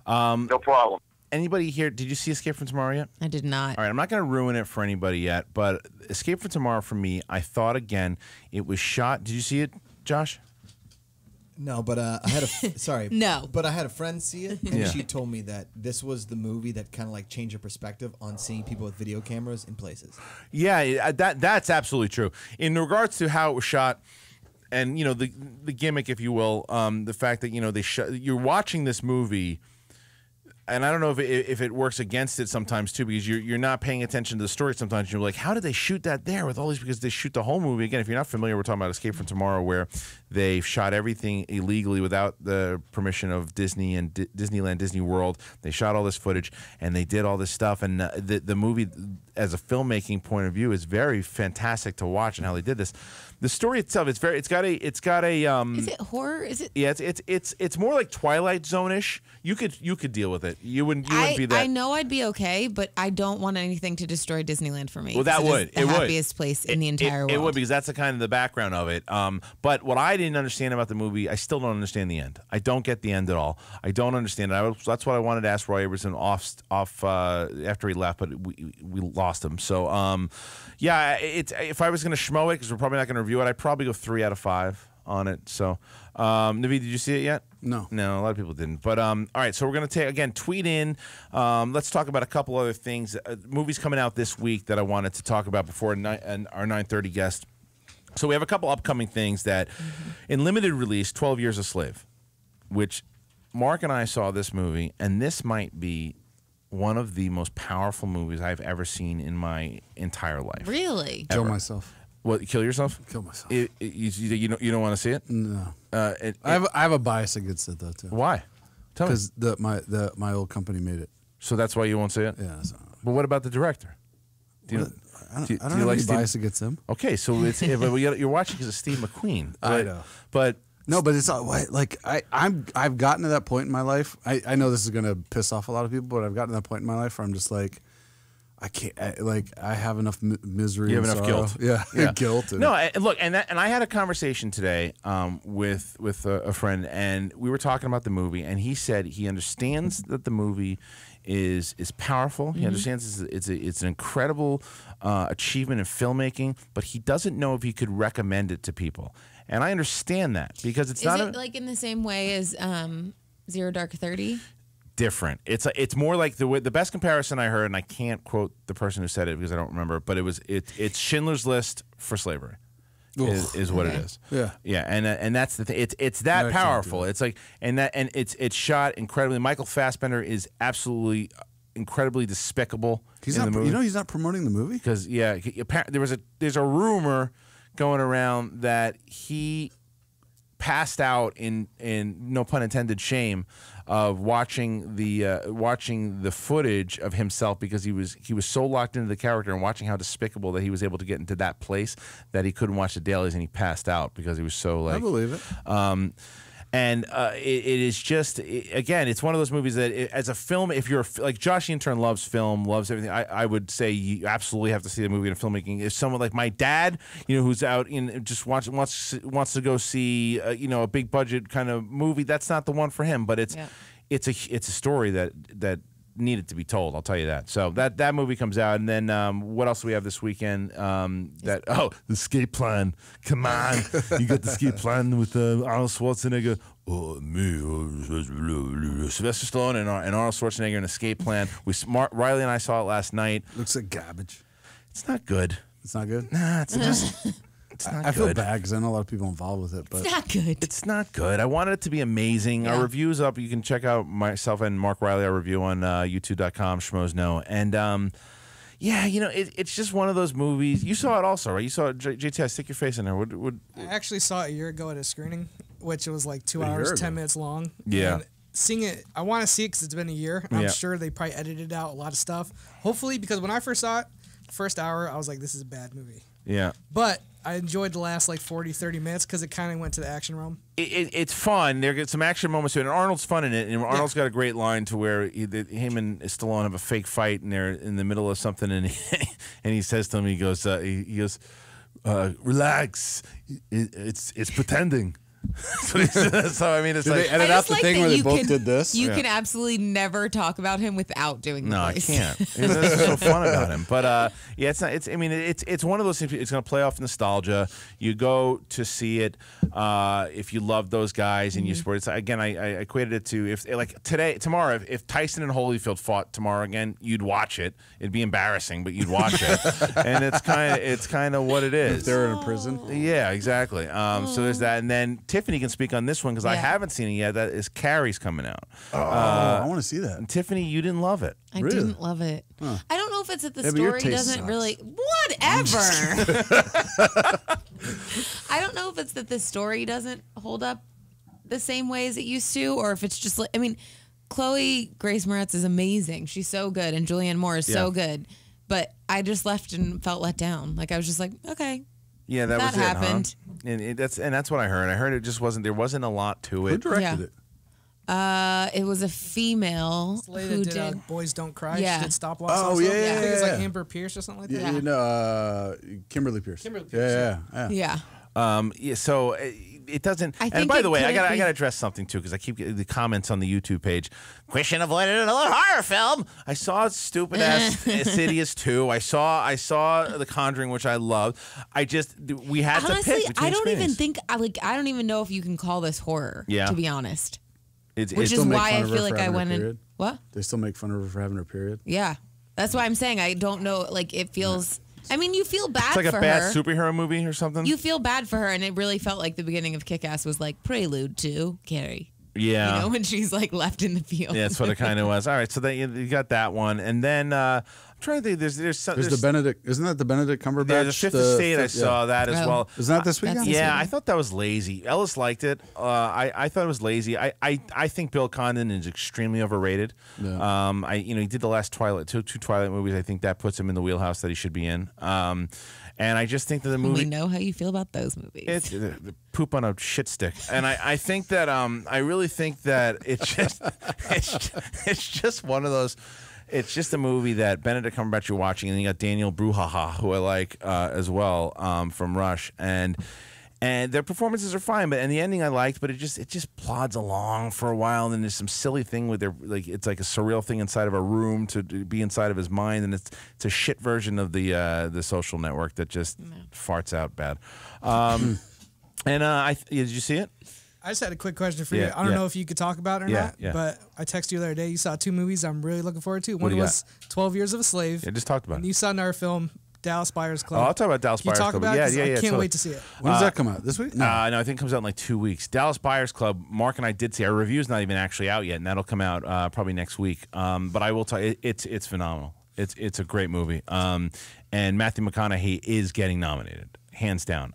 No problem. Anybody here? Did you see Escape from Tomorrow yet? I did not. All right, I'm not going to ruin it for anybody yet, but Escape from Tomorrow for me, I thought again, it was shot. Did you see it, Josh? No, but I had a sorry. No, but I had a friend see it, and Yeah. she told me that this was the movie that kind of like changed her perspective on seeing people with video cameras in places. Yeah, that's absolutely true. In regards to how it was shot, and the gimmick, if you will, the fact that you're watching this movie. And I don't know if it works against it sometimes too, because you're not paying attention to the story sometimes. You're like, how did they shoot that there with all these? Because they shoot the whole movie. Again, if you're not familiar, we're talking about Escape from Tomorrow, where they shot everything illegally without the permission of Disney and Disneyland, Disney World. They shot all this footage and they did all this stuff. And the movie, as a filmmaking point of view, is very fantastic to watch and how they did this. The story itself, it's got a. Is it horror? Is it? Yeah, it's more like Twilight Zone-ish. You could deal with it. You wouldn't be that. I know I'd be okay, but I don't want anything to destroy Disneyland for me. Well, that would. It is the happiest place in the entire world. It would, because that's the kind of the background of it. But what I didn't understand about the movie, I still don't understand the end. I don't get the end at all. I don't understand it. That's what I wanted to ask Roy Orbison off after he left, but we lost him. So yeah, if I was going to schmo it, because we're probably not going to review it, I'd probably go 3 out of 5 on it. So, Naveed, did you see it yet? No. No, a lot of people didn't. But all right, so we're going to take, again, tweet in. Let's talk about a couple other things. Movies coming out this week that I wanted to talk about before our 9:30 guest. So we have a couple upcoming things that, in limited release, 12 Years a Slave, which Mark and I saw this movie, and this might be one of the most powerful movies I've ever seen in my entire life. Really? Kill myself. What? Kill yourself? Kill myself. You don't want to see it? No. I have a bias against it though too. Why? Tell me. Because my old company made it. So that's why you won't see it? Yeah. But what about the director? I don't have any bias against him. Okay, so it's but you're watching because of Steve McQueen. I know. But no, but it's like I've gotten to that point in my life. I know this is gonna piss off a lot of people, but I've gotten to that point in my life where I'm just like, I can't. I have enough misery. You have and enough sorrow. guilt. Yeah, guilt. No, and look, and I had a conversation today with a friend, and we were talking about the movie, and he said he understands that the movie is powerful. He understands it's an incredible achievement in filmmaking, but he doesn't know if he could recommend it to people. And I understand that, because it's not like in the same way as Zero Dark 30? Different. It's more like the best comparison I heard, and I can't quote the person who said it because I don't remember, but it's Schindler's List for slavery. Is what it is. Yeah, and that's the thing. It's that powerful. It's like and it's shot incredibly. Michael Fassbender is absolutely incredibly despicable. He's in not. the movie. He's not promoting the movie because there's a rumor going around that he passed out in no pun intended shame of watching the footage of himself, because he was so locked into the character and watching how despicable that he was able to get into that place that he couldn't watch the dailies, and he passed out because he was so like. I believe it. And it is just, again, it's one of those movies that, as a film, if you're like Josh Intern loves film, loves everything, I would say you absolutely have to see the movie in filmmaking. If someone like my dad, who's out in just wants to go see a big budget kind of movie, that's not the one for him. But it's a story that needed to be told. I'll tell you that. So that movie comes out, and then what else do we have this weekend? The Escape Plan. Come on, you got the Escape Plan with Arnold Schwarzenegger. Sylvester Stallone and Arnold Schwarzenegger in Escape Plan. Riley and I saw it last night. Looks like garbage. It's not good. It's not good. Nah, it's just. It's not I feel good. bad because I know a lot of people involved with it, but it's not good. It's not good. I wanted it to be amazing. Yeah. Our review's up. You can check out myself and Mark Riley, our review on youtube.com, Schmoes Know. And it's just one of those movies. You saw it also, right? You saw it, JT, stick your face in there. I actually saw it a year ago at a screening, which was like 2 hours, 10 minutes long. Yeah. And seeing it, I want to see it because it's been a year. I'm sure they probably edited out a lot of stuff. Hopefully, because when I first saw it, the first hour, I was like, this is a bad movie. Yeah. But I enjoyed the last like 40, 30 minutes because it kind of went to the action realm. It's fun. There get some action moments to it, and Arnold's fun in it. And Arnold's got a great line to where him and Stallone have a fake fight, and they're in the middle of something, and he says to him, he goes, relax, it's pretending. So I mean, it's did like they edit out the thing where they both did this? You can absolutely never talk about him without doing the No, I voice. can't. That's so fun about him. But yeah, it's not. It's. I mean, it's one of those things. It's going to play off nostalgia. You go to see it if you love those guys and you support it. Again, I equated it to if like tomorrow, if Tyson and Holyfield fought tomorrow again, you'd watch it. It'd be embarrassing, but you'd watch it. And it's kind of what it is. If they're in a prison. Yeah, exactly. So there's that, and then Tiffany can speak on this one because I haven't seen it yet. That is Carrie's coming out. Oh, I want to see that. And Tiffany, you didn't love it. I didn't love it. Huh. I don't know if it's that the Yeah, but your story taste doesn't sucks. really. Whatever. I don't know if it's that the story doesn't hold up the same way as it used to, or if it's just like, I mean, Chloe Grace Moretz is amazing. She's so good, and Julianne Moore is so good. But I just left and felt let down. Like I was just like, okay. Yeah, that was happened. It, huh? And that's what I heard. I heard it just wasn't. There wasn't a lot to it. Who directed it? It was a female This lady who that did did. Boys Don't Cry. Yeah. She did Stop Loss. Oh, also. yeah, I think it's like yeah. Amber Pierce or something like that. Yeah, you know, Kimberly Pierce. Kimberly Pierce, Yeah. Yeah. So it doesn't. I And think by it the way, I couldn't got be- to address something too because I keep getting the comments on the YouTube page. Question avoided another horror film. I saw stupid ass Insidious 2. I saw The Conjuring, which I love. We had to Honestly, pick between I don't even screenings. think I don't even know if you can call this horror. Yeah. To be honest. It's Which is why I feel like I went in. What? They still make fun of her for having her period. Yeah. That's why I'm saying I don't know. Like it feels. I mean, you feel bad It's like for a bad her. superhero movie or something. You feel bad for her, and it really felt like the beginning of Kick-Ass was like prelude to Carrie. Yeah. You know, when she's like left in the field. Yeah, that's what it kind of was. All right, so then you got that one, and then I'm trying to think. There's the Benedict. Isn't that the Benedict Cumberbatch? Yeah, the Fifth Estate. I saw that as well. Isn't that this weekend? Yeah, I thought that was lazy. Ellis liked it. I thought it was lazy. I think Bill Condon is extremely overrated. Yeah. He did the last two Twilight movies. I think that puts him in the wheelhouse that he should be in. And I just think that the movie. We know how you feel about those movies. It's poop on a shit stick, and I think that I really think that it's just one of those. It's just a movie that Benedict Cumberbatch you're watching, and then you got Daniel Bruhaha, who I like as well from Rush, and their performances are fine, and the ending I liked, but it just plods along for a while, and then there's some silly thing with it's like a surreal thing inside of a room to be inside of his mind, and it's a shit version of the Social Network that just farts out bad. Did you see it? I just had a quick question for you. Yeah, I don't yeah. know if you could talk about it or Yeah, not, yeah. but I texted you the other day. You saw 2 movies I'm really looking forward to. What One do you was 12 Years of a Slave. Yeah, just talked about And it. you saw another film, Dallas Buyers Club. Oh, I'll talk about Dallas Can you Buyers talk Club. about it? Yeah, 'Cause yeah, I yeah. can't totally. wait to see it. When does that come out? This week? No, I think it comes out in like 2 weeks. Dallas Buyers Club, Mark and I did see. Our review's not even actually out yet, and that'll come out probably next week. But I will tell you, it's phenomenal. It's a great movie. And Matthew McConaughey is getting nominated. Hands down.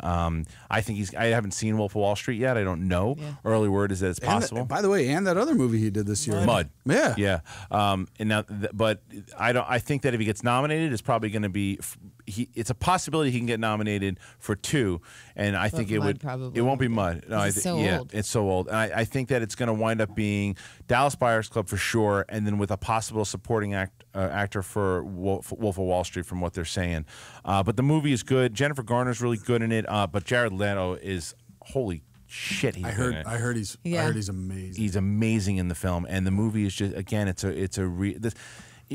I think I haven't seen Wolf of Wall Street yet. I don't know. Yeah. Early word is that it's possible. By the way, and that other movie he did this year, Mud. Yeah, yeah. And now, but I think that if he gets nominated, it's probably going to be. It's a possibility he can get nominated for 2, and I think it won't be Mud. No, it's so old. It's so old, and I think that it's going to wind up being Dallas Buyers Club for sure, and then with a possible supporting actor for Wolf of Wall Street, from what they're saying. But the movie is good. Jennifer Garner's really good in it, but Jared Leto is holy shit. He's I heard he's amazing. He's amazing in the film, and the movie is just again,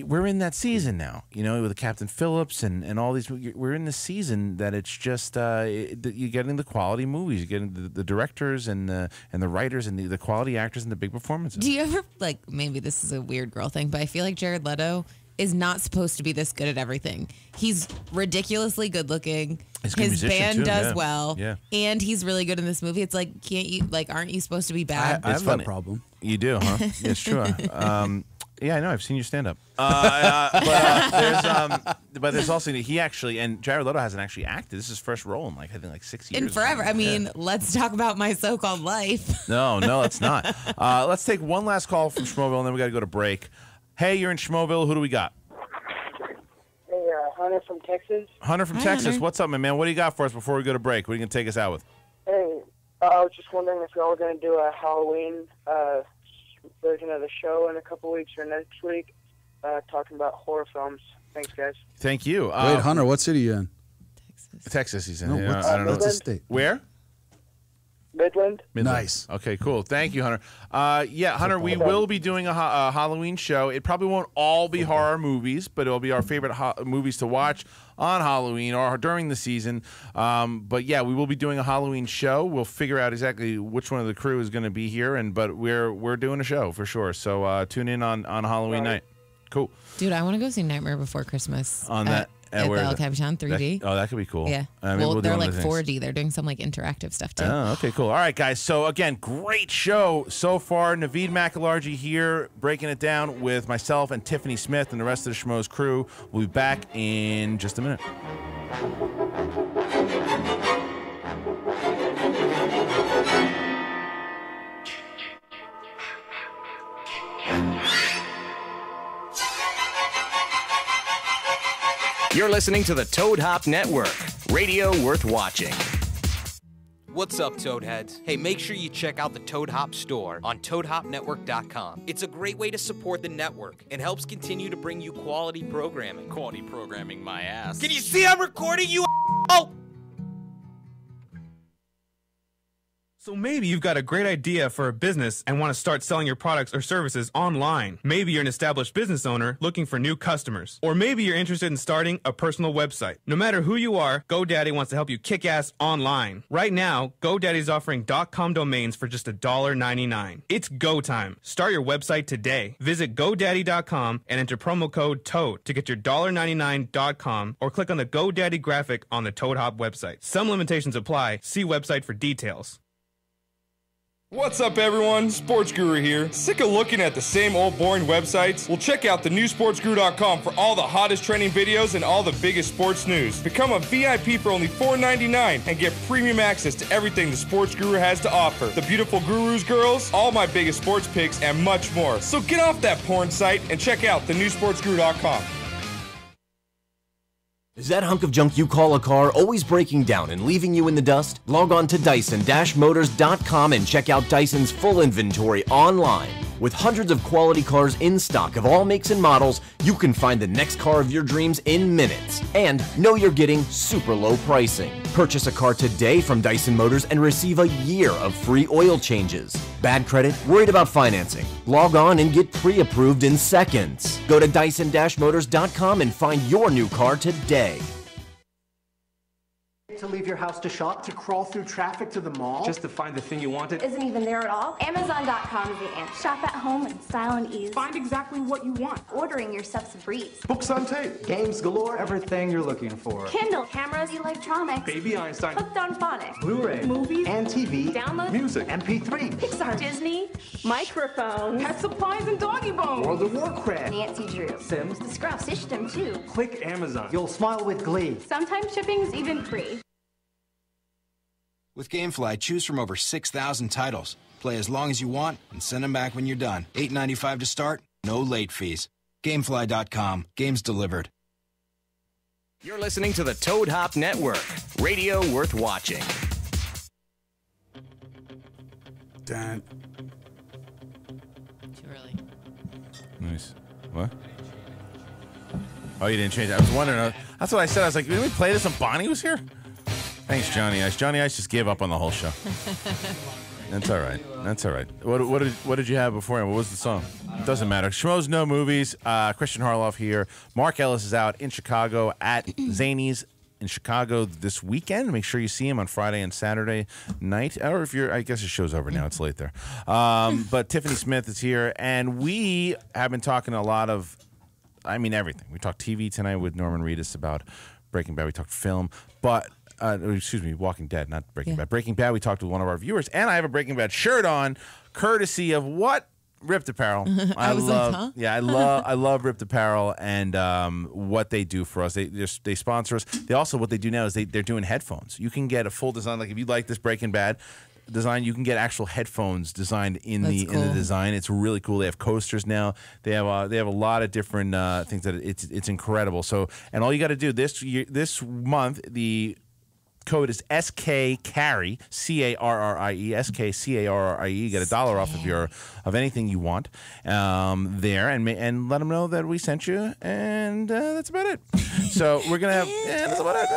we're in that season now, with Captain Phillips and all these. We're in the season that it's just you're getting the quality movies, you're getting the directors and the writers and the quality actors and the big performances. Do you ever maybe this is a weird girl thing, but I feel like Jared Leto is not supposed to be this good at everything. He's ridiculously good looking. His band does well. Yeah. And he's really good in this movie. It's like, aren't you supposed to be bad? I have that problem. You do, huh? It's true. Yeah, I know. I've seen your stand-up. But there's also he actually, and Jared Leto hasn't actually acted. This is his first role in I think 6 years. In forever. I mean, let's talk about my so-called life. No, it's not. Let's take one last call from Schmoville, and then we got to go to break. Hey, you're in Schmoville. Who do we got? Hey, hi Hunter from Texas. Hunter from Hi, Texas. Hunter. What's up, my man? What do you got for us before we go to break? What are you going to take us out with? Hey, I was just wondering if y'all were going to do a Halloween version of the show in a couple weeks or next week, talking about horror films. Thanks, guys. Thank you. Wait, Hunter, what city you in? Texas, he's in. No, Yeah, what's, I don't know. what's the state? Where? Midland. Nice. Okay, cool. Thank you, Hunter. Yeah, Hunter, we will be doing a Halloween show. It probably won't all be horror movies, but it'll be our favorite movies to watch on Halloween or during the season. But yeah, we will be doing a Halloween show. We'll figure out exactly which one of the crew is going to be here, but we're doing a show for sure. So tune in on Halloween night. Cool. Dude, I want to go see Nightmare Before Christmas. On that. At where the is El it? Capitan 3D. That could be cool. Yeah. Maybe Well, we'll do they're one like of the things. 4D. They're doing some like interactive stuff too. Oh, okay, cool. All right, guys. So, again, great show so far. Naveed McElargy here breaking it down with myself and Tiffany Smith and the rest of the Schmoes crew. We'll be back in just a minute. You're listening to the Toad Hop Network, radio worth watching. What's up, Toadheads? Hey, make sure you check out the Toad Hop store on ToadHopNetwork.com. It's a great way to support the network and helps continue to bring you quality programming. Quality programming, my ass. Can you see I'm recording you? Oh! So maybe you've got a great idea for a business and want to start selling your products or services online. Maybe you're an established business owner looking for new customers. Or maybe you're interested in starting a personal website. No matter who you are, GoDaddy wants to help you kick ass online. Right now, GoDaddy's offering .com domains for just $1.99. It's go time. Start your website today. Visit GoDaddy.com and enter promo code TOAD to get your $1.99 .com or click on the GoDaddy graphic on the Toad Hop website. Some limitations apply. See website for details. What's up, everyone? Sports Guru here. Sick of looking at the same old boring websites? Well, check out thenewsportsguru.com for all the hottest trending videos and all the biggest sports news. Become a VIP for only $4.99 and get premium access to everything the Sports Guru has to offer. The beautiful gurus, girls, all my biggest sports picks, and much more. So get off that porn site and check out thenewsportsguru.com. Is that hunk of junk you call a car always breaking down and leaving you in the dust? Log on to Dyson-Motors.com and check out Dyson's full inventory online. With hundreds of quality cars in stock of all makes and models, you can find the next car of your dreams in minutes. And know you're getting super low pricing. Purchase a car today from Dyson Motors and receive a year of free oil changes. Bad credit? Worried about financing? Log on and get pre-approved in seconds. Go to Dyson-Motors.com and find your new car today. To leave your house to shop, to crawl through traffic to the mall, Just to find the thing you wanted. Isn't even there at all. Amazon.com is the answer. Shop at home in style and ease. find exactly what you want. Ordering your stuff's a breeze. Books on tape, games galore, everything you're looking for. Kindle, cameras, electronics. Baby Einstein. Hooked on phonics. Blu-ray, Movies. and TV, Download. Music. MP3, Pixar. Disney. Microphones. pet supplies and doggy bones, World of Warcraft, Nancy Drew. Sims. The Scruff system too. Click Amazon. You'll smile with glee. Sometimes shipping's even free. With GameFly, choose from over 6,000 titles. Play as long as you want and send them back when you're done. $8.95 to start, no late fees. Gamefly.com. Games delivered. You're listening to the Toad Hop Network, radio worth watching. Dan. Too early. Nice. What? Oh, you didn't change it. I was wondering. That's what I said. I was like, didn't we play this when Bonnie was here? Thanks, Johnny Ice. Johnny Ice just gave up on the whole show. That's all right. That's all right. What did you have beforehand? What was the song? Doesn't matter. Schmoes No Movies. Christian Harloff here. Mark Ellis is out in Chicago at Zany's in Chicago this weekend. Make sure you see him on Friday and Saturday night. Or if you're, I guess the show's over now. It's late there. But Tiffany Smith is here, and we have been talking a lot of, everything. We talked TV tonight with Norman Reedus about Breaking Bad. We talked film, but Walking Dead, not Breaking Bad. Breaking Bad, we talked with one of our viewers, and I have a Breaking Bad shirt on, courtesy of what? Ripped Apparel. I love Ripped Apparel and what they do for us. They sponsor us. They also, what they do now is they're doing headphones. You can get a full design, like if you like this Breaking Bad, design. You can get actual headphones designed in the design. It's really cool. They have coasters now. They have a lot of different things that it's incredible. So, and all you got to do this month, the code is SKCarrie, CARRIE, SKCARRIE. You get $1 off of anything you want there, and let them know that we sent you, and that's about it. So we're gonna have that's about it.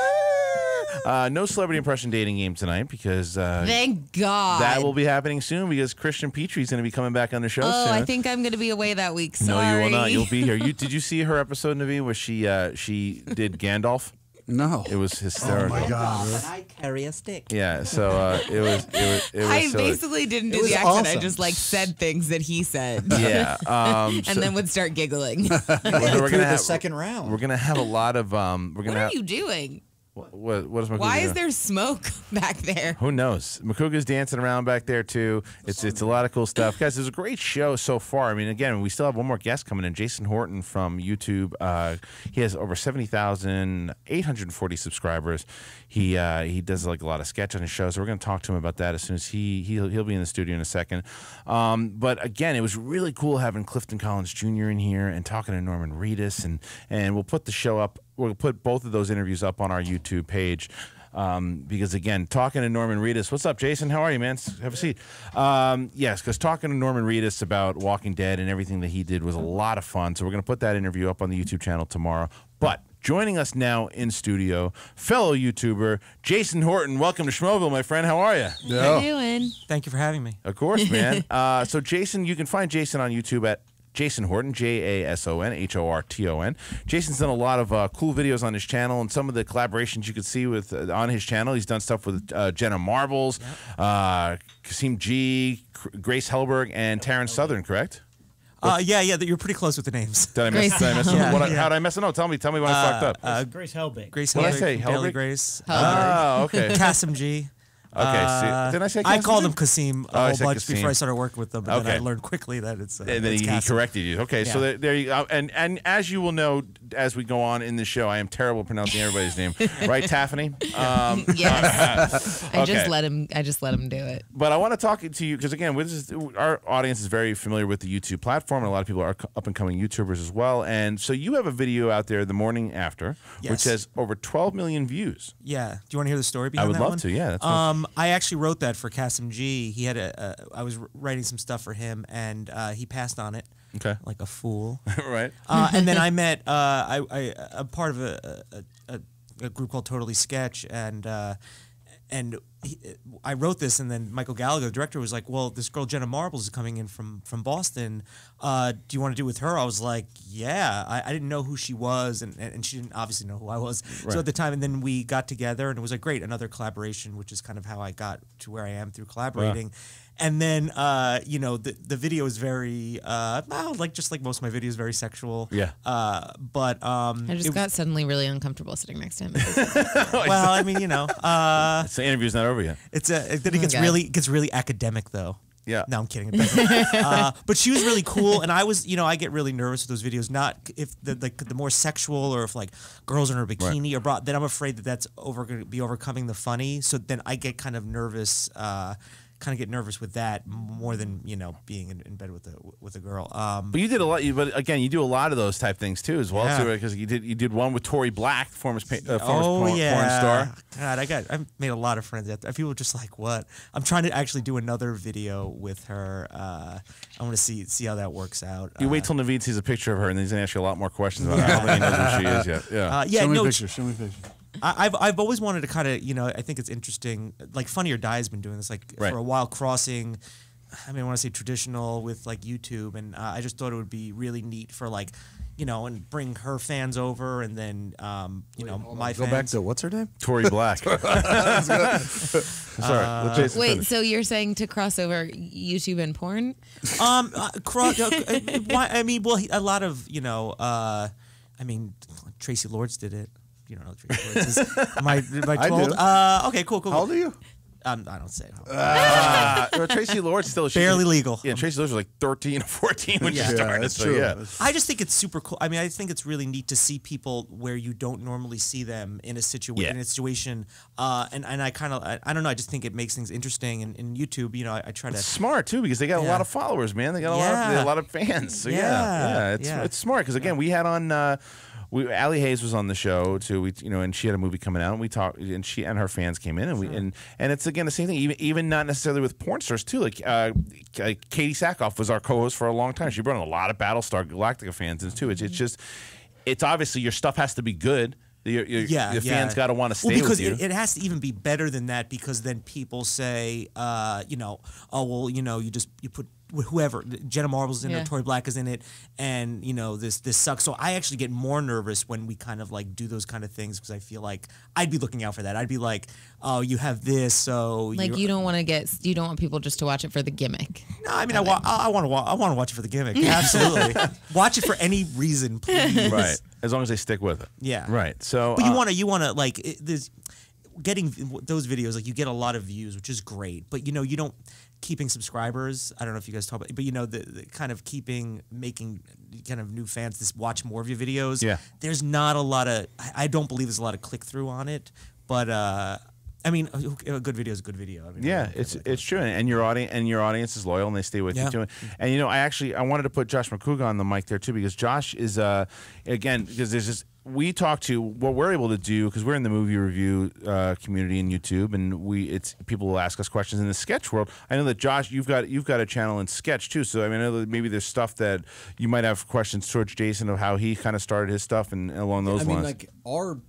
No celebrity impression dating game tonight because thank God that will be happening soon because Christian Petrie's going to be coming back on the show soon. I think I'm going to be away that week. Sorry. No, you will not. You'll be here. Did you see her episode, Navi, where she did Gandalf? No, it was hysterical. Oh my God! And I carry a stick. Yeah, so it was. I silly. Basically didn't do the accent. Awesome. I just said things that he said. Yeah, and then would start giggling. We're gonna have second round. We're gonna have a lot of. What are you doing? What is Makuga Why is doing? there smoke back there? Who knows? Makuga's dancing around back there too. It's a lot of cool stuff, guys. It's a great show so far. I mean, again, we still have one more guest coming in, Jason Horton from YouTube. He has over 70,840 subscribers. He does like a lot of sketch on his show, so we're going to talk to him about that as soon as he'll be in the studio in a second. But again, it was really cool having Clifton Collins Jr. in here and talking to Norman Reedus, and we'll put the show up. We'll put both of those interviews up on our YouTube page because, again, talking to Norman Reedus. What's up, Jason? How are you, man? Have a seat. Yes, because talking to Norman Reedus about Walking Dead and everything that he did was a lot of fun. So we're going to put that interview up on the YouTube channel tomorrow. But joining us now in studio, fellow YouTuber Jason Horton. Welcome to Schmoville, my friend. How are you? How you doing? Thank you for having me. Of course, man. So, Jason, you can find Jason on YouTube at Jason Horton, JASON, Jason's done a lot of cool videos on his channel, and some of the collaborations you can see with on his channel. He's done stuff with Jenna Marbles, Kasim G, Grace Hellberg, and Taryn Southern, correct? Yeah, you're pretty close with the names. Did I mess it up? How did I mess it up? Tell me when I fucked up. Grace Hellberg. Grace What Hellberg. did I say? Daily Hellberg? Grace. Oh, okay. Kasim G. Okay, see, didn't I say I Kasim called G? him Kasim Oh, I a whole said bunch Kasim. before I started working with them, and then I Okay. learned quickly that it's and then it's he Kasim. corrected you. Okay, so Yeah. there you go. And as you will know, as we go on in the show, I am terrible at pronouncing everybody's name. Right, Taffany? Yes. I Okay. just let him do it. But I want to talk to you because, again, our audience is very familiar with the YouTube platform, and a lot of people are up-and-coming YouTubers as well. And so you have a video out there the morning after, which Yes. has over 12 million views. Yeah. Do you want to hear the story behind I would that love one? to, yeah. That's fine. I actually wrote that for Kasim G. He had I was writing some stuff for him, and he passed on it. Okay. Like a fool. Right. And then I met I'm part of a group called Totally Sketch, and I wrote this, and then Michael Gallagher, the director, was like, "Well, this girl Jenna Marbles is coming in from Boston. Do you want to do it with her?" I was like, "Yeah." I didn't know who she was, and she didn't obviously know who I was. Right. So at the time, and then we got together, and it was like, great, another collaboration, which is kind of how I got to where I am through collaborating. And then, the video is very, just like most of my videos, very sexual. Yeah. But I just got suddenly really uncomfortable sitting next to him. well, I mean, the interview's not over yet. Then it gets really academic though. Yeah. No, I'm kidding. It doesn't. But she was really cool, and I was, I get really nervous with those videos. Not if the more sexual, or if like girls in her bikini are brought. Then I'm afraid that's going to be overcoming the funny. So then I get kind of nervous. Get nervous with that more than being in bed with a girl. But you did a lot. But again, you do a lot of those type things too, as well. Yeah. Too, because you did one with Tori Black, former porn star. God, I've made a lot of friends. People are just like, what? I'm trying to actually do another video with her. I want to see how that works out. You wait till Naveed sees a picture of her, and then he's gonna ask you a lot more questions about her. I don't think he knows who she is yet. Yeah. Show me pictures. Show me pictures. I've always wanted to kind of, I think it's interesting. Like Funny or Die has been doing this for a while, crossing. I want to say traditional with like YouTube, and I just thought it would be really neat for like, and bring her fans over, and then my fans. Go back to what's her name? Tori Black. Sorry. So you're saying to cross over YouTube and porn? A lot of Tracy Lords did it. You don't know Tracy Lords is my 12. I do. Okay, cool. How old are you? I don't say it. Tracy Lords still barely legal. Yeah, Tracy Lords was like 13 or 14 when she started. That's so, true. Yeah. I just think it's super cool. I mean, I think it's really neat to see people where you don't normally see them in a situation. And I kind of I don't know. I just think it makes things interesting. And in YouTube, you know, I try to It's smart too because they got a lot of followers, man. They got a lot of fans. So it's smart because again, we had on. Ali Hayes was on the show too. And she had a movie coming out, and we talked, and she and her fans came in, and and it's again the same thing. Even not necessarily with porn stars too. Like Katie Sackhoff was our co-host for a long time. She brought in a lot of Battlestar Galactica fans in too. It's obviously your stuff has to be good. Your fans got to want to stay because with you. It has to even be better than that because then people say, you put whoever Jenna Marbles in it, Tori Black is in it, and this sucks. So I actually get more nervous when we kind of like do those kind of things because I feel like I'd be looking out for that. I'd be like, oh, you have this, so like you don't want people just to watch it for the gimmick. No, I mean I want to watch it for the gimmick. Absolutely, watch it for any reason, please. Right, as long as they stick with it. Yeah, right. So, but you want to like this. Getting those videos, like you get a lot of views, which is great. But you don't keeping subscribers. I don't know if you guys talk about, but the kind of making kind of new fans to watch more of your videos. Yeah, there's not a lot of. I don't believe there's a lot of click through on it, but I mean, a good video is a good video. I mean, yeah, it's true, and your audience is loyal and they stay with you too. And I wanted to put Josh McCouga on the mic there too because Josh is again because there's just. We talk to what we're able to do because we're in the movie review community in YouTube, and people will ask us questions in the sketch world. I know that Josh, you've got a channel in sketch too, so I mean, I know that maybe there's stuff that you might have questions towards Jason of how he kind of started his stuff and along those lines. I mean,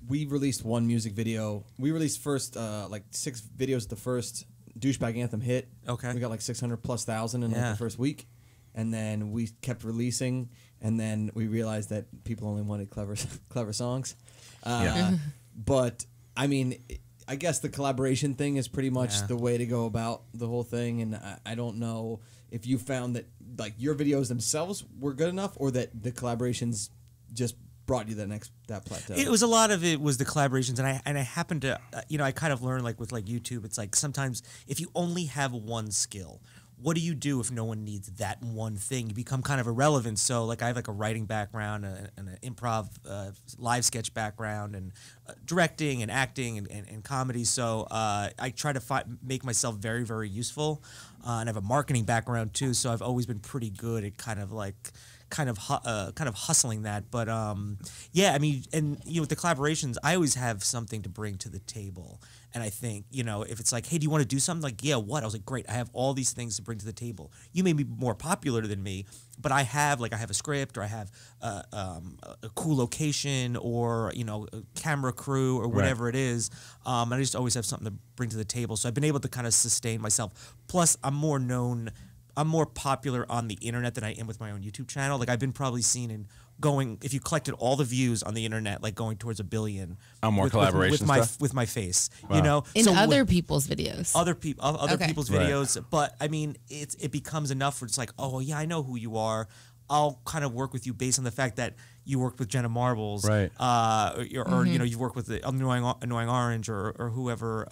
we released one music video. We released first 6 videos. The first Douchebag Anthem hit. Okay, we got like 600,000+ in the first week, and then we kept releasing. And then we realized that people only wanted clever songs. But, I mean, I guess the collaboration thing is pretty much the way to go about the whole thing. And I don't know if you found that, like, your videos themselves were good enough or that the collaborations just brought you that plateau. It was a lot of it was the collaborations. And I happened to, I kind of learned, like, with, like, YouTube, it's like sometimes if you only have one skill, what do you do if no one needs that one thing? You become kind of irrelevant. So, like, I have like a writing background and an improv, live sketch background, and directing and acting and comedy. So, I try to make myself very, very useful. And I have a marketing background too. So I've always been pretty good at kind of hustling that. But I mean, and with the collaborations, I always have something to bring to the table. And I think, if it's like, hey, do you want to do something? Like, yeah, what? I was like, great. I have all these things to bring to the table. You may be more popular than me, but I have a script, or I have a cool location, or, a camera crew, or whatever it is. And I just always have something to bring to the table. So I've been able to kind of sustain myself. Plus, I'm more popular on the internet than I am with my own YouTube channel. Like, I've been probably seen in if you collected all the views on the internet, like going towards 1 billion. More collaboration with my face, wow. In other people's videos. Other people's videos. But I mean, it becomes enough where it's like, oh yeah, I know who you are. I'll kind of work with you based on the fact that you worked with Jenna Marbles, right? Or you work with the Annoying Orange, or whoever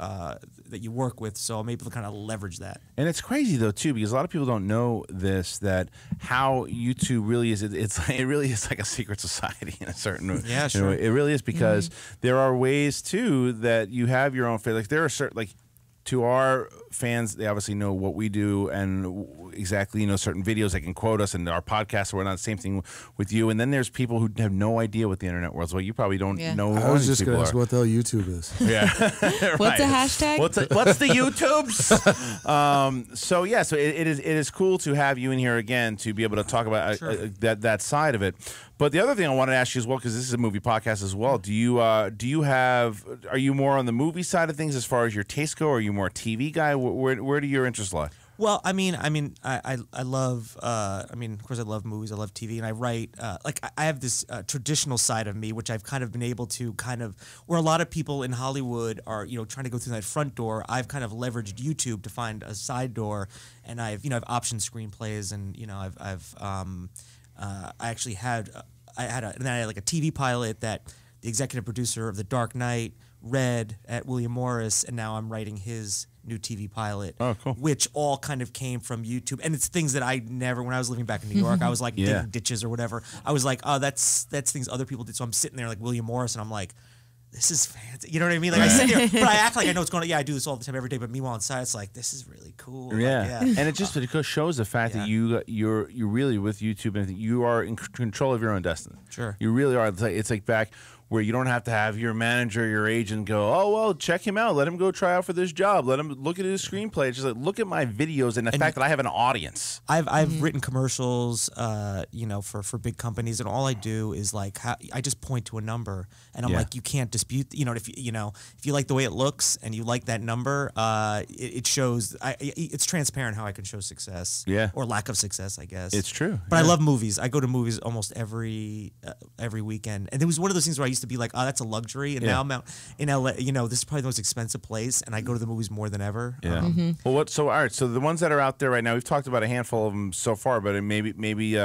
that you work with. So I'm able to kind of leverage that. And it's crazy though too, because a lot of people don't know this, that how YouTube really is. It really is like a secret society in a certain way. Yeah, sure. It really is, because there are ways too that you have your own face. Like there are certain to our fans, they obviously know what we do and exactly, certain videos they can quote us, and our podcasts or whatnot. Same thing with you. And then there's people who have no idea what the internet world is. Well, you probably don't know. I was just going to ask what the hell YouTube is. Yeah. What's a hashtag? What's the YouTubes? So it is cool to have you in here again to be able to talk about that side of it. But the other thing I wanted to ask you as well, because this is a movie podcast as well, are you more on the movie side of things as far as your taste go, or are you more a TV guy? Where do your interests lie? Well, I love, of course I love movies, I love TV, and I write, I have this traditional side of me, which I've kind of been able to where a lot of people in Hollywood are, trying to go through that front door, I've kind of leveraged YouTube to find a side door, and I've optioned screenplays, and, I actually had, I had like a TV pilot that the executive producer of The Dark Knight read at William Morris, and now I'm writing his new TV pilot. Oh, cool. Which all kind of came from YouTube, and it's things that I never. When I was living back in New York, I was like digging ditches or whatever. I was like, oh, that's things other people did. So I'm sitting there like William Morris, and I'm like, this is fancy. You know what I mean? Like I sit there, but I act like I know what's going on. Yeah, I do this all the time, every day. But meanwhile, inside, it's like, this is really cool. Yeah, like, and it just shows the fact that you're really with YouTube and you are in control of your own destiny. Sure, you really are. It's like back where you don't have to have your manager, your agent go, oh, well, check him out. Let him go try out for this job. Let him look at his screenplay. It's just like, look at my videos and the fact that I have an audience. I've written commercials, for big companies, and all I do is like I just point to a number, and I'm like, you can't dispute. If you like the way it looks and you like that number, it shows. It's transparent how I can show success, or lack of success, I guess. It's true. But I love movies. I go to movies almost every weekend, and it was one of those things where I used to be like, oh, that's a luxury, and now I'm out in LA. This is probably the most expensive place, and I go to the movies more than ever. Yeah. Well, all right. So the ones that are out there right now, we've talked about a handful of them so far, but maybe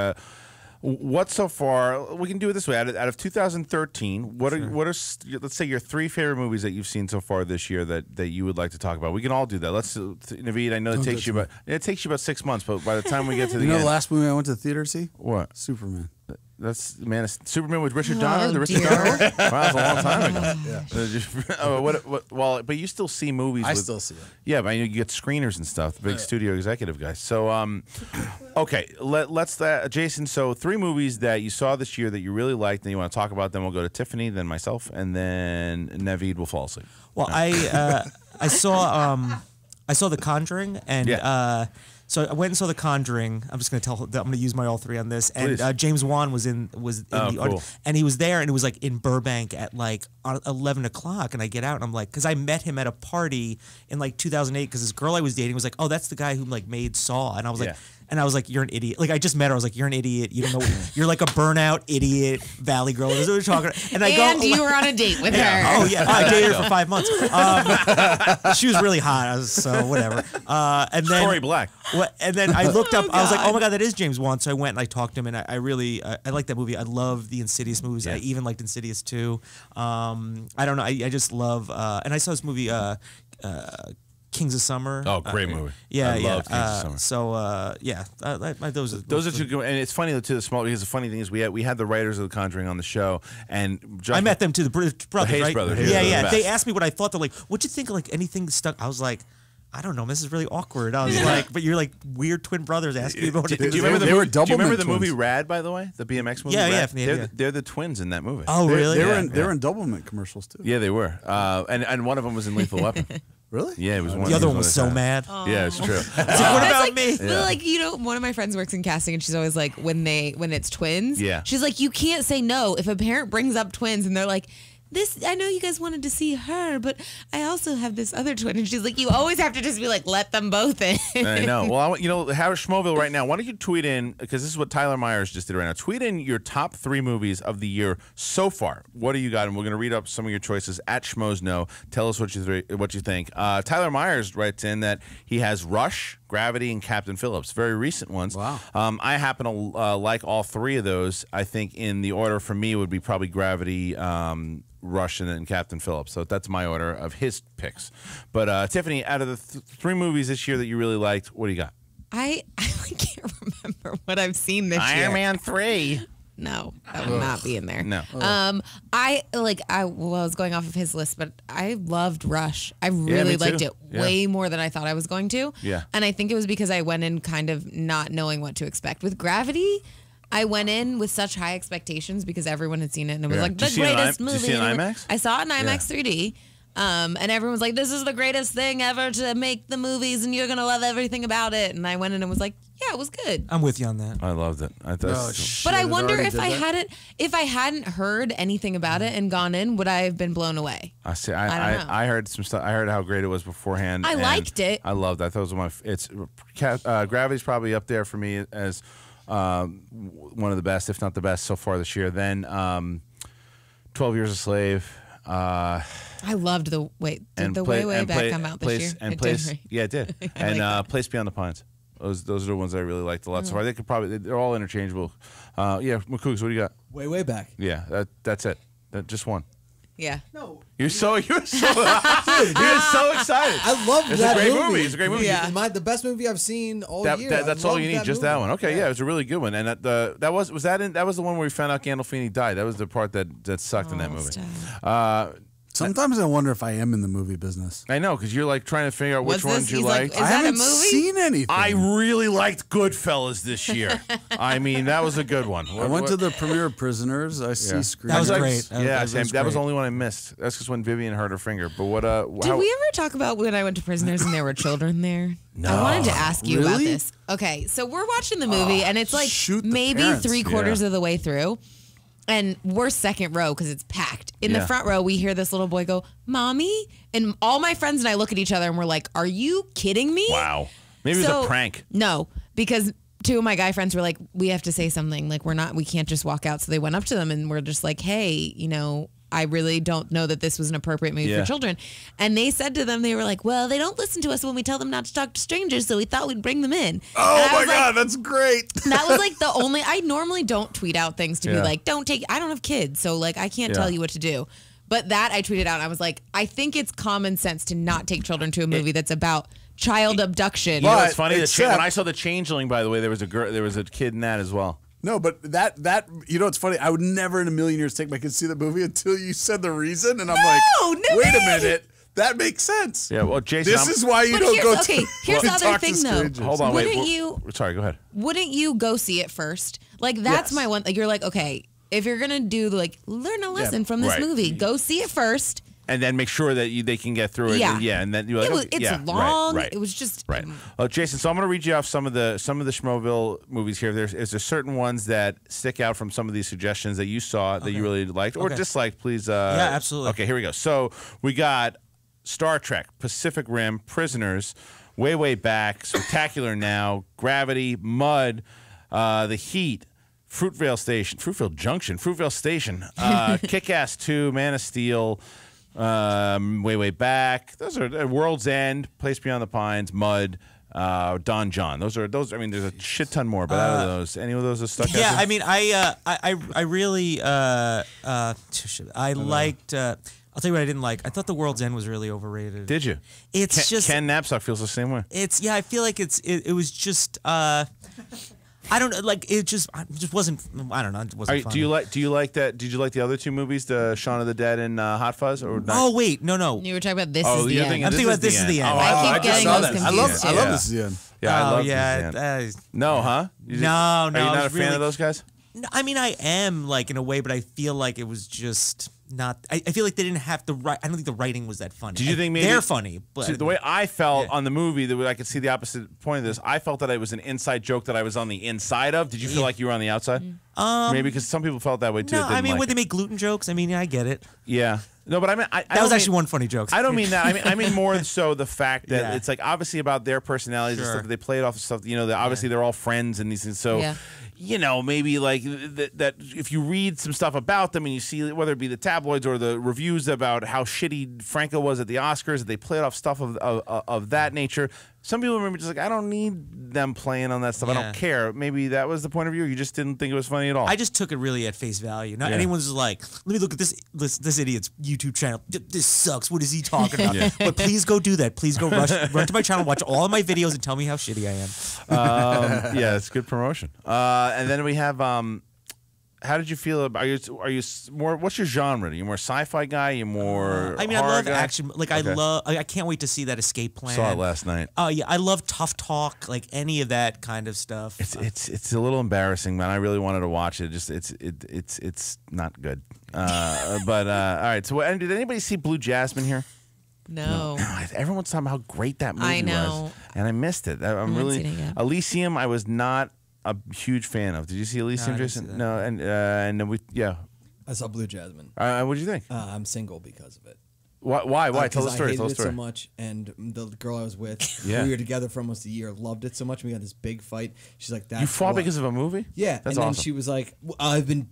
what so far? We can do it this way. Out of 2013, what are let's say your 3 favorite movies that you've seen so far this year that you would like to talk about? We can all do that. Let's Naveed. I know it takes you about 6 months, but by the time we get to the end, the last movie I went to the theater to see? What? Superman. That's Superman with Richard Donner, the Richard Donner. Wow, that was a long time ago. Well, but you still see movies. I still see it. Yeah, but you get screeners and stuff, the big studio executive guys. So, okay, let's Jason. So 3 movies that you saw this year that you really liked, and you want to talk about. Then we'll go to Tiffany, then myself, and then Naveed will fall asleep. Well, I saw The Conjuring, and. So I went and saw The Conjuring. I'm just going to I'm going to use my all 3 on this. And James Wan was in the audience, and he was there, and it was like in Burbank at like 11 o'clock. And I get out, and I'm like, because I met him at a party in like 2008, because this girl I was dating was like, oh, that's the guy who like made Saw, and I was like. And I was like, you're an idiot. Like, I just met her. I was like, you're an idiot. You don't know. You're like a burnout idiot Valley girl. That's what we're talking about. And you were on a date with her. Oh, yeah. I dated her for 5 months. She was really hot. So whatever. And then Corey Black. And then I looked up. I was like, oh, my God, that is James Wan. So I went and I talked to him. And I really like that movie. I love the Insidious movies. I even liked Insidious 2. I don't know. I just love. And I saw this movie, Kings of Summer. Oh, great movie. Yeah, I love Kings of Summer. So those are 2 good. And it's funny too. Because the funny thing is, we had the writers of The Conjuring on the show, and I met them too. The brothers, Hayes right? brothers. Yeah. They asked me what I thought. They're like, "What'd you think of like anything stuck?" I was like, I don't know. This is really awkward. I was like, but you're like weird twin brothers asking me about. Do you remember the movie Rad, by the way, the BMX movie? Yeah, Rad? They're the twins in that movie. Oh, really? They were in Doublemint commercials too. Yeah, they were. And one of them was in Lethal Weapon. Really? Yeah, it was one. The other one was so mad. Yeah, it's true. What about me? Well, like, one of my friends works in casting, and she's always like, when it's twins, she's like, you can't say no if a parent brings up twins, and they're like, I know you guys wanted to see her, but I also have this other twin. And she's like, you always have to just be like, let them both in. I know. Well, Howard Schmoville right now, why don't you tweet in, because this is what Tyler Myers just did right now. Tweet in your top 3 movies of the year so far. What do you got? And we're going to read up some of your choices at Schmozno. Tell us what you think. Tyler Myers writes in that he has Rush, Gravity, and Captain Phillips. Very recent ones. Wow. I happen to like all 3 of those. I think in the order for me would be probably Gravity, Rush, and then Captain Phillips. So that's my order of his picks. But Tiffany, out of the 3 movies this year that you really liked, what do you got? I can't remember what I've seen this year. Iron Man 3. No, that would not be in there. No. I was going off of his list, but I loved Rush. I really liked it way more than I thought I was going to. Yeah. And I think it was because I went in kind of not knowing what to expect. With Gravity, I went in with such high expectations because everyone had seen it and it was like the greatest movie. Did you see it in IMAX? I saw it in IMAX 3D. And everyone was like, this is the greatest thing ever to make the movies and you're going to love everything about it. And I went in and was like, yeah, it was good. I'm with you on that. I loved it. But I wonder if I hadn't heard anything about it and gone in, would I have been blown away? I see. I heard some stuff. I heard how great it was beforehand. I liked it. I loved it. I thought it was Gravity's probably up there for me as one of the best, if not the best, so far this year. Then 12 Years a Slave. I loved the way back come out this year. Yeah, it did. And Place Beyond the Pines. Those are the ones I really liked a lot. So far, they're all interchangeable. McCoogs, what do you got? Way back. Yeah, that's it. Just one. Yeah. No. You're so excited. I love it's that a great movie. It's a great movie. Yeah. The best movie I've seen all year. That's all you need. Just that one. Okay, yeah, it was a really good one. And that was the one where we found out Gandolfini died. That was the part that sucked in that movie. Sometimes I wonder if I am in the movie business. I know, because you're like trying to figure out which ones you like. I haven't seen anything. I really liked Goodfellas this year. I mean, that was a good one. I went to the premiere of Prisoners. I see screen. That was great. That was the only one I missed. That's just when Vivian hurt her finger. But what? Did we ever talk about when I went to Prisoners and there were children there? No. I wanted to ask you about this. Okay, so we're watching the movie and it's like maybe parents. 3/4 of the way through. And we're second row because it's packed. In the front row, we hear this little boy go, "Mommy," and all my friends and I look at each other and we're like, "Are you kidding me?" Wow. Maybe it was a prank. No, because 2 of my guy friends were like, "We have to say something. Like we can't just walk out." So they went up to them and we're just like, "Hey, I really don't know that this was an appropriate movie for children." And they said to them, they were like, "Well, they don't listen to us when we tell them not to talk to strangers, so we thought we'd bring them in." Oh my God, that's great. That was like the only, I normally don't tweet out things to be like, I don't have kids, so like I can't tell you what to do. But that I tweeted out and I was like, I think it's common sense to not take children to a movie that's about child abduction. You know, it's funny, when I saw The Changeling, by the way, there was a kid in that as well. No, but that it's funny. I would never in a million years take my kids to see the movie until you said the reason, and I'm wait a minute, that makes sense. Yeah, well, Jason, this is why you don't go. Here's the other thing, though. Hold on, sorry, go ahead. Wouldn't you go see it first? Like that's my one. Like you're like, okay, if you're gonna do learn a lesson from this movie, go see it first. And then make sure that they can get through it. Yeah, and then you're like, it's long. Right. It was just right. Jason, so I'm going to read you off some of the Schmoville movies here. There's certain ones that stick out from some of these suggestions that you saw that you really liked or disliked. Please. Yeah, absolutely. Okay, here we go. So we got Star Trek, Pacific Rim, Prisoners, Way Way Back, Spectacular Now, Gravity, Mud, The Heat, Fruitvale Junction, Fruitvale Station, Kick-Ass 2, Man of Steel. Way Way Back. Those are World's End, Place Beyond the Pines, Mud, Don John. Those. I mean, there's a shit ton more, but out of those, any of those are stuck. Yeah, I mean, I really I liked. I'll tell you what I didn't like. I thought The World's End was really overrated. Did you? It's just Ken Knapsack feels the same way. I feel like it was just. I don't know, like it just wasn't. I don't know. It wasn't funny. Do you like that? Did you like the other 2 movies, the Shaun of the Dead and Hot Fuzz? Or not? Oh wait, no. You were talking about This Is the End. I'm thinking about This Is the End. Oh, I keep getting those confused. I love This Is the End. Yeah, I love This Is the End. No, huh? No. Are you not a fan of those guys? No, I mean, I am like in a way, but I feel like it was just not. I feel like they didn't have the right. I don't think the writing was that funny. Did you think maybe they're funny? But see, the way I felt on the movie, that I could see the opposite point of this. I felt that it was an inside joke that I was on the inside of. Did you feel like you were on the outside? Maybe because some people felt that way too. No, I mean, would they make gluten jokes? I mean, I get it. Yeah. No, but I mean, that was actually one funny joke. I don't mean that. I mean more so the fact that it's like obviously about their personalities and stuff. They played off of stuff. Obviously they're all friends and these things. So. Maybe like that if you read some stuff about them and you see whether it be the tabloids or the reviews about how shitty Franco was at the Oscars, that they played off stuff of that nature. Some people remember just like, I don't need them playing on that stuff. I don't care. Maybe that was the point of view. You just didn't think it was funny at all. I just took it really at face value. Not anyone's like, let me look at this idiot's YouTube channel. This sucks. What is he talking about? But please go do that. Please go run to my channel, watch all of my videos, and tell me how shitty I am. Yeah, it's good promotion. And then we have. How did you feel about? Are you more? What's your genre? Are you more sci-fi guy? You more? I mean, I love action. Like I love. I can't wait to see that Escape Plan. Saw it last night. Oh yeah, I love tough talk. Like any of that kind of stuff. It's a little embarrassing, man. I really wanted to watch it. Just it's not good. But all right. So did anybody see Blue Jasmine here? No. Everyone's talking about how great that movie was, and I missed it. I'm really Elysium. I was not a huge fan of. Did you see Elysium, Jason? No, and then I saw Blue Jasmine. What did you think? I'm single because of it. Why? Tell the story. I hated it so much, and the girl I was with, we were together for almost a year. Loved it so much. We had this big fight. She's like, "That." You fought because of a movie? Yeah, that's and awesome. then she was like, "I've been,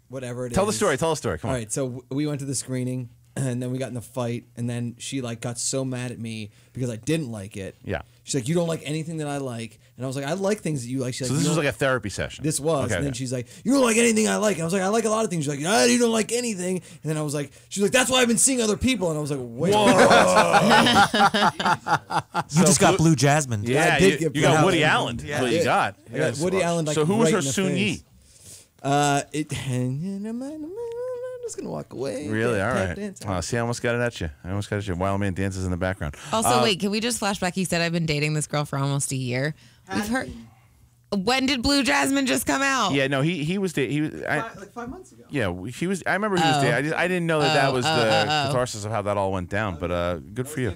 whatever it is." Tell the story. Come on. All right, so we went to the screening. And then we got in the fight, and then she like got so mad at me because I didn't like it. Yeah. She's like, you don't like anything that I like. And I was like, I like things that you like. She's So like, this "You was don't-" like a therapy session. This was. Okay, And then okay. she's like, you don't like anything I like. And I was like, I like a lot of things. She's like, you don't like anything. And then I was like, she's like, that's why I've been seeing other people. And I was like, wait. You just got Blue Jasmine. Yeah, I did get you got Blue Woody Jasmine. Allen. That's Yeah. what you got. I got Woody Allen. Like, so who was right her in the Soon face. Yi? I'm just gonna walk away. Really? Yeah, All tap right. dance. See, I almost got it at you. Wild Man dances in the background. Also, wait, can we just flash back? You said I've been dating this girl for almost a year. We've heard. When did Blue Jasmine just come out? Yeah, no, he was like 5 months ago. Yeah, he was. I remember he was dating. I didn't know that was the oh. catharsis of how that all went down. But good for you.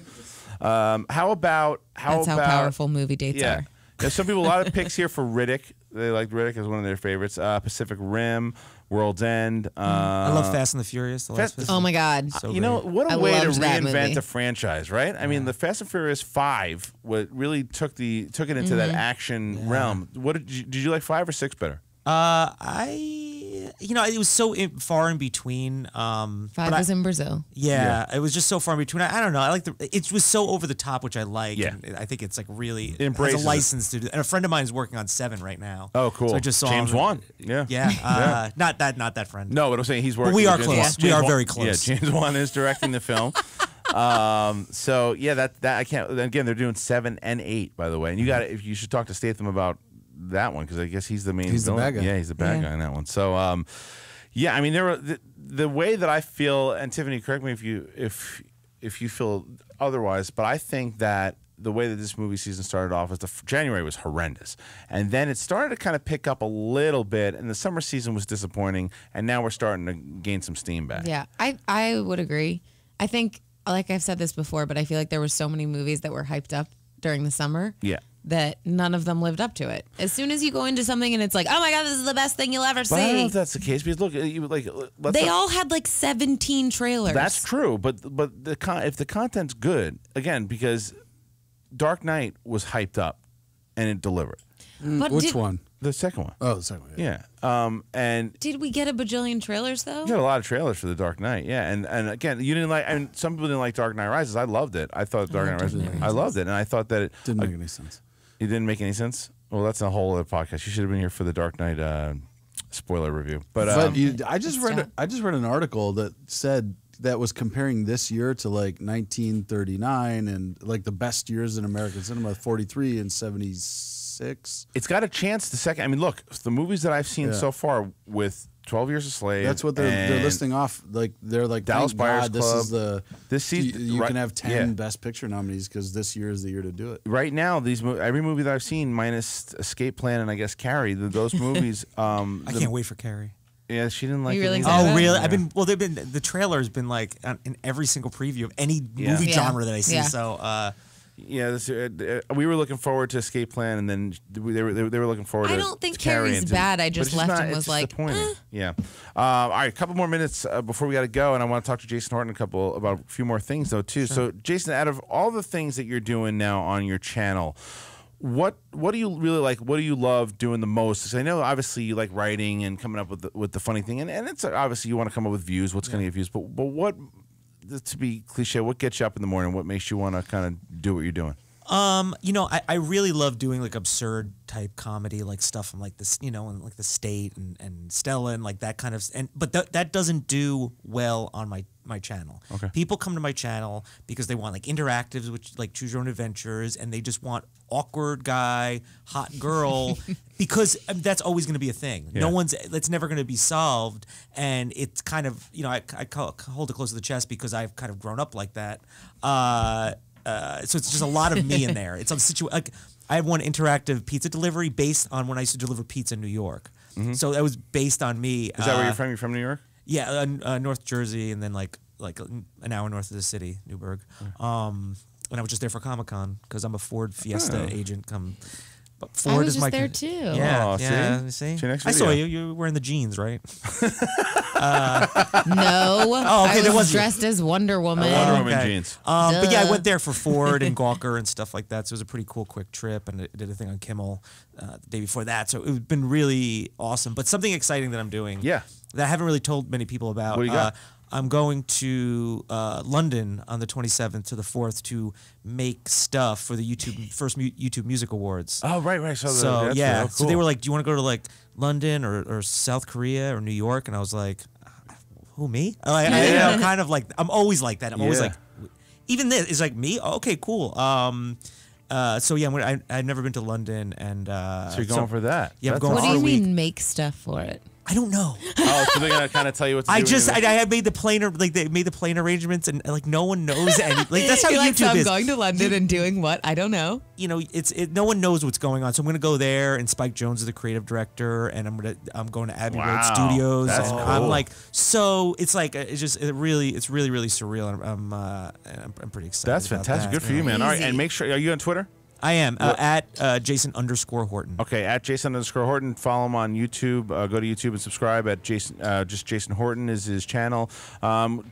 How about That's how powerful movie dates yeah. are. There's some people. A lot of picks here for Riddick. They like Riddick as one of their favorites. Pacific Rim, World's End. I love Fast and the Furious. The last Oh my God! So you know great. what a I way to loved that reinvent movie. a franchise, right? I mean, the Fast and Furious 5 really took it into that action realm. What did you like 5 or 6 better? It was so far in between. 5 was in Brazil. Yeah, it was just so far in between. I don't know. I like it was so over the top, which I like. Yeah. And I think it's like really Embraces has a license to do. And a friend of mine is working on 7 right now. Oh, cool. So I just saw James him. Wan. Yeah. Yeah. Not that friend. No, but I'm saying he's working. But we are with close. James We Wan. are very close. Yeah, James Wan is directing the film. So yeah, that I can't. Again, they're doing 7 and 8, by the way. And you should talk to Statham about that one because I guess he's the main. He's the villain. bad guy. Yeah, he's the bad guy in that one. So yeah, I mean there were the way that I feel, and Tiffany, correct me if you feel otherwise, but I think that the way that this movie season started off is January was horrendous, and then it started to kind of pick up a little bit, and the summer season was disappointing, and now we're starting to gain some steam back. Yeah, I would agree. I think, like I've said this before, but I feel like there were so many movies that were hyped up during the summer. Yeah. That none of them lived up to it. As soon as you go into something and it's like, oh my God, this is the best thing you'll ever But I don't know see. if that's the case because look, They all had like 17 trailers. That's true, but if the content's good, again, because Dark Knight was hyped up and it delivered. But Which one? The second one. Oh, the second one. Yeah. And Did we get a bajillion trailers though? you got a lot of trailers for the Dark Knight. Yeah, and again, you didn't like. I mean, some people didn't like Dark Knight Rises. I loved it. I thought Dark Knight Rises. I loved it, and I thought that it Didn't make any sense. It didn't make any sense. Well, that's a whole other podcast. You should have been here for the Dark Knight spoiler review. But I just read an article that said that was comparing this year to like 1939 and like the best years in American cinema, 43 and 76. it's got a chance to second. I mean, look, the movies that I've seen so far with 12 Years a Slave. That's what they're listing off. Like they're like Dallas thank Buyers God this Club. is the This season you right, can have 10 yeah. Best Picture nominees because this year is the year to do it. Right now, every movie that I've seen, minus Escape Plan and I guess Carrie, those movies. I can't wait for Carrie. Yeah, she didn't like You it. really either. excited? Oh, really? Yeah. The trailer's been like in every single preview of any movie genre that I see. Yeah. So, Yeah, we were looking forward to Escape Plan, and then they were looking forward. I to don't think Carrie Carrie's and bad. I but just it's left not- and it's was like, disappointing. Yeah. All right, a couple more minutes before we got to go, and I want to talk to Jason Horton about a few more things though too. So, Jason, out of all the things that you're doing now on your channel, what do you really like? What do you love doing the most? Because I know obviously you like writing and coming up with the funny thing, and it's obviously you want to come up with views. What's going to get views? But what, to be cliche, what gets you up in the morning? What makes you want to kind of do what you're doing? I really love doing like absurd type comedy, like stuff from like this, and like The State and Stella and like that kind of, but that doesn't do well on my channel. Okay. People come to my channel because they want like interactives, which like choose your own adventures, and they just want awkward guy, hot girl, because that's always going to be a thing. Yeah. It's never going to be solved, and it's kind of, I hold it close to the chest because I've kind of grown up like that. So it's just a lot of me in there. It's like I have one interactive pizza delivery based on when I used to deliver pizza in New York. Mm-hmm. So that was based on me. Is that where you're from? You're from New York? Yeah, North Jersey, and then like an hour north of the city, Newburgh. And I was just there for Comic-Con because I'm a Ford Fiesta agent. But Ford I was is just my there too. Yeah, Oh, yeah. see? See? It's your next I saw video. you. You were wearing the jeans, right? No. Oh, okay, I there was was you. dressed as Wonder Woman. Wonder Woman jeans. But yeah, I Duh. went there for Ford and Gawker and stuff like that. So it was a pretty cool, quick trip, and I did a thing on Kimmel the day before that. So it's been really awesome. But something exciting that I'm doing, Yeah. that I haven't really told many people about. What do you got? I'm going to London on the 27th to the 4th to make stuff for the first YouTube Music Awards. Oh, right. So yeah, cool. so they were like, "Do you want to go to like London or South Korea or New York?" And I was like, "Who, me?" I'm kind of like, I'm always like that. I'm always like, even this is like me. Oh, okay, cool. So yeah, I've never been to London, and so you're going for that. Yeah, I'm That's going. What for do you a week. mean make stuff for it? I don't know. Oh, so they're gonna kind of tell you what to do. I had made the plane, like they made the plane arrangements, and like no one knows any. Like that's how You're like, YouTube so I'm is. going to London and doing what? I don't know. You know, no one knows what's going on. So I'm gonna go there, and Spike Jonze is the creative director, and I'm going to Abbey Road Studios, That's and cool. I'm like, so it's like it's really surreal, and I'm pretty excited. That's about fantastic. that. Good for you, man. All right, and make sure. Are you on Twitter? I am at Jason_Horton. Okay, at Jason_Horton. Follow him on YouTube. Go to YouTube and subscribe at Jason. Just Jason Horton is his channel.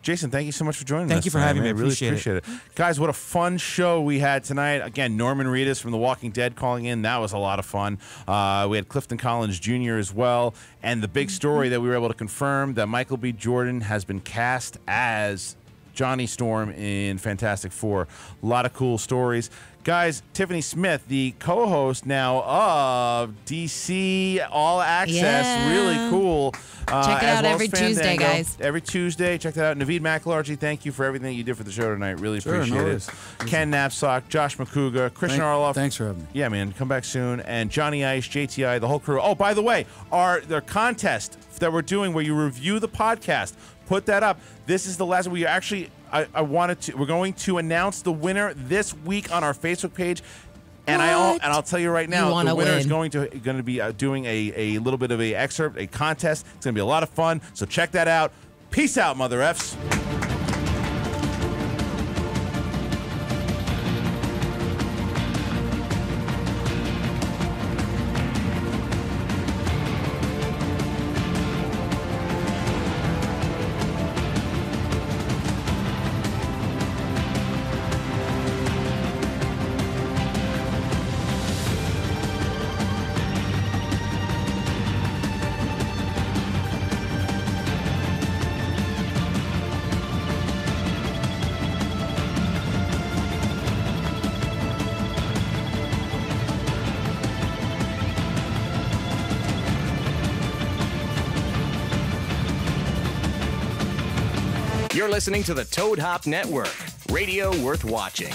Jason, thank you so much for joining us. Thank you for having me. I really Appreciate appreciate it. Guys, what a fun show we had tonight. Again, Norman Reedus from The Walking Dead calling in. That was a lot of fun. We had Clifton Collins Jr. as well. And the big story that we were able to confirm that Michael B. Jordan has been cast as Johnny Storm in Fantastic Four. A lot of cool stories. Guys, Tiffany Smith, the co-host now of DC All Access. Yeah. Really cool. Check it out every Tuesday, guys. Every Tuesday. Check that out. Naveed McElhargy, thank you for everything that you did for the show tonight. Really appreciate it. Ken Knapsack, Josh McCouga, Christian Arloff. Thanks for having me. Yeah, man. Come back soon. And Johnny Ice, JTI, the whole crew. Oh, by the way, their contest that we're doing where you review the podcast, put that up. This is the last one. We actually, we're going to announce the winner this week on our Facebook page. And I'll tell you right now, the winner is going to be doing a little bit of a excerpt, a contest. It's going to be a lot of fun. So check that out. Peace out, Mother Fs. You're listening to the Toad Hop Network, radio worth watching.